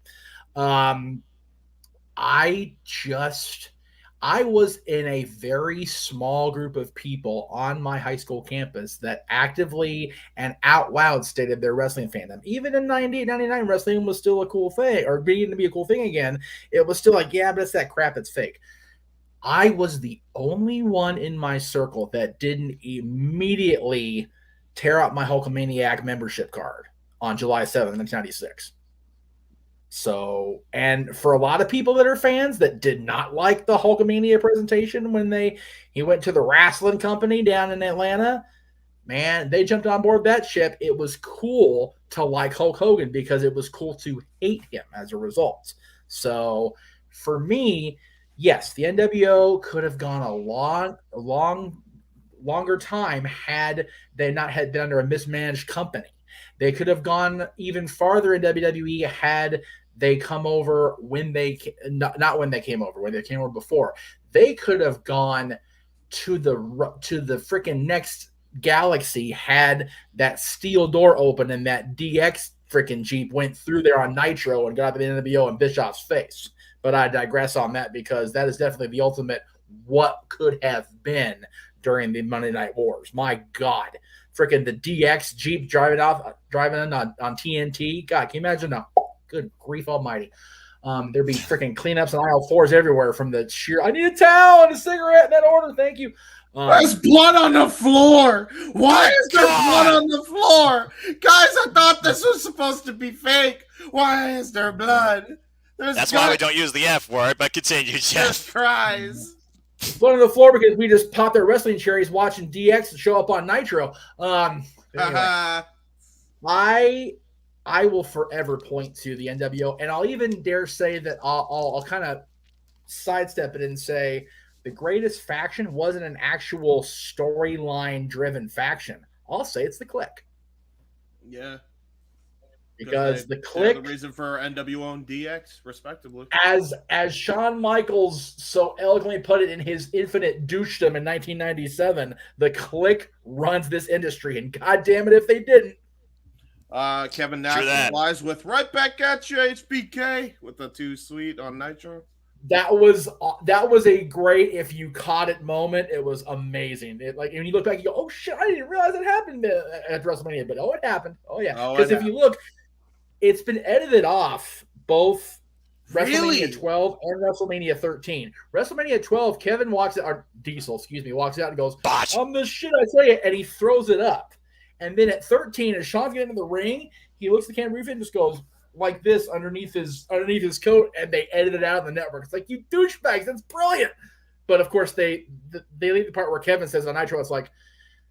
I was in a very small group of people on my high school campus that actively and out loud stated their wrestling fandom. Even in 98, 99, wrestling was still a cool thing, or beginning to be a cool thing again. It was still like, yeah, but it's that crap, it's fake. I was the only one in my circle that didn't immediately tear up my Hulkamaniac membership card on July 7th, 1996. So, and for a lot of people that are fans that did not like the Hulkamania presentation when he went to the wrestling company down in Atlanta, man, they jumped on board that ship. It was cool to like Hulk Hogan because it was cool to hate him as a result. So, for me, yes, the NWO could have gone a longer time had they not had been under a mismanaged company. They could have gone even farther in WWE had they come over when they not when they came over, when they came over before. They could have gone to the freaking next galaxy had that steel door open and that DX freaking Jeep went through there on Nitro and got up the NWO and Bischoff's face. But I digress on that because that is definitely the ultimate what could have been during the Monday Night Wars. My God. Freaking the DX Jeep driving in on TNT. God, can you imagine? No. Good grief almighty. There'd be freaking cleanups and aisle fours everywhere from the sheer, I need a towel and a cigarette in that order. Thank you. There's blood on the floor. Why is there blood on the floor? Guys, I thought this was supposed to be fake. Why is there blood? That's why we don't use the F word, but continue, Jeff. Cries. Blood on the floor because we just popped our wrestling cherries watching DX show up on Nitro. Anyway, I will forever point to the NWO, and I'll even dare say that I'll kind of sidestep it and say the greatest faction wasn't an actual storyline-driven faction. I'll say it's the Clique. Yeah. Because the Clique, the reason for NWO and DX, respectively. As Shawn Michaels so eloquently put it in his Infinite Douchedom in 1997, the Clique runs this industry, and God damn it if they didn't. Kevin Nash replies with right back at you, HBK, with the 2 Sweet on Nitro. That was a great, if you caught it, moment. It was amazing. Like when you look back, you go, "Oh shit, I didn't realize it happened at WrestleMania," but it happened. Oh yeah, because if you look, it's been edited off both WrestleMania 12 and WrestleMania 13. WrestleMania 12, Kevin walks out, or Diesel, walks out and goes, "I'm the shit, I tell you," and he throws it up. And then at 13, as Shawn's getting in the ring, he looks at the camera and just goes like this underneath his coat, and they edit it out on the network. It's like, you douchebags, that's brilliant. But of course, they leave the part where Kevin says on Nitro, it's like,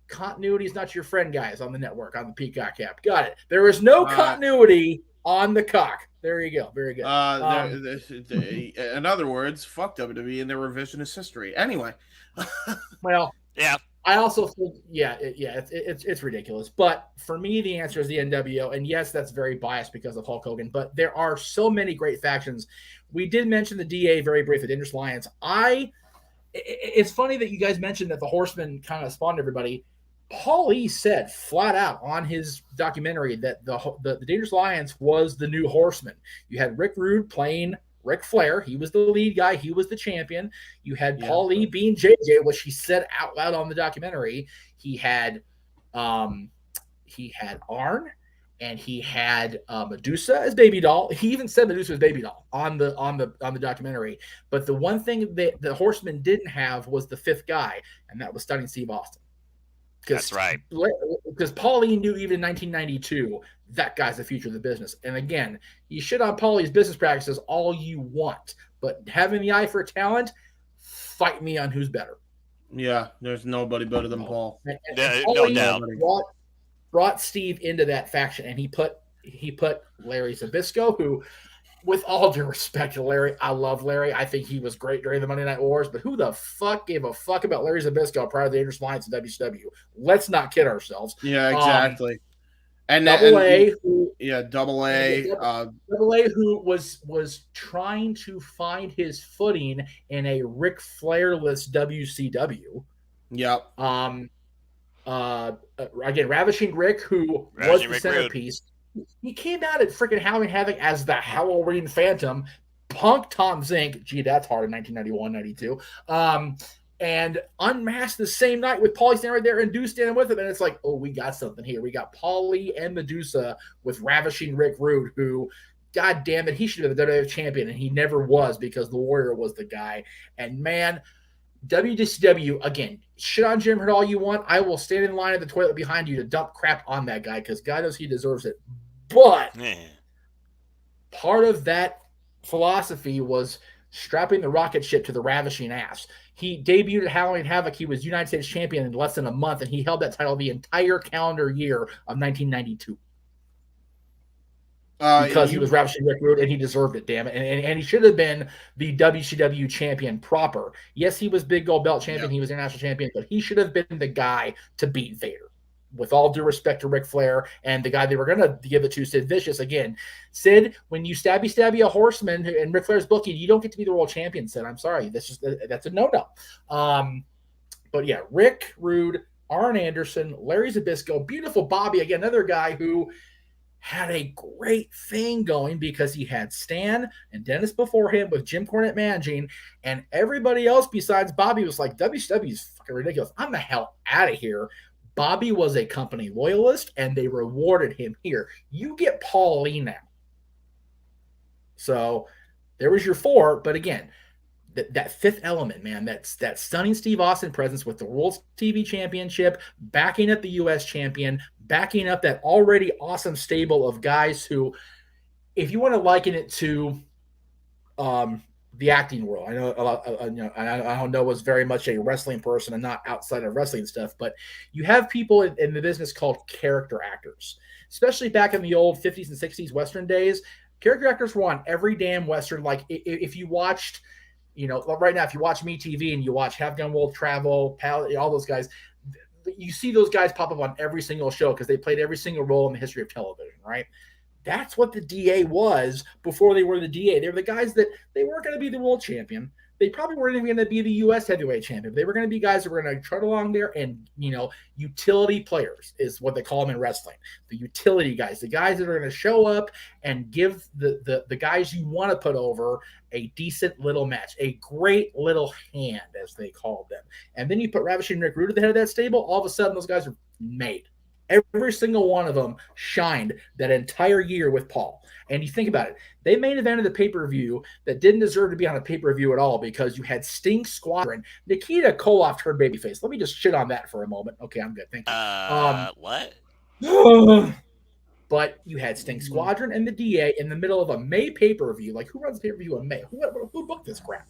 continuity is not your friend, guys, on the network, on the Peacock app. Got it. There is no continuity on the cock. There you go. Very good. In other words, fuck WWE and their revisionist history. Anyway. Well, yeah. I also think, it's ridiculous. But for me, the answer is the NWO. And yes, that's very biased because of Hulk Hogan. But there are so many great factions. We did mention the DA very briefly, the Dangerous Alliance. It's funny that you guys mentioned that the Horsemen kind of spawned everybody. Paul E. said flat out on his documentary that the Dangerous Alliance was the new Horsemen. You had Rick Rude playing Ric Flair. He was the lead guy. He was the champion. You had Paul E. being JJ, which he said out loud on the documentary. He had Arn, and he had Medusa as baby doll. He even said Medusa as baby doll on the documentary. But the one thing that the Horsemen didn't have was the 5th guy, and that was Stunning Steve Austin. That's right. Because Paulie knew even in 1992 that guy's the future of the business. And again, you shit on Paulie's business practices all you want, but having the eye for talent, fight me on who's better. Yeah, there's nobody better than Paul. No doubt. Brought Steve into that faction, and he put Larry Zbyszko, who, with all due respect to Larry, I love Larry. I think he was great during the Monday Night Wars, but who the fuck gave a fuck about Larry Zbyszko prior to the Dangerous Alliance in WCW? Let's not kid ourselves. Yeah, exactly. Double A, who was trying to find his footing in a Ric Flair-less WCW. Yep. Again, Ravishing Rick, who was the centerpiece. He came out at freaking Halloween Havoc as the Halloween Phantom, punked Tom Zink. Gee, that's hard in 1991, 92. And unmasked the same night with Paulie standing right there and Deuce standing with him. And it's like, oh, we got something here. We got Paulie and Medusa with Ravishing Rick Rude, who, God damn it, he should have been the WWF champion, and he never was because the Warrior was the guy. And man, WCW, again, shit on Jim Hurt all you want. I will stand in line at the toilet behind you to dump crap on that guy because God knows he deserves it. But part of that philosophy was strapping the rocket ship to the ravishing ass. He debuted at Halloween Havoc. He was United States champion in less than a month, and he held that title the entire calendar year of 1992. Because he was Ravishing Rick Rude, and he deserved it, damn it. And he should have been the WCW champion proper. Yes, he was big gold belt champion. He was international champion, but he should have been the guy to beat Vader. With all due respect to Ric Flair and the guy they were going to give it to, Sid Vicious. Again, Sid, when you stabby a horseman and Ric Flair's booking, you don't get to be the world champion, Sid. I'm sorry. That's a no-no. But yeah, Rick Rude, Arn Anderson, Larry Zbyszko, beautiful Bobby, again, another guy who had a great thing going because he had Stan and Dennis before him with Jim Cornette managing, and everybody else besides Bobby was like, WCW is fucking ridiculous. I'm the hell out of here. Bobby was a company loyalist, and they rewarded him here. You get Paulie now. So there was your four, but again, that fifth element, man, that's that stunning Steve Austin presence with the World TV Championship, backing up the U.S. champion, backing up that already awesome stable of guys who, if you want to liken it to the acting world, I know a lot, I don't know, was very much a wrestling person and not outside of wrestling stuff, but you have people in the business called character actors, especially back in the old 50s and 60s Western days. Character actors were on every damn Western. Like if you watched, right now, if you watch MeTV and you watch Have Gun World Travel, all those guys, you see those guys pop up on every single show because they played every single role in the history of television, right? That's what the DA was before they were the DA. They were the guys that they weren't going to be the world champion. They probably weren't even going to be the U.S. heavyweight champion. They were going to be guys that were going to trot along there and, utility players is what they call them in wrestling. The utility guys, the guys that are going to show up and give the guys you want to put over a decent little match, a great little hand, as they called them. And then you put Ravishing Rick Rude at the head of that stable, all of a sudden those guys are made. Every single one of them shined that entire year with Paul. And you think about it, they main evented the pay-per-view that didn't deserve to be on a pay-per-view at all because you had Sting Squadron. Nikita Koloff turned babyface. Let me just shit on that for a moment. Okay, I'm good. Thank you. What? But you had Sting Squadron and the DA in the middle of a May pay-per-view. Like, who runs pay-per-view in May? Who booked this crap?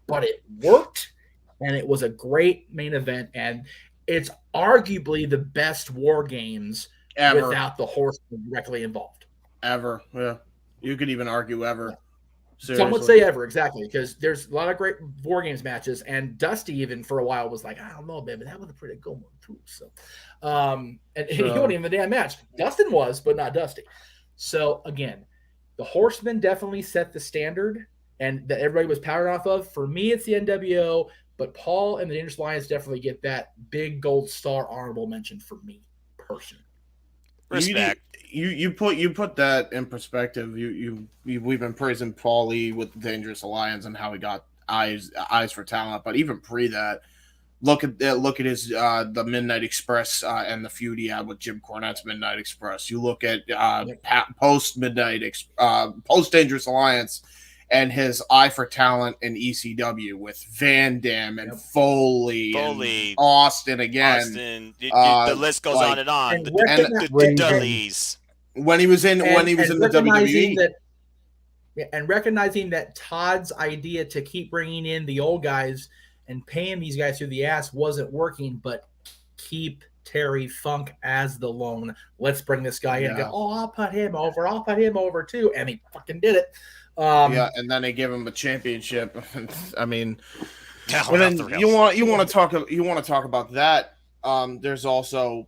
But it worked, and it was a great main event, and it's arguably the best War Games ever without the Horsemen directly involved. Ever. Yeah. You could even argue ever. Seriously. Some would say ever, exactly, because there's a lot of great War Games matches, and Dusty even for a while was like, I don't know, baby, that was a pretty good one too. So, he wasn't even the damn match. Dustin was, but not Dusty. So again, the Horsemen definitely set the standard, and that everybody was powered off of. For me, it's the NWO. But Paul and the Dangerous Alliance definitely get that big gold star honorable mention for me personally. Respect. You put that in perspective. We've been praising Paulie with the Dangerous Alliance and how he got eyes for talent, but even pre that, look at his the Midnight Express and the feud he had with Jim Cornette's Midnight Express. You look at post Dangerous Alliance and his eye for talent in ECW with Van Dam and Foley and Austin again. The list goes on and on. The Dudleys. When he was in the WWE. And recognizing that Todd's idea to keep bringing in the old guys and paying these guys through the ass wasn't working, but keep Terry Funk as the lone. Let's bring this guy in. Go, I'll put him over too. And he fucking did it. And then they give him a championship. I mean, you want to talk about that. There's also,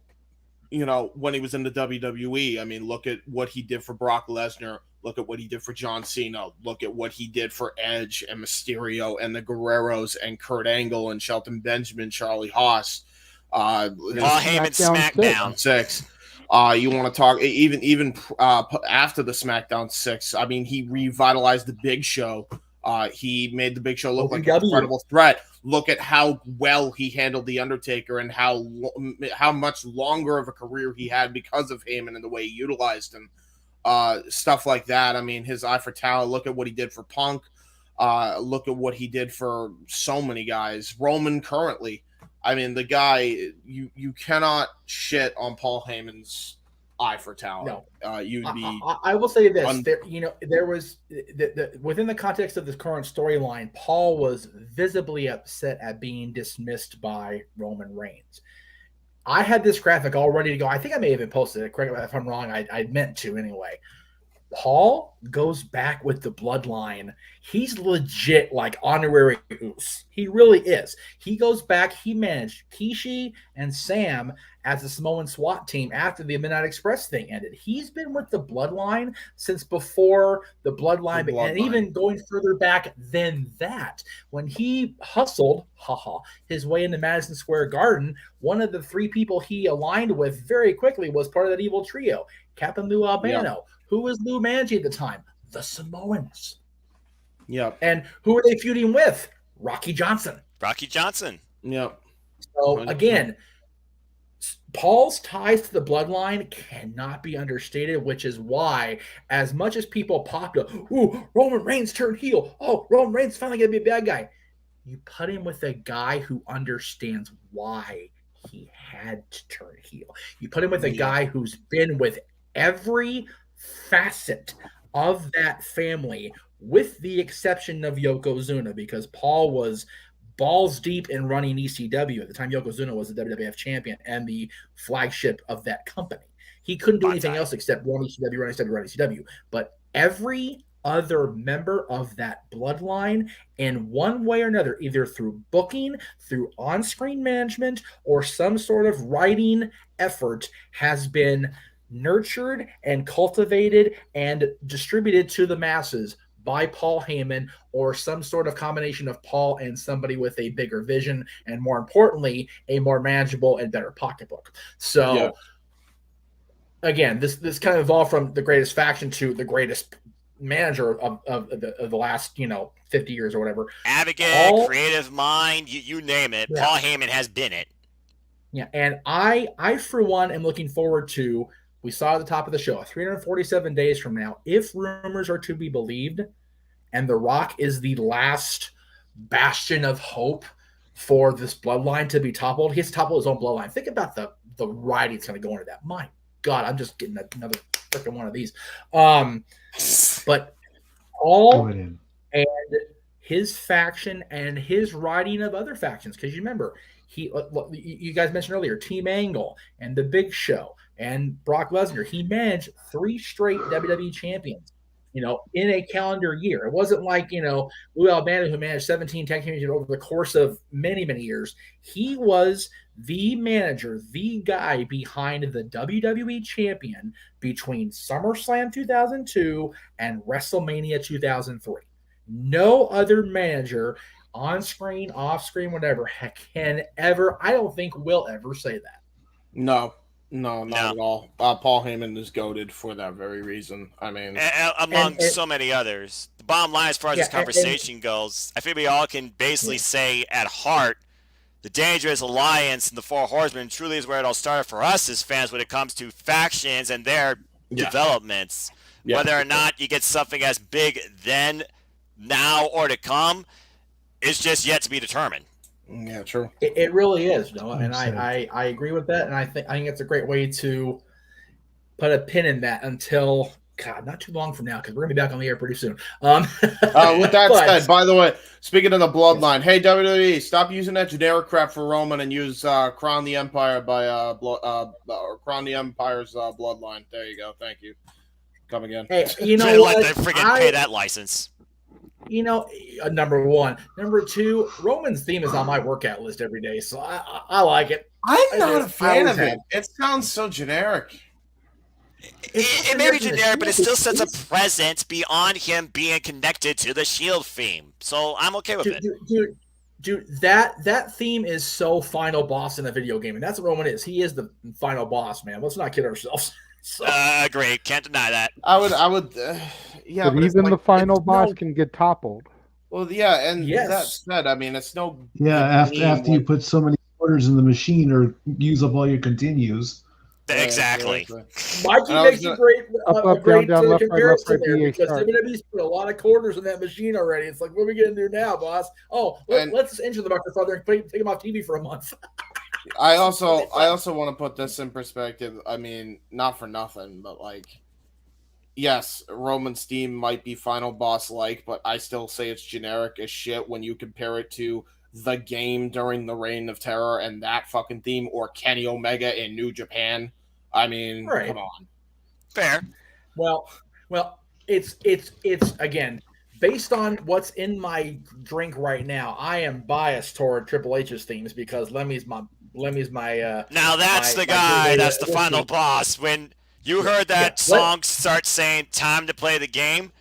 when he was in the WWE. I mean, look at what he did for Brock Lesnar. Look at what he did for John Cena. Look at what he did for Edge and Mysterio and the Guerreros and Kurt Angle and Shelton Benjamin, Charlie Haas. Paul Heyman SmackDown 6. You want to talk even after the SmackDown 6? I mean, he revitalized the Big Show. He made the Big Show look like an incredible threat. Look at how well he handled the Undertaker and how much longer of a career he had because of Heyman and the way he utilized him. Stuff like that. I mean, his eye for talent. Look at what he did for Punk. Look at what he did for so many guys. Roman currently. I mean, the guy, you cannot shit on Paul Heyman's eye for talent. No. You'd be. I will say this. There was within the context of this current storyline, Paul was visibly upset at being dismissed by Roman Reigns. I had this graphic all ready to go. I think I may have even posted it. Correct me if I'm wrong. I meant to anyway. Paul goes back with the bloodline. He's legit like honorary Uce. He really is. He goes back. He managed Kishi and Sam as the Samoan SWAT team after the Midnight Express thing ended. He's been with the bloodline since before the bloodline, and even going further back than that. When he hustled, his way into Madison Square Garden, one of the three people he aligned with very quickly was part of that evil trio, Captain Lou Albano. Yeah. Who was Lou managing at the time? The Samoans. Yep. And who were they feuding with? Rocky Johnson. Rocky Johnson. Yep. So again, Paul's ties to the bloodline cannot be understated, which is why, as much as people popped up, ooh, Roman Reigns turned heel. Oh, Roman Reigns finally gonna be a bad guy. You put him with a guy who understands why he had to turn heel. You put him with a guy who's been with every facet of that family, with the exception of Yokozuna, because Paul was balls deep in running ECW at the time. Yokozuna was the WWF champion and the flagship of that company. He couldn't do anything else except run ECW, run ECW, run ECW. But every other member of that bloodline, in one way or another, either through booking, through on-screen management, or some sort of writing effort, has been nurtured and cultivated and distributed to the masses by Paul Heyman, or some sort of combination of Paul and somebody with a bigger vision, and more importantly, a more manageable and better pocketbook. So again, this kind of evolved from the greatest faction to the greatest manager of the last 50 years or whatever. Advocate, creative mind, you name it. Yeah. Paul Heyman has been it. Yeah, and I for one am looking forward to. We saw at the top of the show, 347 days from now, if rumors are to be believed, and The Rock is the last bastion of hope for this bloodline to be toppled. He has to topple his own bloodline. Think about the writing that's going to go into that. My God, I'm just getting another freaking one of these. But Paul and his faction and his writing of other factions, because you remember, you guys mentioned earlier, Team Angle and The Big Show and Brock Lesnar. He managed 3 straight WWE champions, in a calendar year. It wasn't like, Lou Albano, who managed 17 tag teams over the course of many, many years. He was the manager, the guy behind the WWE champion between SummerSlam 2002 and WrestleMania 2003. No other manager, on screen, off screen, whatever, can ever, I don't think will ever say that. No, not at all. Paul Heyman is goated for that very reason. I mean, among so many others. The bottom line, as far as this conversation goes, I feel we all can basically say at heart, the Dangerous Alliance and the Four Horsemen truly is where it all started for us as fans when it comes to factions and their developments. Yeah. Whether or not you get something as big then, now, or to come, is just yet to be determined. Yeah, true. It really is, and I agree with that, and I think it's a great way to put a pin in that until not too long from now, because we're gonna be back on the air pretty soon. With that said, by the way, speaking of the bloodline, hey WWE, stop using that generic crap for Roman and use Crown the Empire by or Crown the Empire's bloodline. There you go. Thank you. Come again. Hey, what? Let them freaking pay that license. Number one. Number two, Roman's theme is on my workout list every day, so I like it. I'm not a fan of it. It sounds so generic. It may be generic, but it still sets a presence beyond him being connected to the Shield theme. So I'm okay with it. Dude, that theme is so final boss in a video game, and that's what Roman is. He is the final boss, man. Let's not kid ourselves. So. Agree. Can't deny that. I would, yeah. But even the final boss can get toppled. Well, yeah, and that said, I mean, it's no. Yeah, after you put so many quarters in the machine or use up all your continues. Exactly. Mikey makes a great, down, down, left, comparison right, there BA because start. WWE's put a lot of quarters in that machine already. It's like, what are we going to do now, boss? Oh, let's just injure the Dr. Father and take him off TV for a month. I also want to put this in perspective. I mean, not for nothing, but like, yes, Roman's theme might be final boss like, but I still say it's generic as shit when you compare it to the game during the Reign of Terror and that fucking theme, or Kenny Omega in New Japan. I mean, come on. Fair. Well, it's again based on what's in my drink right now. I am biased toward Triple H's themes because Lemmy's my. Now that's the guy. That's the final boss. When you heard that song start saying "Time to play the game,"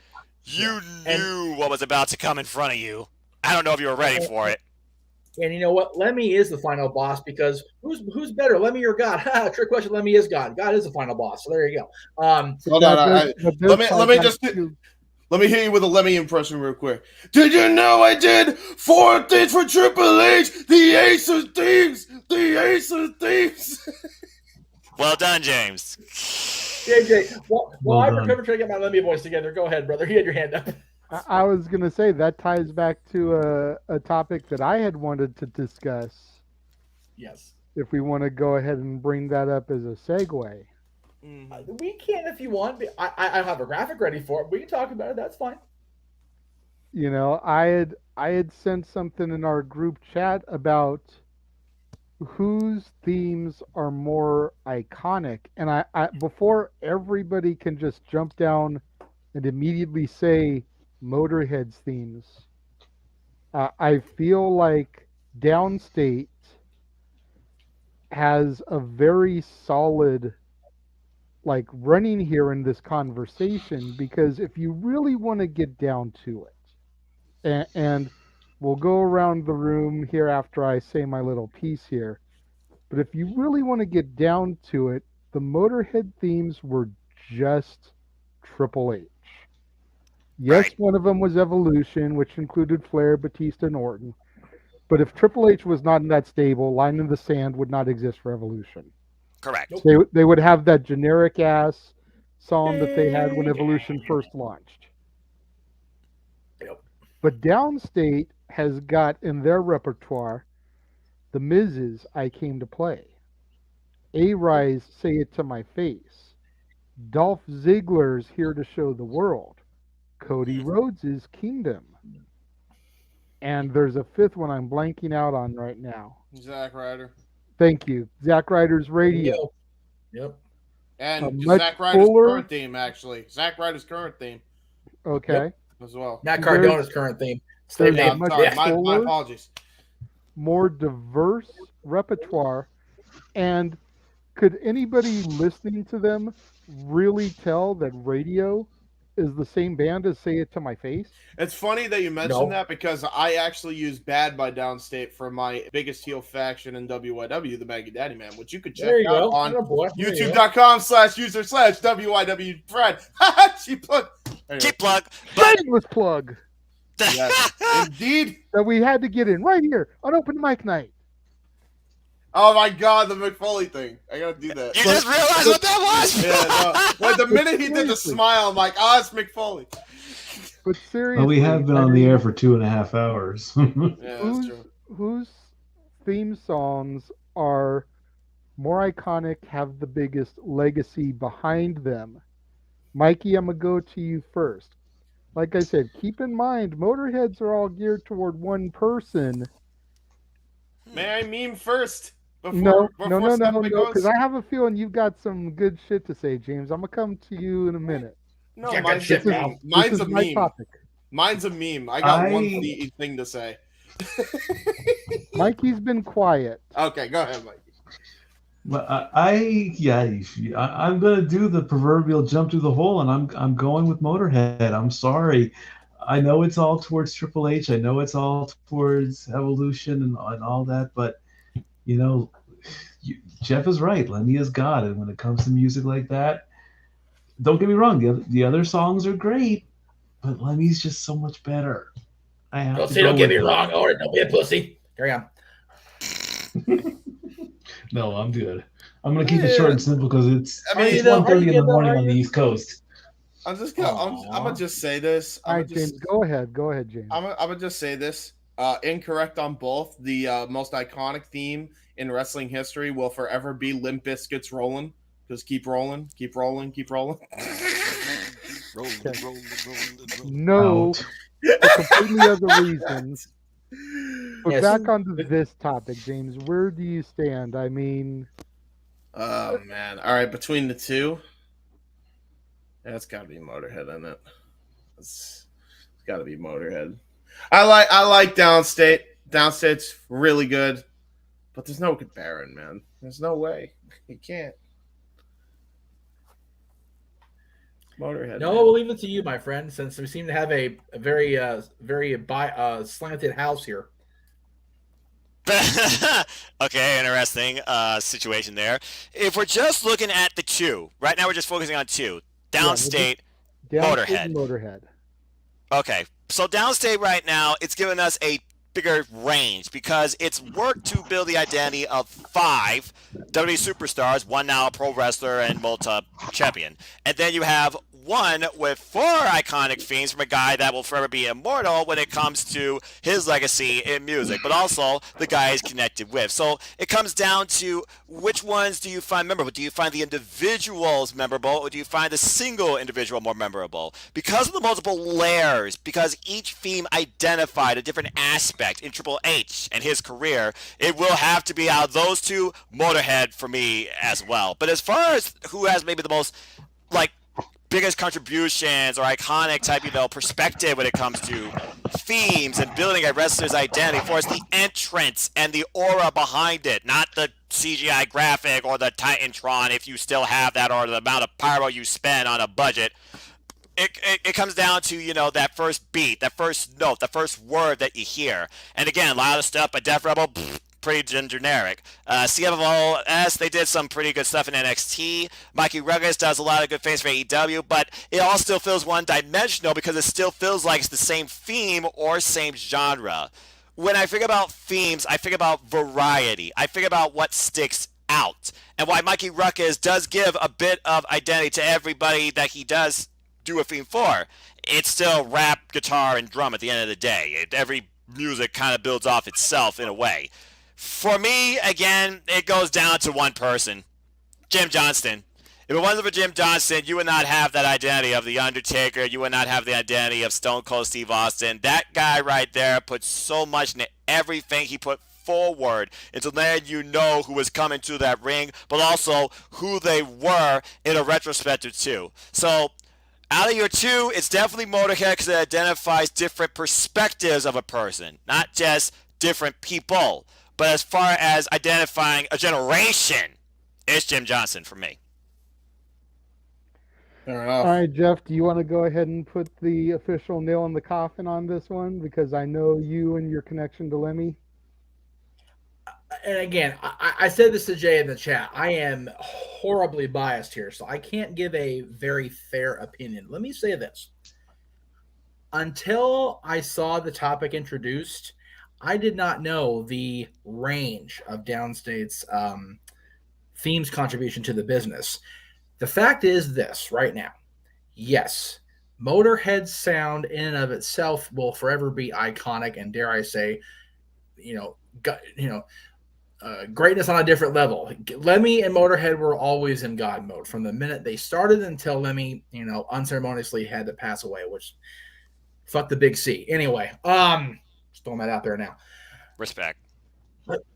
you knew what was about to come in front of you. I don't know if you were ready for it. And you know what? Lemmy is the final boss because who's better, Lemmy or God? Trick question. Lemmy is God. God is the final boss. So there you go. Hold on. Let me hit you with a Lemmy impression real quick. Did you know I did 4 things for Triple H? The Ace of Thieves. The Ace of Thieves. Well done, James. JJ, well I recovered trying to get my Lemmy voice together. Go ahead, brother. You had your hand up. I was going to say that ties back to a topic that I had wanted to discuss. Yes. If we want to go ahead and bring that up as a segue. We can if you want. I have a graphic ready for it. We can talk about it. That's fine. You know, I had sent something in our group chat about whose themes are more iconic. And I before everybody can just jump down and immediately say Motorhead's themes, I feel like Downstate has a very solid like running here in this conversation, because if you really want to get down to it, and we'll go around the room here after I say my little piece here, but if you really want to get down to it, the Motorhead themes were just Triple H. Yes, one of them was Evolution, which included Flair, Batista, and Orton. But if Triple H was not in that stable, Line in the Sand would not exist for Evolution. Correct. They would have that generic ass song that they had when Evolution first launched. Yep. But Downstate has got in their repertoire The Miz's I Came to Play, A-Rise Say It to My Face, Dolph Ziggler's Here to Show the World, Cody Rhodes' Kingdom, and there's a fifth one I'm blanking out on right now. Zack Ryder. Thank you. Zack Ryder's Radio. Yep. And Zack Ryder's current theme, actually. Zack Ryder's current theme. Okay. Yep, as well. Matt Cardona's current theme. Sorry, my apologies. More diverse repertoire. And could anybody listening to them really tell that Radio is the same band as Say It to My Face? It's funny that you mentioned that, because I actually use Bad by Downstate for my biggest heel faction in WYW, the Maggie Daddy Man, which you could check out on youtube.com/user/WYW Fred. Cheap plug. Cheap plug. Shameless plug. Yes, indeed. That we had to get in right here on Open Mic Night. Oh my God, the McFoley thing. I gotta do that. You just realized what that was? Yeah, no. Well, the minute he did the smile, I'm like, it's McFoley. But seriously, Well, we have been on the air for 2.5 hours. Yeah, that's true. Whose theme songs are more iconic, have the biggest legacy behind them? Mikey, I'm going to go to you first. Like I said, keep in mind, Motorheads are all geared toward one person. May I meme first? No, because I have a feeling you've got some good shit to say, James. I'm going to come to you in a minute. No, mine's a meme. Mine's a meme. Mine's a meme. I got one thing to say. Mikey's been quiet. Okay, go ahead, Mikey. Well, I'm gonna do the proverbial jump through the hole, and I'm going with Motorhead. I'm sorry, I know it's all towards Triple H. I know it's all towards Evolution and all that, but Jeff is right. Lemmy is God, and when it comes to music like that, don't get me wrong. The other songs are great, but Lemmy's just so much better. I have to Don't get me with it. wrong. All right, don't be a pussy. Carry on. No, I'm good. I'm gonna keep it short and simple because it's 1:30 in the morning on the East Coast. I'm gonna just say this. All right, James, go ahead. Go ahead, James. I'm gonna just say this. Incorrect on both. The most iconic theme in wrestling history will forever be Limp Bizkit's "Rollin'." Just keep rolling, keep rolling, keep rolling. No, for completely other reasons. But back onto this topic, James, where do you stand? I mean, oh man! All right, between the two, that's got to be Motorhead, isn't it? It's got to be Motorhead. I like Downstate. Downstate's really good, but there's no comparing, man. There's no way you can't. Motorhead. No, we'll leave it to you, my friend, since we seem to have a very slanted house here. Okay, interesting situation there. If we're just looking at the two, right now we're just focusing on two. Downstate, Motorhead. Okay, so Downstate right now, it's giving us a bigger range because it's worked to build the identity of 5 WWE superstars, one now a pro wrestler and multi-champion. And then you have one with 4 iconic themes from a guy that will forever be immortal when it comes to his legacy in music, but also the guy he's connected with. So it comes down to which ones do you find memorable? Do you find the individuals memorable, or do you find the single individual more memorable? Because of the multiple layers, because each theme identified a different aspect in Triple H and his career, it will have to be out of those two, Motorhead for me as well. But as far as who has maybe the most, biggest contributions or iconic type, perspective when it comes to themes and building a wrestler's identity, for us, the entrance and the aura behind it, not the CGI graphic or the Titantron, if you still have that, or the amount of pyro you spend on a budget. It comes down to, that first beat, that first note, that first word that you hear. And again, a lot of stuff by Def Rebel, pretty generic. CFLS, they did some pretty good stuff in NXT. Mikey Ruggers does a lot of good things for AEW, but it all still feels one-dimensional because it still feels like it's the same theme or same genre. When I think about themes, I think about variety. I think about what sticks out. And why Mikey Ruggers does give a bit of identity to everybody that he does do a theme for. It's still rap, guitar, and drum at the end of the day. Every music kind of builds off itself in a way. For me, again, it goes down to one person, Jim Johnston. If it wasn't for Jim Johnston, you would not have that identity of The Undertaker. You would not have the identity of Stone Cold Steve Austin. That guy right there put so much into everything he put forward until then you know who was coming to that ring, but also who they were in a retrospective too. So out of your two, it's definitely Motorhead because it identifies different perspectives of a person, not just different people. But as far as identifying a generation, it's Jim Johnston for me. All right, Jeff, do you want to go ahead and put the official nail in the coffin on this one? Because I know you and your connection to Lemmy. And again, I said this to Jay in the chat. I am horribly biased here, so I can't give a very fair opinion. Let me say this. Until I saw the topic introduced, I did not know the range of Downstate's themes contribution to the business. The fact is this right now. Yes, Motorhead's sound in and of itself will forever be iconic and, dare I say, greatness on a different level. Lemmy and Motorhead were always in God mode from the minute they started until Lemmy, unceremoniously had to pass away, which fuck the big C. Anyway, just throwing that out there now. Respect.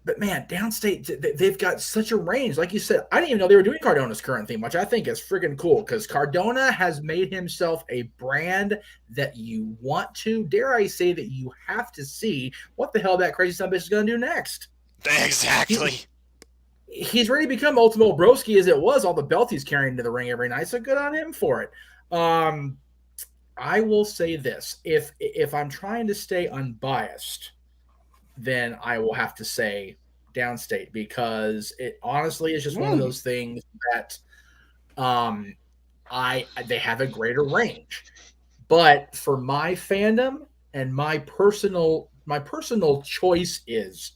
But man, Downstate, they've got such a range. Like you said, I didn't even know they were doing Cardona's current theme, which I think is friggin' cool because Cardona has made himself a brand that you want to, dare I say, that you have to see what the hell that crazy son of a bitch is going to do next. Exactly. He's ready to become Ultimo Broski as it was, all the belt he's carrying into the ring every night, so good on him for it. I will say this: if I'm trying to stay unbiased, then I will have to say Downstate, because it honestly is just one of those things that they have a greater range. But for my fandom and my personal choice is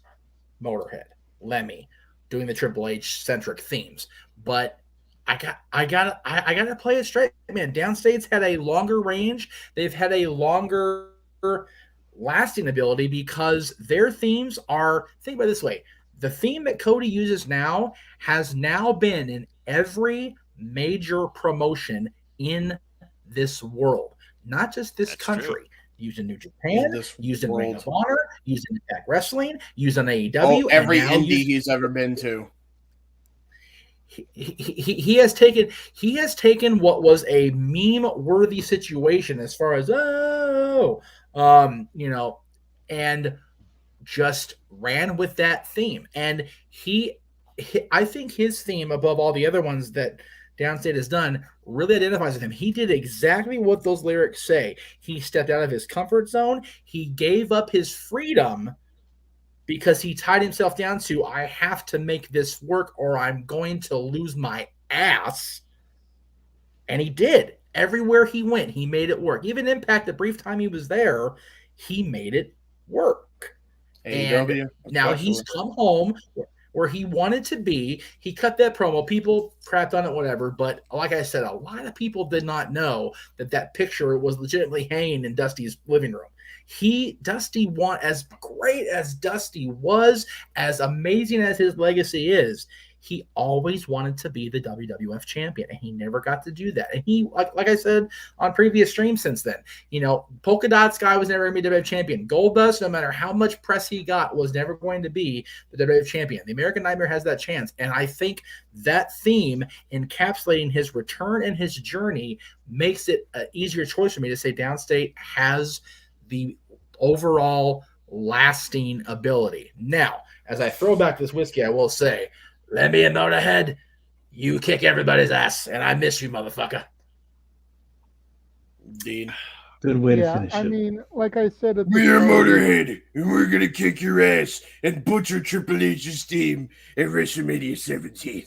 Motorhead, Lemmy, doing the Triple H centric themes. But I gotta play it straight, man. Downstate's had a longer range. They've had a longer lasting ability because their themes are, think about it this way, the theme that Cody uses now has now been in every major promotion in this world, not just this country. True. Used in New Japan, used in Ring of Honor, used in Impact Wrestling, used on AEW. Every indie he's ever been to. He has taken what was a meme worthy situation as far as and just ran with that theme. And I think his theme above all the other ones that Downstate has done really identifies with him. He did exactly what those lyrics say. He stepped out of his comfort zone. He gave up his freedom because he tied himself down to, I have to make this work or I'm going to lose my ass. And he did. Everywhere he went, he made it work. Even Impact, the brief time he was there, he made it work. AEW, and now he's come home where he wanted to be. He cut that promo. People crapped on it, whatever. But like I said, a lot of people did not know that picture was legitimately hanging in Dusty's living room. Dusty as great as Dusty was, as amazing as his legacy is, he always wanted to be the WWF champion, and he never got to do that. And he, like I said on previous streams since then, Polka Dot Sky was never going to be WWF champion. Goldust, no matter how much press he got, was never going to be the WWF champion. The American Nightmare has that chance, and I think that theme encapsulating his return and his journey makes it an easier choice for me to say Downstate has the overall lasting ability. Now, as I throw back this whiskey, I will say, let me and Motorhead, you kick everybody's ass, and I miss you, motherfucker. Dean. Good way to finish it. I mean, like I said, we're Motorhead, and we're gonna kick your ass and butcher Triple H's team at WrestleMania 17.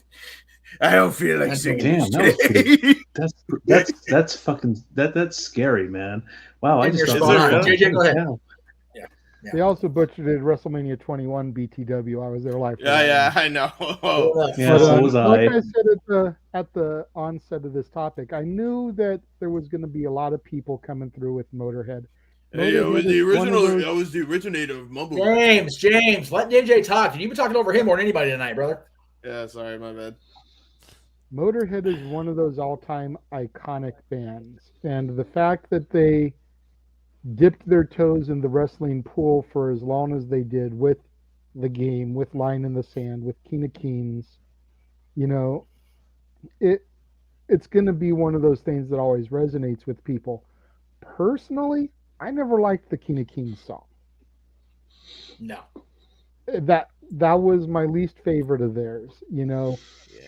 I don't feel like singing. Damn, that's fucking that's scary, man. Wow, I just JJ, go ahead. Yeah. They also butchered it at WrestleMania 21 BTW. I was there live. Yeah, I know. So was I. Like I said at the onset of this topic, I knew that there was going to be a lot of people coming through with Motorhead. Hey, I was the originator of Mumble. James, let JJ talk. You've been talking over him more than anybody tonight, brother. Yeah, sorry, my bad. Motorhead is one of those all-time iconic bands, and the fact that they dipped their toes in the wrestling pool for as long as they did with the game, with Line in the Sand, with King of Kings, it's going to be one of those things that always resonates with people. Personally, I never liked the King of Kings song. No. That was my least favorite of theirs.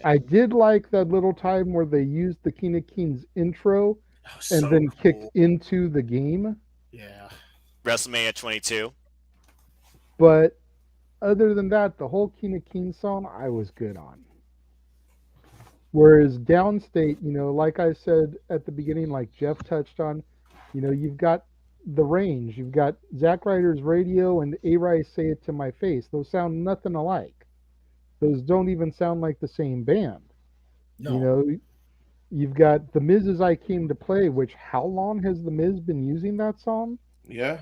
I did like that little time where they used the King of Kings intro and then kicked into the game. Yeah. WrestleMania 22. But other than that, the whole King of Kings song, I was good on. Whereas Downstate, like I said at the beginning, like Jeff touched on, you've got the range. You've got Zack Ryder's Radio and A-Rise Say It to My Face. Those sound nothing alike. Those don't even sound like the same band. No. You've got The Miz's I Came to Play, which how long has The Miz been using that song? Yeah.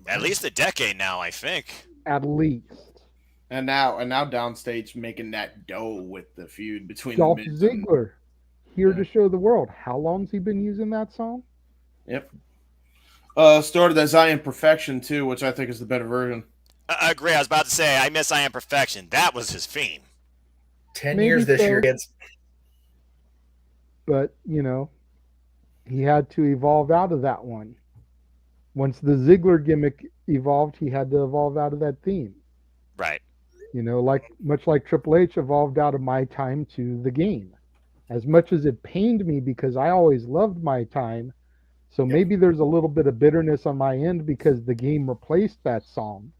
At least a decade now, I think. At least. And now Downstate's making that dough with the feud between Dolph the Miz Ziggler, Here to Show the World. How long's he been using that song? Yep. Started as I Am Perfection, too, which I think is the better version. I agree. I was about to say, I miss I Am Perfection. That was his theme. 10 years this year, kids. But, he had to evolve out of that one. Once the Ziggler gimmick evolved, he had to evolve out of that theme. Right. Much like Triple H evolved out of My Time to the Game. As much as it pained me because I always loved My Time, So maybe there's a little bit of bitterness on my end because the game replaced that song.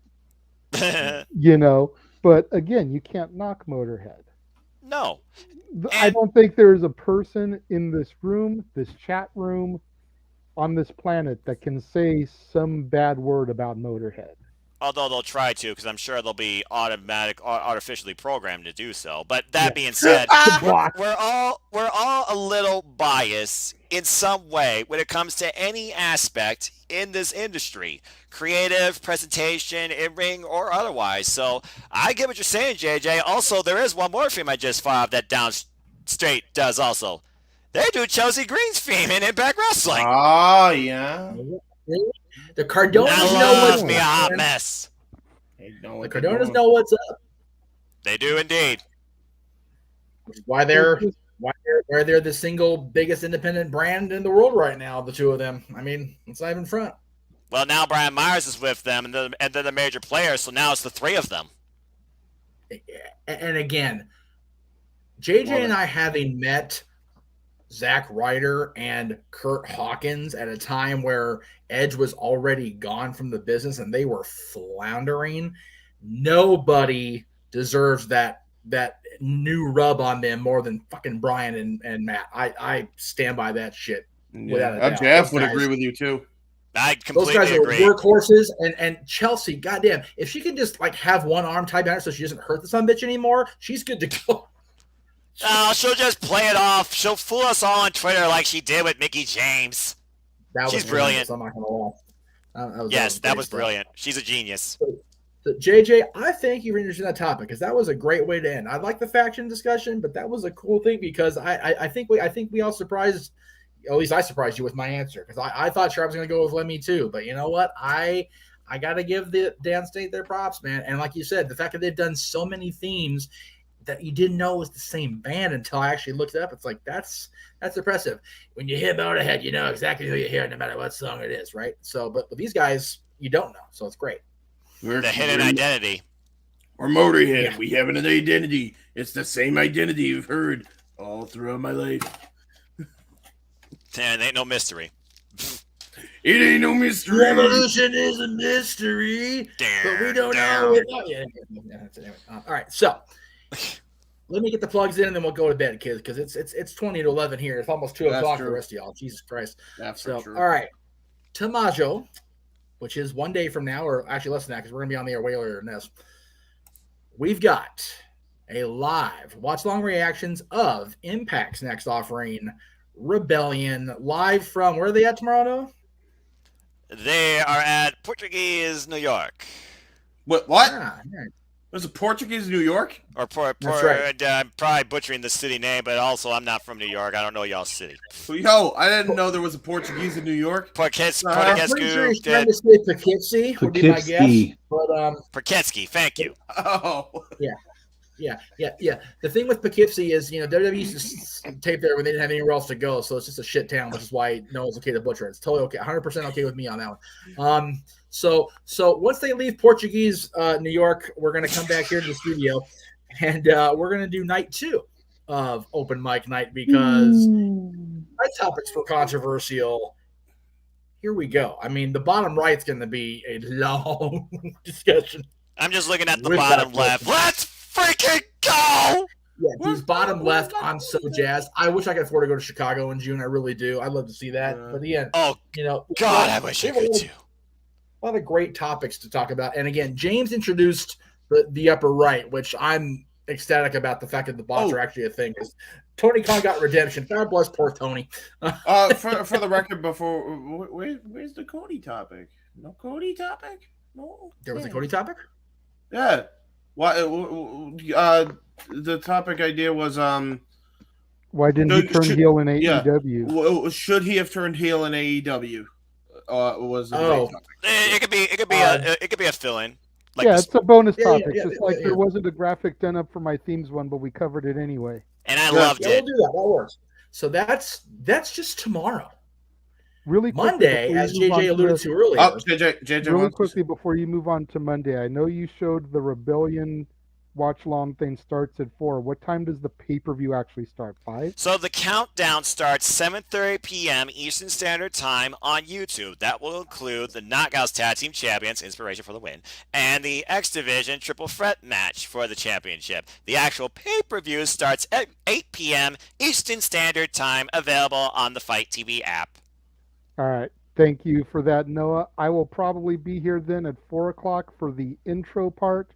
You know, but again, you can't knock Motorhead. No. I don't think there's a person in this room, this chat room, on this planet that can say some bad word about Motorhead. Although they'll try to, because I'm sure they'll be artificially programmed to do so. But that being said, we're all a little biased in some way when it comes to any aspect in this industry, creative, presentation, in-ring, or otherwise. So I get what you're saying, JJ. Also, there is one more theme I just found that Down Straight does also. They do Chelsea Green's theme in Impact Wrestling. Oh, yeah. The Cardonas know what's me a hot mess. The Cardonas know what's up. They do indeed. Which is why they're the single biggest independent brand in the world right now. The two of them. I mean, it's not even front. Well, now Brian Myers is with them, and they're the major players. So now it's the three of them. And again, JJ and I having met Zack Ryder and Kurt Hawkins at a time where Edge was already gone from the business and they were floundering. Nobody deserves that new rub on them more than fucking Brian and Matt. I stand by that shit. Without a doubt. Jeff would agree with you too. I completely agree. Those guys agree. are workhorses, and Chelsea, goddamn, if she can just like have one arm tied behind her so she doesn't hurt the son bitch anymore, she's good to go. Oh, she'll just play it off. She'll fool us all on Twitter like she did with Mickie James. She's brilliant. I'm not gonna lie. That was brilliant. She's a genius. So, JJ, I thank you for introducing that topic because that was a great way to end. I like the faction discussion, but that was a cool thing because I think we all surprised. At least I surprised you with my answer because I thought Sharp was going to go with Lemmy too. But you know what? I got to give the Dan State their props, man. And like you said, the fact that they've done so many themes that you didn't know was the same band until I actually looked it up. It's like that's impressive. When you hear Motorhead, you know exactly who you hear, no matter what song it is, right? So, but with these guys, you don't know, so it's great. The hidden identity. Or Motorhead, yeah. We have an identity. It's the same identity you've heard all throughout my life. And it ain't no mystery. It ain't no mystery. Revolution is a mystery, but we don't know it. All right, so let me get the plugs in, and then we'll go to bed, kids, because it's 20 to 11 here. It's almost 2 o'clock for the rest of y'all. Jesus Christ. That's so true. All right, Tamajo, which is 1 day from now, or actually less than that, because we're gonna be on the air way earlier than this. We've got a live watch-long reactions of Impact's next offering, Rebellion, live from where are they at tomorrow, Noah? They are at Portuguese, New York. What? Ah, There's a Portuguese New York? Or That's right. I'm probably butchering the city name, but also I'm not from New York. I don't know y'all's city. Yo, I didn't know there was a Portuguese in New York. I'm pretty sure he's trying to say Poughkeepsie would be my guess. But Poughkeepsie, thank you. Oh. Yeah. The thing with Poughkeepsie is, WWE used to tape there when they didn't have anywhere else to go, so it's just a shit town, which is why no one's okay to butcher it. It's totally okay, 100% okay with me on that one. So once they leave Portuguese New York, we're gonna come back here to the studio, and we're gonna do night 2 of Open Mic Night because my topics were controversial. Here we go. I mean, the bottom right's gonna be a long discussion. I'm just looking at the bottom left. Let's freaking go! Yeah, these bottom left, I'm so jazzed. I wish I could afford to go to Chicago in June. I really do. I'd love to see that. But again, God, I wish I could too. A lot of great topics to talk about. And again, James introduced the upper right, which I'm ecstatic about the fact that the bots are actually a thing. Tony Khan got redemption. God bless poor Tony. For the record, before where's the Cody topic? No Cody topic? No. There was a Cody topic? Yeah. The topic idea was why didn't he turn heel in AEW? Yeah. Should he have turned heel in AEW? Was it could be a fill-in. Like it's a bonus topic. Just like there wasn't a graphic done up for my themes one, but we covered it anyway. And I loved it. We'll do that. That works. So that's just tomorrow. Really quickly, Monday, as JJ alluded to earlier. JJ really quickly before you move on to Monday, I know you showed the Rebellion watch long thing starts at 4. What time does the pay-per-view actually start? 5? So the countdown starts 7:30 p.m. Eastern Standard Time on YouTube. That will include the Knockouts Tag Team Champions, Inspiration for the win, and the X Division Triple Threat match for the championship. The actual pay-per-view starts at 8 p.m. Eastern Standard Time, available on the Fight TV app. All right. Thank you for that, Noah. I will probably be here then at 4 o'clock for the intro part,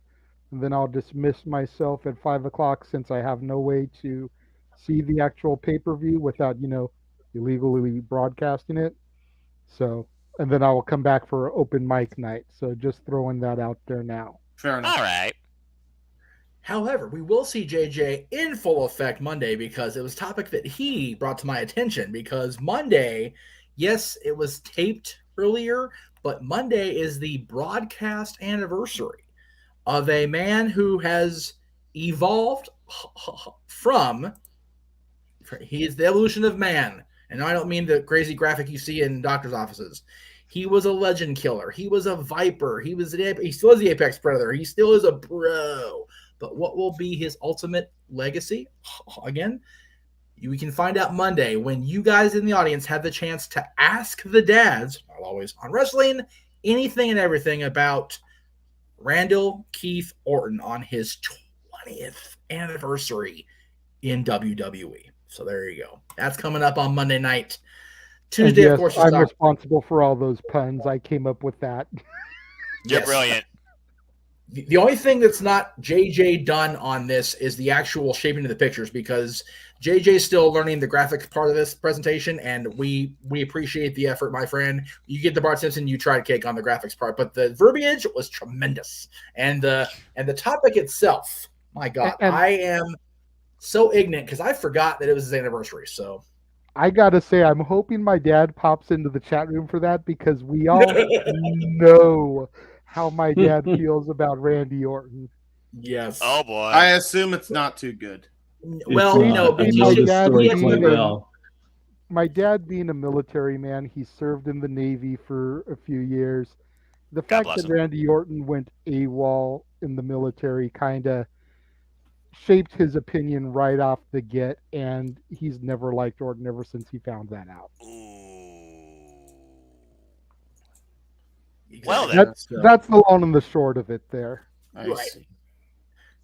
and then I'll dismiss myself at 5 o'clock since I have no way to see the actual pay-per-view without, illegally broadcasting it. So, and then I will come back for open mic night. So just throwing that out there now. Fair enough. All right. However, we will see JJ in full effect Monday because it was a topic that he brought to my attention. Because Monday, yes, it was taped earlier, but Monday is the broadcast anniversary of a man who has evolved from, he is the evolution of man. And I don't mean the crazy graphic you see in doctor's offices. He was a legend killer. He was a viper. He still is the apex predator. He still is a bro. But what will be his ultimate legacy? Again, we can find out Monday when you guys in the audience have the chance to ask the dads, not always on wrestling, anything and everything about Randall Keith Orton on his 20th anniversary in WWE. So there you go. That's coming up on Monday night. Tuesday, yes, of course, I'm responsible for all those puns. I came up with that. You're brilliant. The only thing that's not JJ done on this is the actual shaping of the pictures, because JJ's still learning the graphic part of this presentation, and we appreciate the effort, my friend. You get the Bart Simpson, you tried cake on the graphics part, but the verbiage was tremendous, and the topic itself, my God, I am so ignorant because I forgot that it was his anniversary. So I gotta say, I'm hoping my dad pops into the chat room for that, because we all know how my dad feels about Randy Orton. Yes. Oh boy. I assume it's not too good. Well, my dad being a military man, he served in the Navy for a few years. The fact that Randy Orton went AWOL in the military kind of shaped his opinion right off the get, and he's never liked Orton ever since he found that out. Well, that's the long and the short of it there. I see.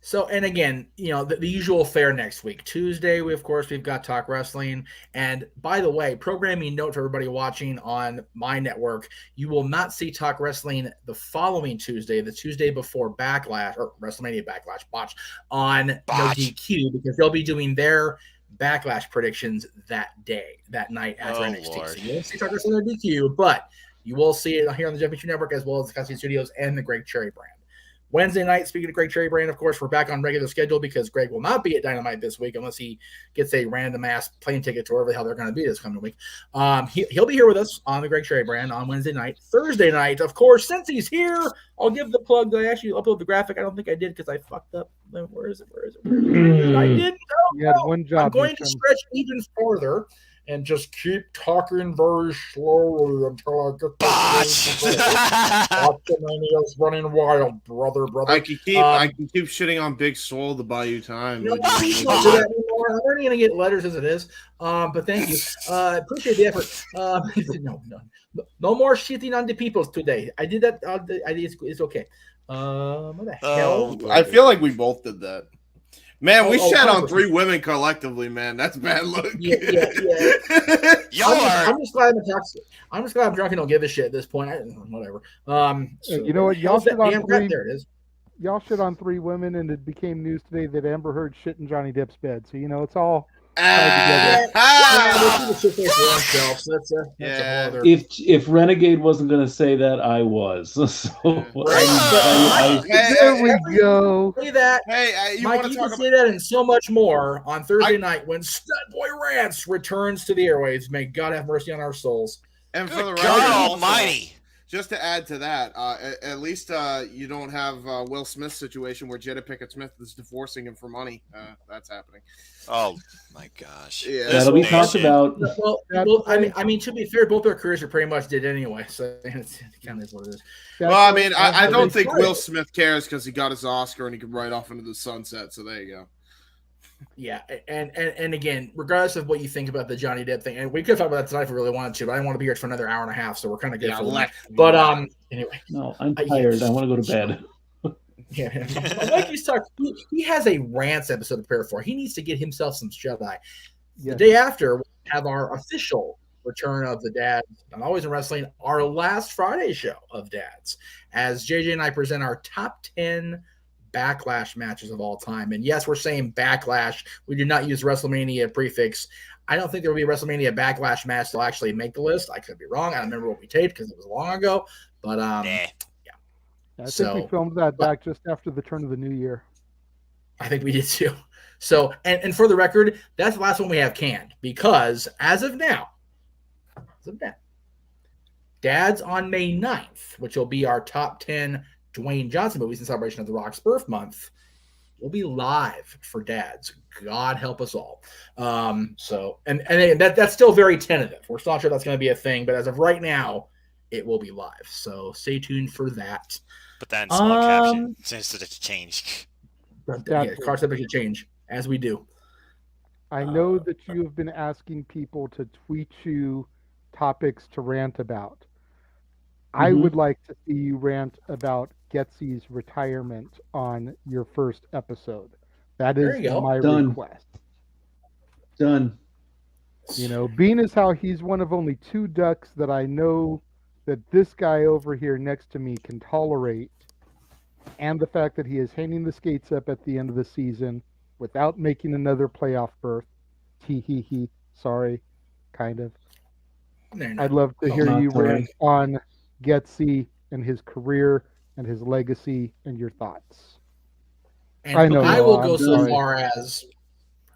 So, and again, the usual fare next week. Tuesday, we've got Talk Wrestling. And by the way, programming note for everybody watching on my network, you will not see Talk Wrestling the following Tuesday, the Tuesday before Backlash, or WrestleMania Backlash, Botch, on NoDQ, because they'll be doing their Backlash predictions that night after NXT. Lord. So you won't see Talk Wrestling on NoDQ, but you will see it here on the Jeff Meacham Network, as well as the Casa D18 Studios and the Greg Cherry brand. Wednesday night, speaking of Greg Cherry brand, of course, we're back on regular schedule because Greg will not be at Dynamite this week unless he gets a random-ass plane ticket to wherever the hell they're going to be this coming week. He'll be here with us on the Greg Cherry brand on Wednesday night. Thursday night, of course, since he's here, I'll give the plug. I actually upload the graphic. I don't think I did because I fucked up. Where is it? I didn't. You had one job. I'm going to stretch even farther and just keep talking very slowly until I get the running wild, brother. I can keep shitting on Big Swole to buy you time. I'm already going to get letters as it is. But thank you. Appreciate the effort. No more shitting on the people today. I did that. It's okay. What the hell? I feel like we both did that. Man, we shat on 100%. 3 women collectively, man. That's bad luck. Yeah. I'm just glad I'm drunk and don't give a shit at this point. Whatever. You know what? Y'all shit on 3. There it is. Y'all shit on 3 women, and it became news today that Amber Heard shit in Johnny Depp's bed. So it's all tied together. If Renegade wasn't going to say that, I was. So there we go. Say that. Hey, Mike, you can say that and so much more on Thursday night when Stud Boy Rants returns to the airwaves. May God have mercy on our souls. And for the God Almighty. just to add to that, at least you don't have Will Smith's situation where Jada Pinkett Smith is divorcing him for money. That's happening. Oh my gosh! Yeah, that'll be talked about. Well, I mean, to be fair, both their careers are pretty much did anyway, so it kind of is what it is. Well, I mean, I don't think Will Smith cares because he got his Oscar and he could ride off into the sunset. So there you go. Yeah, and again, regardless of what you think about the Johnny Depp thing, and we could talk about that tonight if we really wanted to, but I didn't want to be here for another hour and a half, so we're kind of good for the night. But anyway, no, I'm tired. I want to go to bed. Yeah, like he's talking, he has a rants episode to prepare for. He needs to get himself some shut eye. The day after, we have our official return of the Dads, Not Always in Wrestling, our last Friday show of Dads, as JJ and I present our top 10 Backlash matches of all time. And yes, we're saying Backlash. We do not use WrestleMania prefix. I don't think there will be a WrestleMania Backlash match that'll actually make the list. I could be wrong. I don't remember what we taped because it was long ago. But I think we filmed that back just after the turn of the new year. I think we did too. So, and for the record, that's the last one we have canned because as of now, Dad's on May 9th, which will be our top 10 Dwayne Johnson movies in celebration of The Rock's birth month, will be live for Dads. God help us all. So, and that's still very tentative. We're still not sure that's going to be a thing, but as of right now, it will be live. So stay tuned for that. But then small caption since that it's changed. Yeah, car subject to change as we do. I know that you have been asking people to tweet you topics to rant about. I would like to see you rant about Getsy's retirement on your first episode. That is my request. Done. You know, being as how he's one of only 2 ducks that I know that this guy over here next to me can tolerate, and the fact that he is hanging the skates up at the end of the season without making another playoff berth. Sorry, kind of. I'd love to hear you rant on Getsy and his career and his legacy and your thoughts. And I will go so far as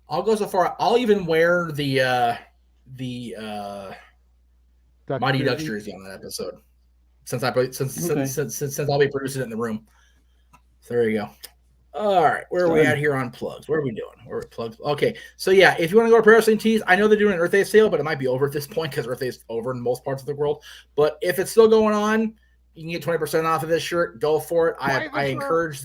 I'll even wear the Mighty Ducks jersey on that episode since I'll be producing it in the room. So there you go. All right, where are we at here on plugs? What are we doing? We're at plugs. Okay, so yeah, if you want to go to Pro Wrestling Tees, I know they're doing an Earth Day sale, but it might be over at this point because Earth Day is over in most parts of the world. But if it's still going on, you can get 20% off of this shirt. Go for it. I encourage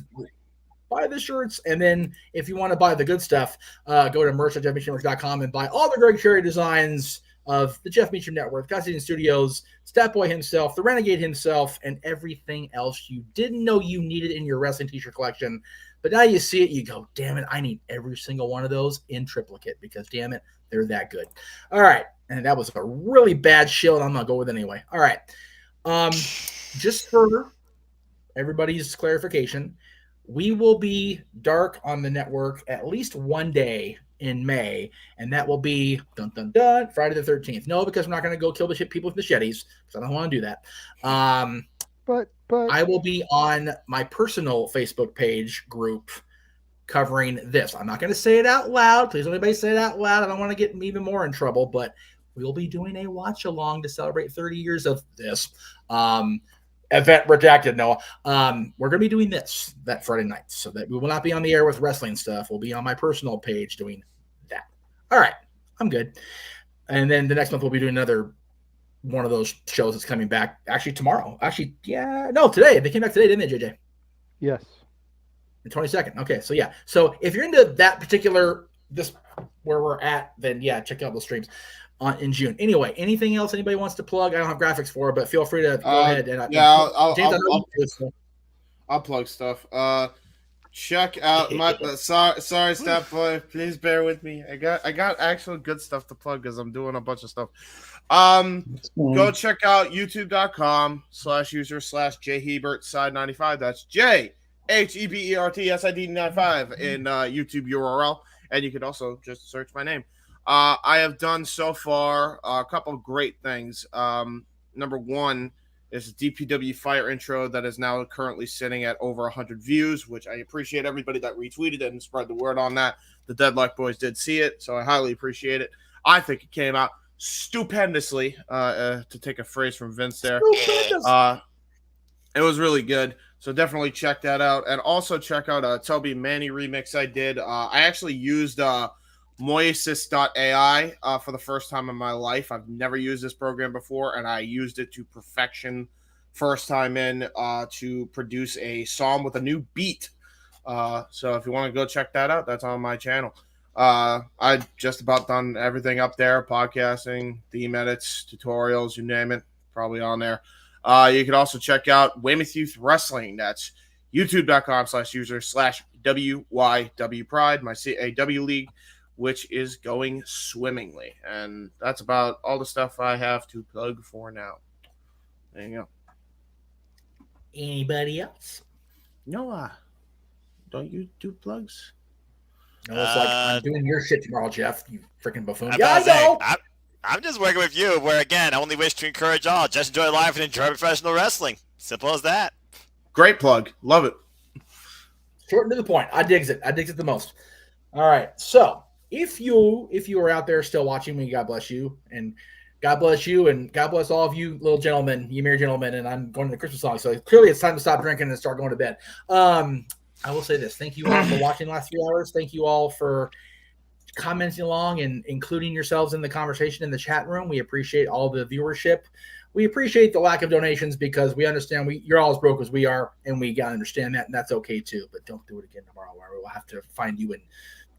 buy the shirts, and then if you want to buy the good stuff, go to merch.jeffmeachamnetwork.com and buy all the Greg Cherry designs of the Jeff Meacham Network, Casa D18 Studios, Stat Boy himself, the Renegade himself, and everything else you didn't know you needed in your wrestling t-shirt collection. But now you see it, you go, damn it, I need every single one of those in triplicate because, damn it, they're that good. All right. And that was a really bad shill, and I'm going to go with it anyway. All right. Just for everybody's clarification, we will be dark on the network at least one day in May, and that will be Friday the 13th. No, because we're not going to go kill the people with machetes because I don't want to do that. But I will be on my personal Facebook page group covering this. I'm not going to say it out loud. Please don't anybody say it out loud. I don't want to get even more in trouble, but we'll be doing a watch along to celebrate 30 years of this. Event redacted, Noah. We're going to be doing this that Friday night, so that we will not be on the air with wrestling stuff. We'll be on my personal page doing that. All right, I'm good. And then the next month we'll be doing another one of those shows that's coming back. Actually, tomorrow. Today. They came back today, didn't they, JJ? Yes. The 22nd. Okay, so yeah. So if you're into that particular where we're at, then yeah, check out those streams. In June. Anyway, anything else anybody wants to plug? I don't have graphics for it, but feel free to go ahead. And I'll plug stuff. Check out my sorry, Stat Boy. Please bear with me. I got actual good stuff to plug because I'm doing a bunch of stuff. Go check out youtube.com/user/jhebert side95. That's JHEBERTSID95 in YouTube URL, and you could also just search my name. I have done so far a couple of great things. Number one is a DPW Fire intro that is now currently sitting at over 100 views, which I appreciate everybody that retweeted it and spread the word on that. The Deadlock Boys did see it, so I highly appreciate it. I think it came out stupendously, to take a phrase from Vince there. Stupendous. It was really good. So definitely check that out. And also check out a Toby Manny remix I did. I actually used Moises.ai for the first time in my life. I've never used this program before, and I used it to perfection first time in to produce a song with a new beat. So if you want to go check that out, that's on my channel. I just about done everything up there, podcasting, theme edits, tutorials, you name it, probably on there. You can also check out Weymouth Youth Wrestling. That's youtube.com/user/WYW Pride, my CAW league, which is going swimmingly. And that's about all the stuff I have to plug for now. There you go. Anybody else? No, don't you do plugs? No, it's like I'm doing your shit tomorrow, Jeff. You freaking buffoon. I'm just working with you. Where again, I only wish to encourage all: just enjoy life and enjoy professional wrestling. Simple as that. Great plug. Love it. Short and to the point. I digs it. I digs it the most. All right. So if you are out there still watching me, God bless you, and God bless you, and God bless all of you little gentlemen, you mere gentlemen. And I'm going to the Christmas song, so clearly it's time to stop drinking and start going to bed. I will say this. Thank you all for watching the last few hours. Thank you all for commenting along and including yourselves in the conversation in the chat room. We appreciate all the viewership. We appreciate the lack of donations because we understand you're all as broke as we are, and we gotta understand that, and that's okay too. But don't do it again tomorrow, where we'll have to find you and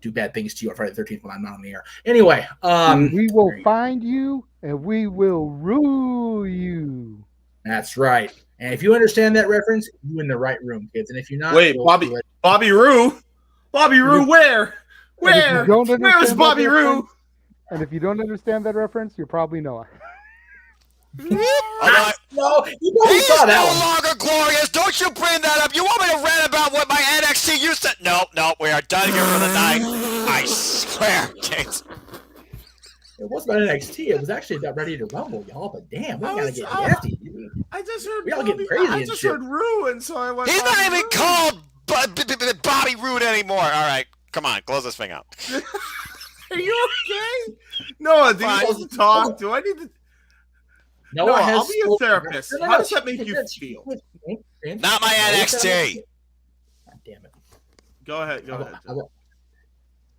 do bad things to you on Friday the 13th when I'm not on the air. Anyway, we will find you and we will rule you. That's right. And if you understand that reference, you're in the right room, kids. And if you're not, wait, Bobby Roode, where? Where's Bobby Roode? And if you don't understand that reference, you're probably Noah. No, you probably saw that one. Longer glorious. Don't you bring that up. You want me to rant about what my NXT used to? No, we are done here for the night. I swear, James. It wasn't about NXT. It was actually about Ready to Rumble, y'all. But damn, we gotta get nasty. I just heard we all get crazy. I just heard Roode, and so I went. He's not even called Bobby Roode anymore. All right, come on, close this thing out. Are you okay? Noah, do you need to talk? Do I need to? Noah, I'll be your therapist. How does that make you feel? Not my NXT. God damn it. Go ahead.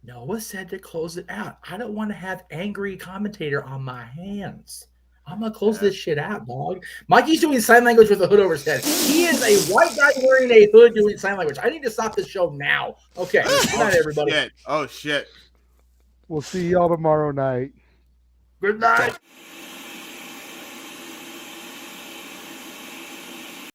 Noah said to close it out. I don't want to have angry commentator on my hands. I'm going to close this shit out, dog. Mikey's doing sign language with a hood over his head. He is a white guy wearing a hood doing sign language. I need to stop this show now. Okay. Good night, everybody. Oh, shit. We'll see y'all tomorrow night. Good night.